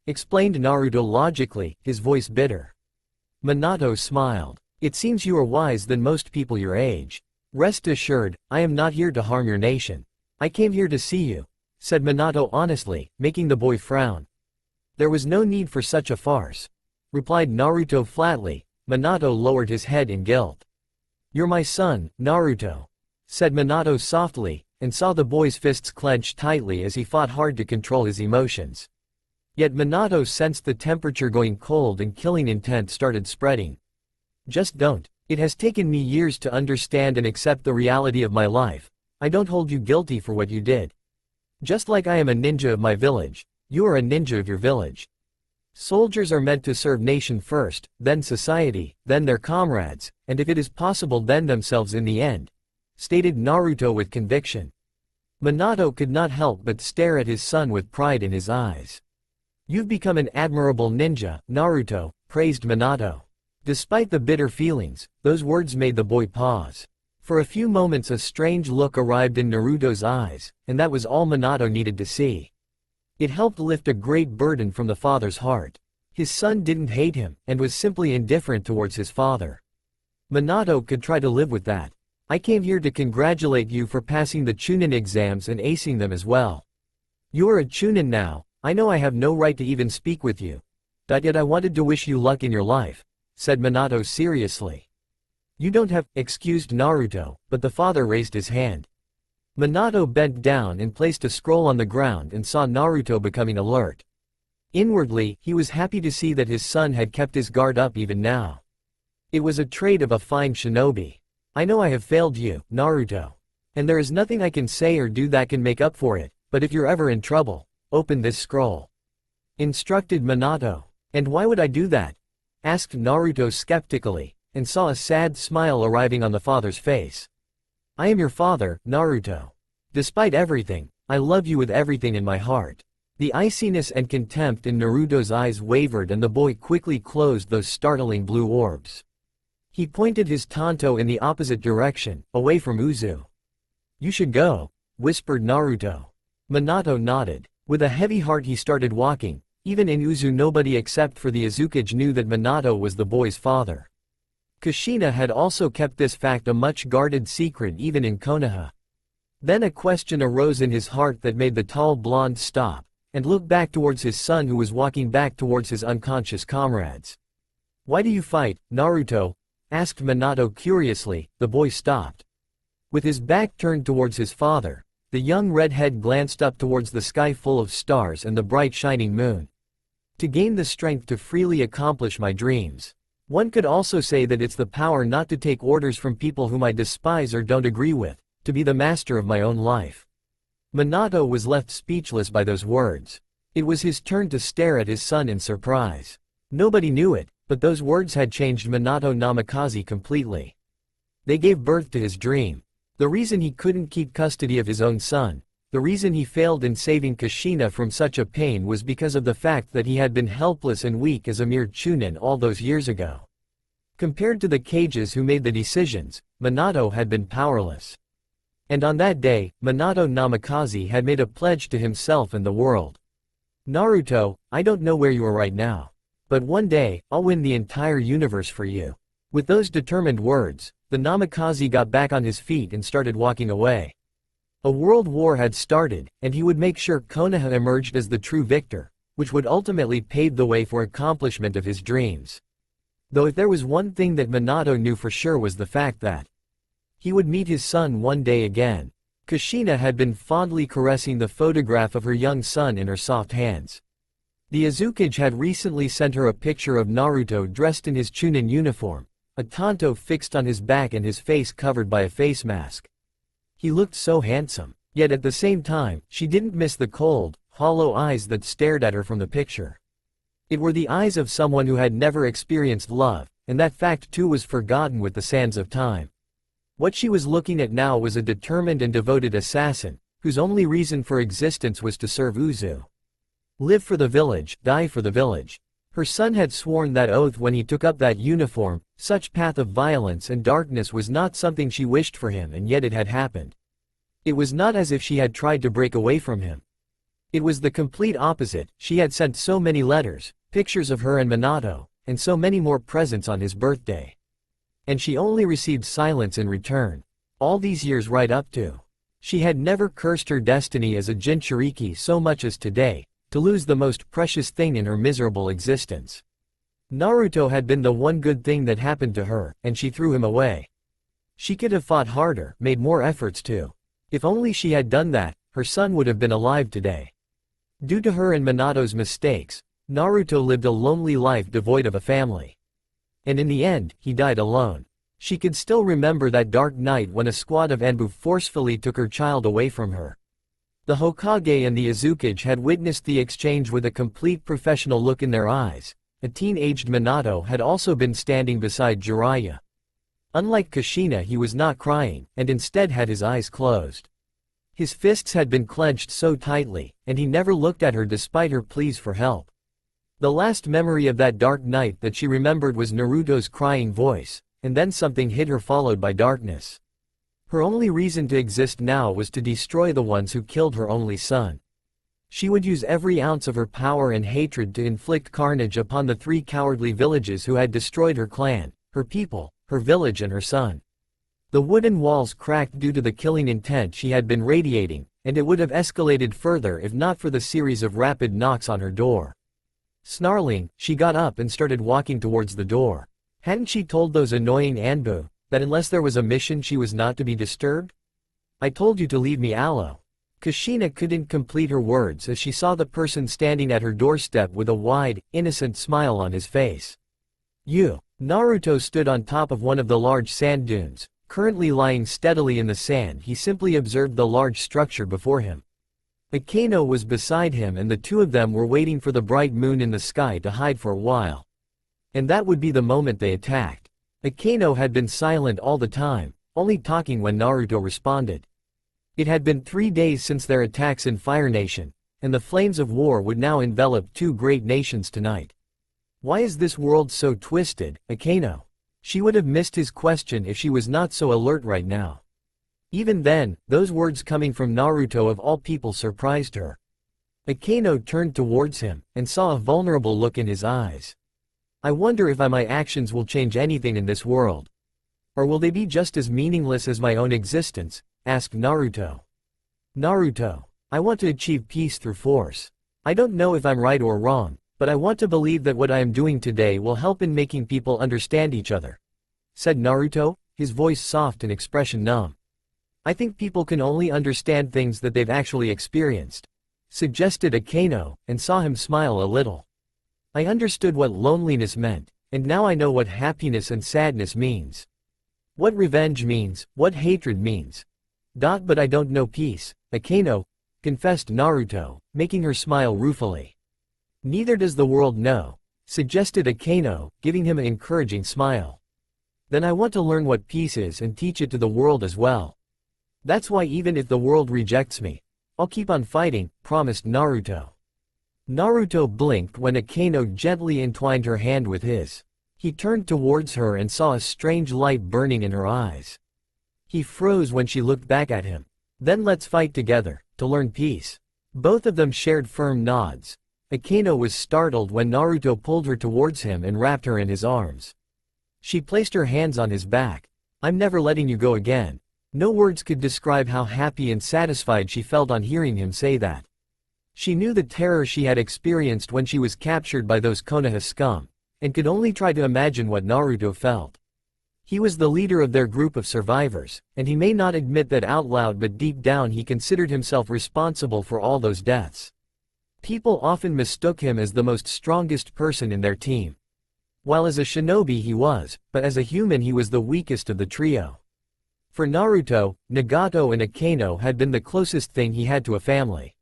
explained Naruto logically, his voice bitter. Minato smiled. "It seems you are wise than most people your age. Rest assured, I am not here to harm your nation. I came here to see you," said Minato honestly, making the boy frown. "There was no need for such a farce," replied Naruto flatly. Minato lowered his head in guilt. "You're my son, Naruto," said Minato softly, and saw the boy's fists clench tightly as he fought hard to control his emotions. Yet Minato sensed the temperature going cold and killing intent started spreading. "Just don't. It has taken me years to understand and accept the reality of my life. I don't hold you guilty for what you did. Just like I am a ninja of my village, you are a ninja of your village. Soldiers are meant to serve nation first, then society, then their comrades, and if it is possible then themselves in the end," stated Naruto with conviction. Minato could not help but stare at his son with pride in his eyes. "You've become an admirable ninja, Naruto," praised Minato. Despite the bitter feelings, those words made the boy pause. For a few moments a strange look arrived in Naruto's eyes, and that was all Minato needed to see. It helped lift a great burden from the father's heart. His son didn't hate him, and was simply indifferent towards his father. Minato could try to live with that. "I came here to congratulate you for passing the Chunin exams and acing them as well. You are a Chunin now. I know I have no right to even speak with you. Yet I wanted to wish you luck in your life," said Minato seriously. "You don't have," excused Naruto, but the father raised his hand. Minato bent down and placed a scroll on the ground and saw Naruto becoming alert. Inwardly, he was happy to see that his son had kept his guard up even now. It was a trait of a fine shinobi. "I know I have failed you, Naruto. And there is nothing I can say or do that can make up for it, but if you're ever in trouble, open this scroll," instructed Minato. "And why would I do that?" asked Naruto skeptically, and saw a sad smile arriving on the father's face. "I am your father, Naruto. Despite everything, I love you with everything in my heart." The iciness and contempt in Naruto's eyes wavered and the boy quickly closed those startling blue orbs. He pointed his tanto in the opposite direction, away from Uzu. "You should go," whispered Naruto. Minato nodded. With a heavy heart he started walking. Even in Uzu nobody except for the Azucage knew that Minato was the boy's father. Kushina had also kept this fact a much guarded secret even in Konoha. Then a question arose in his heart that made the tall blonde stop, and look back towards his son who was walking back towards his unconscious comrades. "Why do you fight, Naruto?" asked Minato curiously. The boy stopped. With his back turned towards his father, the young redhead glanced up towards the sky full of stars and the bright shining moon. "To gain the strength to freely accomplish my dreams. One could also say that it's the power not to take orders from people whom I despise or don't agree with, to be the master of my own life." Minato was left speechless by those words. It was his turn to stare at his son in surprise. Nobody knew it, but those words had changed Minato Namikaze completely. They gave birth to his dream. The reason he couldn't keep custody of his own son, the reason he failed in saving Kushina from such a pain was because of the fact that he had been helpless and weak as a mere Chunin all those years ago. Compared to the Kages who made the decisions, Minato had been powerless. And on that day, Minato Namikaze had made a pledge to himself and the world. "Naruto, I don't know where you are right now. But one day, I'll win the entire universe for you." With those determined words, the Namikaze got back on his feet and started walking away. A world war had started, and he would make sure Konoha emerged as the true victor, which would ultimately pave the way for accomplishment of his dreams. Though if there was one thing that Minato knew for sure was the fact that he would meet his son one day again. Kushina had been fondly caressing the photograph of her young son in her soft hands. The Azucage had recently sent her a picture of Naruto dressed in his Chunin uniform, a tanto fixed on his back and his face covered by a face mask. He looked so handsome, yet at the same time, she didn't miss the cold, hollow eyes that stared at her from the picture. It were the eyes of someone who had never experienced love, and that fact too was forgotten with the sands of time. What she was looking at now was a determined and devoted assassin, whose only reason for existence was to serve Uzu. Live for the village, die for the village. Her son had sworn that oath when he took up that uniform. Such path of violence and darkness was not something she wished for him, and yet it had happened. It was not as if she had tried to break away from him. It was the complete opposite. She had sent so many letters, pictures of her and Minato, and so many more presents on his birthday. And she only received silence in return. All these years right up to. She had never cursed her destiny as a Jinchuriki so much as today, to lose the most precious thing in her miserable existence. Naruto had been the one good thing that happened to her, and she threw him away. She could have fought harder, made more efforts too. If only she had done that, her son would have been alive today. Due to her and Minato's mistakes, Naruto lived a lonely life devoid of a family. And in the end, he died alone. She could still remember that dark night when a squad of Enbu forcefully took her child away from her. The Hokage and the Izukage had witnessed the exchange with a complete professional look in their eyes. A teen-aged Minato had also been standing beside Jiraiya. Unlike Kushina, he was not crying, and instead had his eyes closed. His fists had been clenched so tightly, and he never looked at her despite her pleas for help. The last memory of that dark night that she remembered was Naruto's crying voice, and then something hid her followed by darkness. Her only reason to exist now was to destroy the ones who killed her only son. She would use every ounce of her power and hatred to inflict carnage upon the 3 cowardly villages who had destroyed her clan, her people, her village and her son. The wooden walls cracked due to the killing intent she had been radiating, and it would have escalated further if not for the series of rapid knocks on her door. Snarling, she got up and started walking towards the door. Hadn't she told those annoying Anbu that unless there was a mission she was not to be disturbed? I told you to leave me alone. Kushina couldn't complete her words as she saw the person standing at her doorstep with a wide, innocent smile on his face. You. Naruto stood on top of one of the large sand dunes. Currently lying steadily in the sand, he simply observed the large structure before him. Akeno was beside him and the two of them were waiting for the bright moon in the sky to hide for a while. And that would be the moment they attacked. Akeno had been silent all the time, only talking when Naruto responded. It had been 3 days since their attacks in Fire Nation, and the flames of war would now envelop 2 great nations tonight. Why is this world so twisted, Akeno? She would have missed his question if she was not so alert right now. Even then, those words coming from Naruto of all people surprised her. Akeno turned towards him, and saw a vulnerable look in his eyes. I wonder if my actions will change anything in this world. Or will they be just as meaningless as my own existence? Asked Naruto. Naruto, I want to achieve peace through force. I don't know if I'm right or wrong, but I want to believe that what I am doing today will help in making people understand each other, said Naruto, his voice soft and expression numb. I think people can only understand things that they've actually experienced, suggested Akeno, and saw him smile a little. I understood what loneliness meant, and now I know what happiness and sadness means. What revenge means, what hatred means. But I don't know peace, Akeno, confessed Naruto, making her smile ruefully. Neither does the world know, suggested Akeno, giving him an encouraging smile. Then I want to learn what peace is and teach it to the world as well. That's why even if the world rejects me, I'll keep on fighting, promised Naruto. Naruto blinked when Akeno gently entwined her hand with his. He turned towards her and saw a strange light burning in her eyes. He froze when she looked back at him. Then let's fight together, to learn peace. Both of them shared firm nods. Akeno was startled when Naruto pulled her towards him and wrapped her in his arms. She placed her hands on his back. I'm never letting you go again. No words could describe how happy and satisfied she felt on hearing him say that. She knew the terror she had experienced when she was captured by those Konoha scum, and could only try to imagine what Naruto felt. He was the leader of their group of survivors, and he may not admit that out loud, but deep down he considered himself responsible for all those deaths. People often mistook him as the most strongest person in their team. While as a shinobi he was, but as a human he was the weakest of the trio. For Naruto, Nagato and Akeno had been the closest thing he had to a family.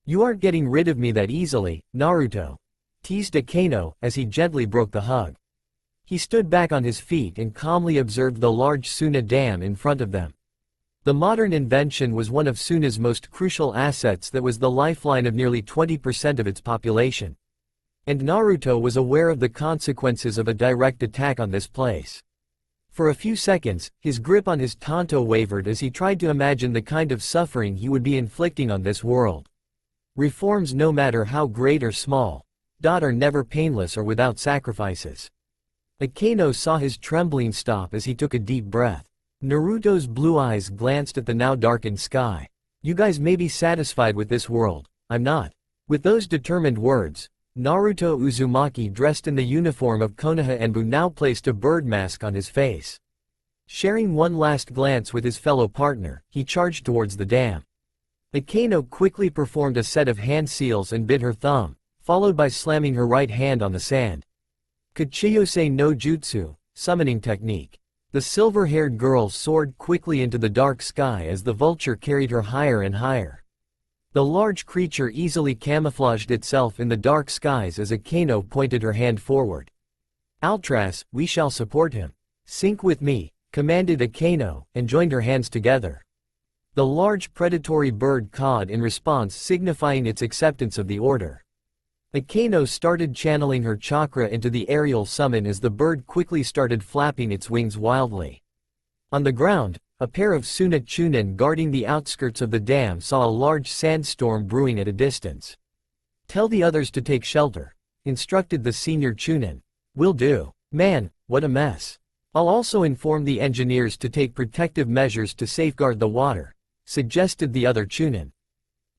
You aren't getting rid of me that easily, Naruto, teased Akeno as he gently broke the hug. He stood back on his feet and calmly observed the large Suna Dam in front of them. The modern invention was one of Suna's most crucial assets that was the lifeline of nearly 20% of its population. And Naruto was aware of the consequences of a direct attack on this place. For a few seconds, his grip on his tanto wavered as he tried to imagine the kind of suffering he would be inflicting on this world. Reforms, no matter how great or small, are never painless or without sacrifices. Akeno saw his trembling stop as he took a deep breath. Naruto's blue eyes glanced at the now darkened sky. You guys may be satisfied with this world, I'm not. With those determined words, Naruto Uzumaki, dressed in the uniform of Konoha Enbu, now placed a bird mask on his face. Sharing one last glance with his fellow partner, he charged towards the dam. Akeno quickly performed a set of hand seals and bit her thumb, followed by slamming her right hand on the sand. Kuchiyose no Jutsu, summoning technique. The silver-haired girl soared quickly into the dark sky as the vulture carried her higher and higher. The large creature easily camouflaged itself in the dark skies as Akeno pointed her hand forward. Altras, we shall support him. Sync with me, commanded Akeno, and joined her hands together. The large predatory bird cawed in response, signifying its acceptance of the order. Akeno started channeling her chakra into the aerial summon as the bird quickly started flapping its wings wildly. On the ground, a pair of Suna Chunin guarding the outskirts of the dam saw a large sandstorm brewing at a distance. Tell the others to take shelter, instructed the senior Chunin. Will do. Man, what a mess. I'll also inform the engineers to take protective measures to safeguard the water, suggested the other Chunin.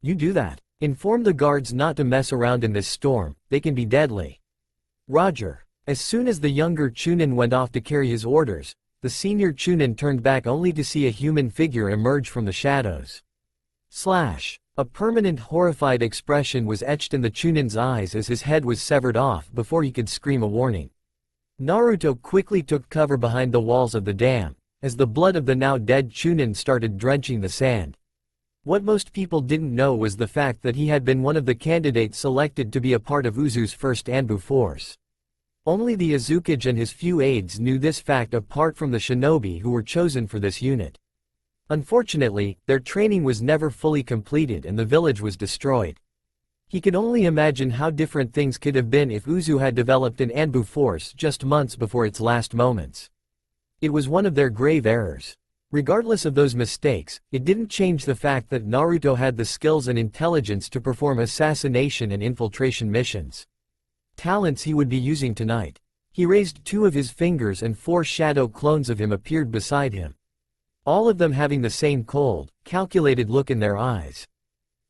You do that. Inform the guards not to mess around in this storm, they can be deadly. Roger. As soon as the younger Chunin went off to carry his orders, the senior Chunin turned back only to see a human figure emerge from the shadows. A permanent horrified expression was etched in the Chunin's eyes as his head was severed off before he could scream a warning. Naruto quickly took cover behind the walls of the dam, as the blood of the now dead Chunin started drenching the sand. What most people didn't know was the fact that he had been one of the candidates selected to be a part of Uzu's first Anbu force. Only the Azukage and his few aides knew this fact apart from the shinobi who were chosen for this unit. Unfortunately, their training was never fully completed and the village was destroyed. He could only imagine how different things could have been if Uzu had developed an Anbu force just months before its last moments. It was one of their grave errors. Regardless of those mistakes, it didn't change the fact that Naruto had the skills and intelligence to perform assassination and infiltration missions. Talents he would be using tonight. He raised two of his fingers and four shadow clones of him appeared beside him. All of them having the same cold, calculated look in their eyes.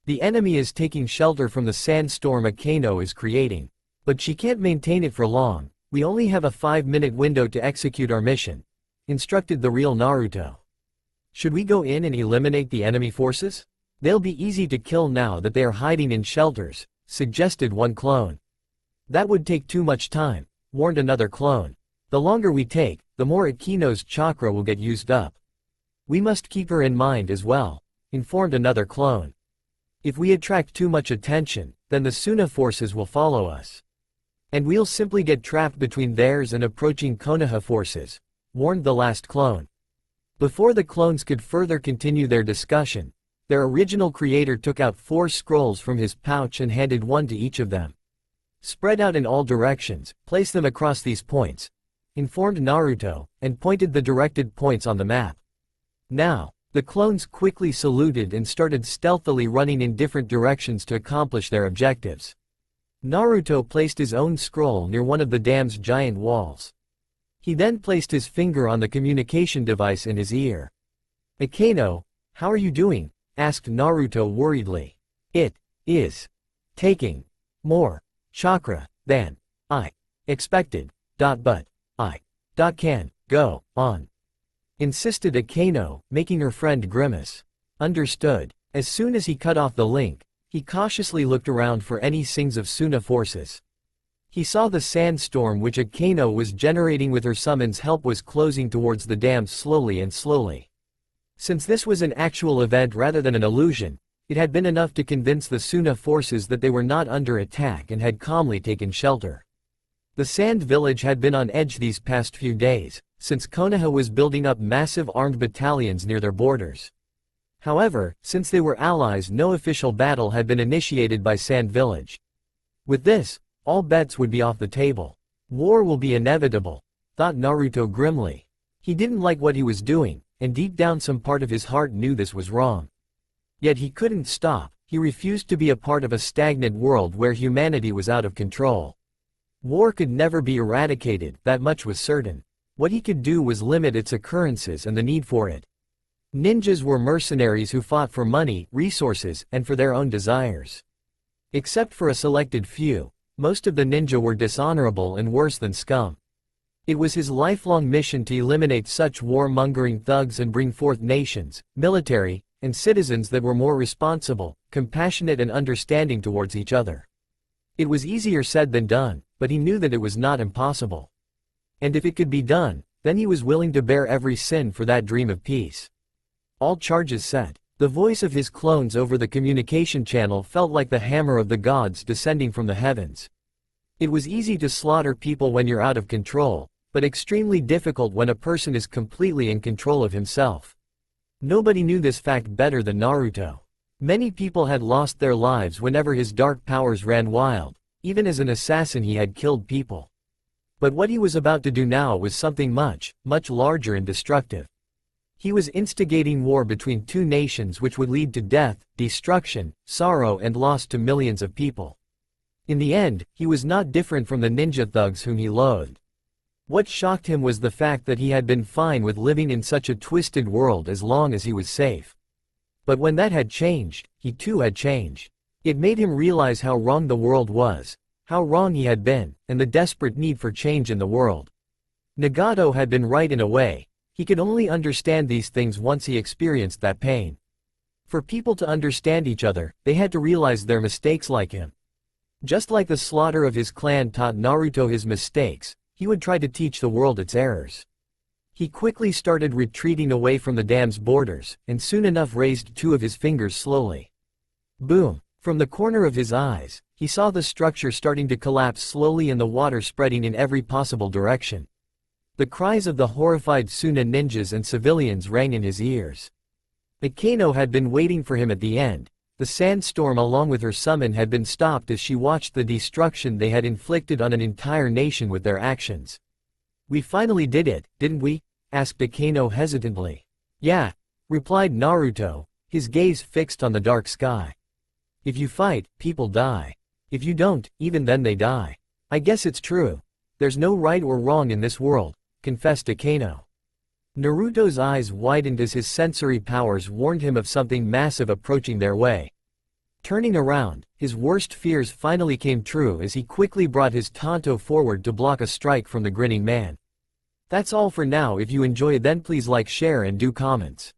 The enemy is taking shelter from the sandstorm Akeno is creating. But she can't maintain it for long, we only have a 5-minute window to execute our mission, instructed the real Naruto. Should we go in and eliminate the enemy forces? They'll be easy to kill now that they are hiding in shelters, suggested one clone. That would take too much time, warned another clone. The longer we take, the more Akeno's chakra will get used up. We must keep her in mind as well, informed another clone. If we attract too much attention, then the Suna forces will follow us. And we'll simply get trapped between theirs and approaching Konoha forces, warned the last clone. Before the clones could further continue their discussion, their original creator took out 4 scrolls from his pouch and handed one to each of them. Spread out in all directions, place them across these points, informed Naruto, and pointed the directed points on the map. Now, the clones quickly saluted and started stealthily running in different directions to accomplish their objectives. Naruto placed his own scroll near one of the dam's giant walls. He then placed his finger on the communication device in his ear. Akeno, how are you doing? Asked Naruto worriedly. It is taking more chakra than I expected. But I can go on, insisted Akeno, making her friend grimace. Understood. As soon as he cut off the link, he cautiously looked around for any signs of Suna forces. He saw the sandstorm which Akeno was generating with her summon's help was closing towards the dam slowly and slowly. Since this was an actual event rather than an illusion, it had been enough to convince the Suna forces that they were not under attack and had calmly taken shelter. The Sand Village had been on edge these past few days, since Konoha was building up massive armed battalions near their borders. However, since they were allies, no official battle had been initiated by Sand Village. With this, All bets would be off the table. War will be inevitable, thought Naruto grimly. He didn't like what he was doing, and deep down some part of his heart knew this was wrong. Yet he couldn't stop. He refused to be a part of a stagnant world where humanity was out of control. War could never be eradicated, that much was certain. What he could do was limit its occurrences and the need for it. Ninjas were mercenaries who fought for money, resources, and for their own desires. Except for a selected few, most of the ninja were dishonorable and worse than scum. It was his lifelong mission to eliminate such war-mongering thugs and bring forth nations, military, and citizens that were more responsible, compassionate and understanding towards each other. It was easier said than done, but he knew that it was not impossible. And if it could be done, then he was willing to bear every sin for that dream of peace. All charges set. The voice of his clones over the communication channel felt like the hammer of the gods descending from the heavens. It was easy to slaughter people when you're out of control, but extremely difficult when a person is completely in control of himself. Nobody knew this fact better than Naruto. Many people had lost their lives whenever his dark powers ran wild. Even as an assassin he had killed people. But what he was about to do now was something much, much larger and destructive. He was instigating war between two nations which would lead to death, destruction, sorrow and loss to millions of people. In the end, he was not different from the ninja thugs whom he loathed. What shocked him was the fact that he had been fine with living in such a twisted world as long as he was safe. But when that had changed, he too had changed. It made him realize how wrong the world was, how wrong he had been, and the desperate need for change in the world. Nagato had been right in a way. He could only understand these things once he experienced that pain. For people to understand each other, they had to realize their mistakes like him. Just like the slaughter of his clan taught Naruto his mistakes, he would try to teach the world its errors. He quickly started retreating away from the dam's borders, and soon enough raised two of his fingers slowly. Boom! From the corner of his eyes, he saw the structure starting to collapse slowly and the water spreading in every possible direction. The cries of the horrified Suna ninjas and civilians rang in his ears. Mikano had been waiting for him at the end. The sandstorm along with her summon had been stopped as she watched the destruction they had inflicted on an entire nation with their actions. "We finally did it, didn't we?" asked Mikano hesitantly. "Yeah," replied Naruto, his gaze fixed on the dark sky. "If you fight, people die. If you don't, even then they die. I guess it's true. There's no right or wrong in this world," confessed Akano. Naruto's eyes widened as his sensory powers warned him of something massive approaching their way. Turning around, his worst fears finally came true as he quickly brought his Tanto forward to block a strike from the grinning man. That's all for now. If you enjoy, then please like, share and do comments.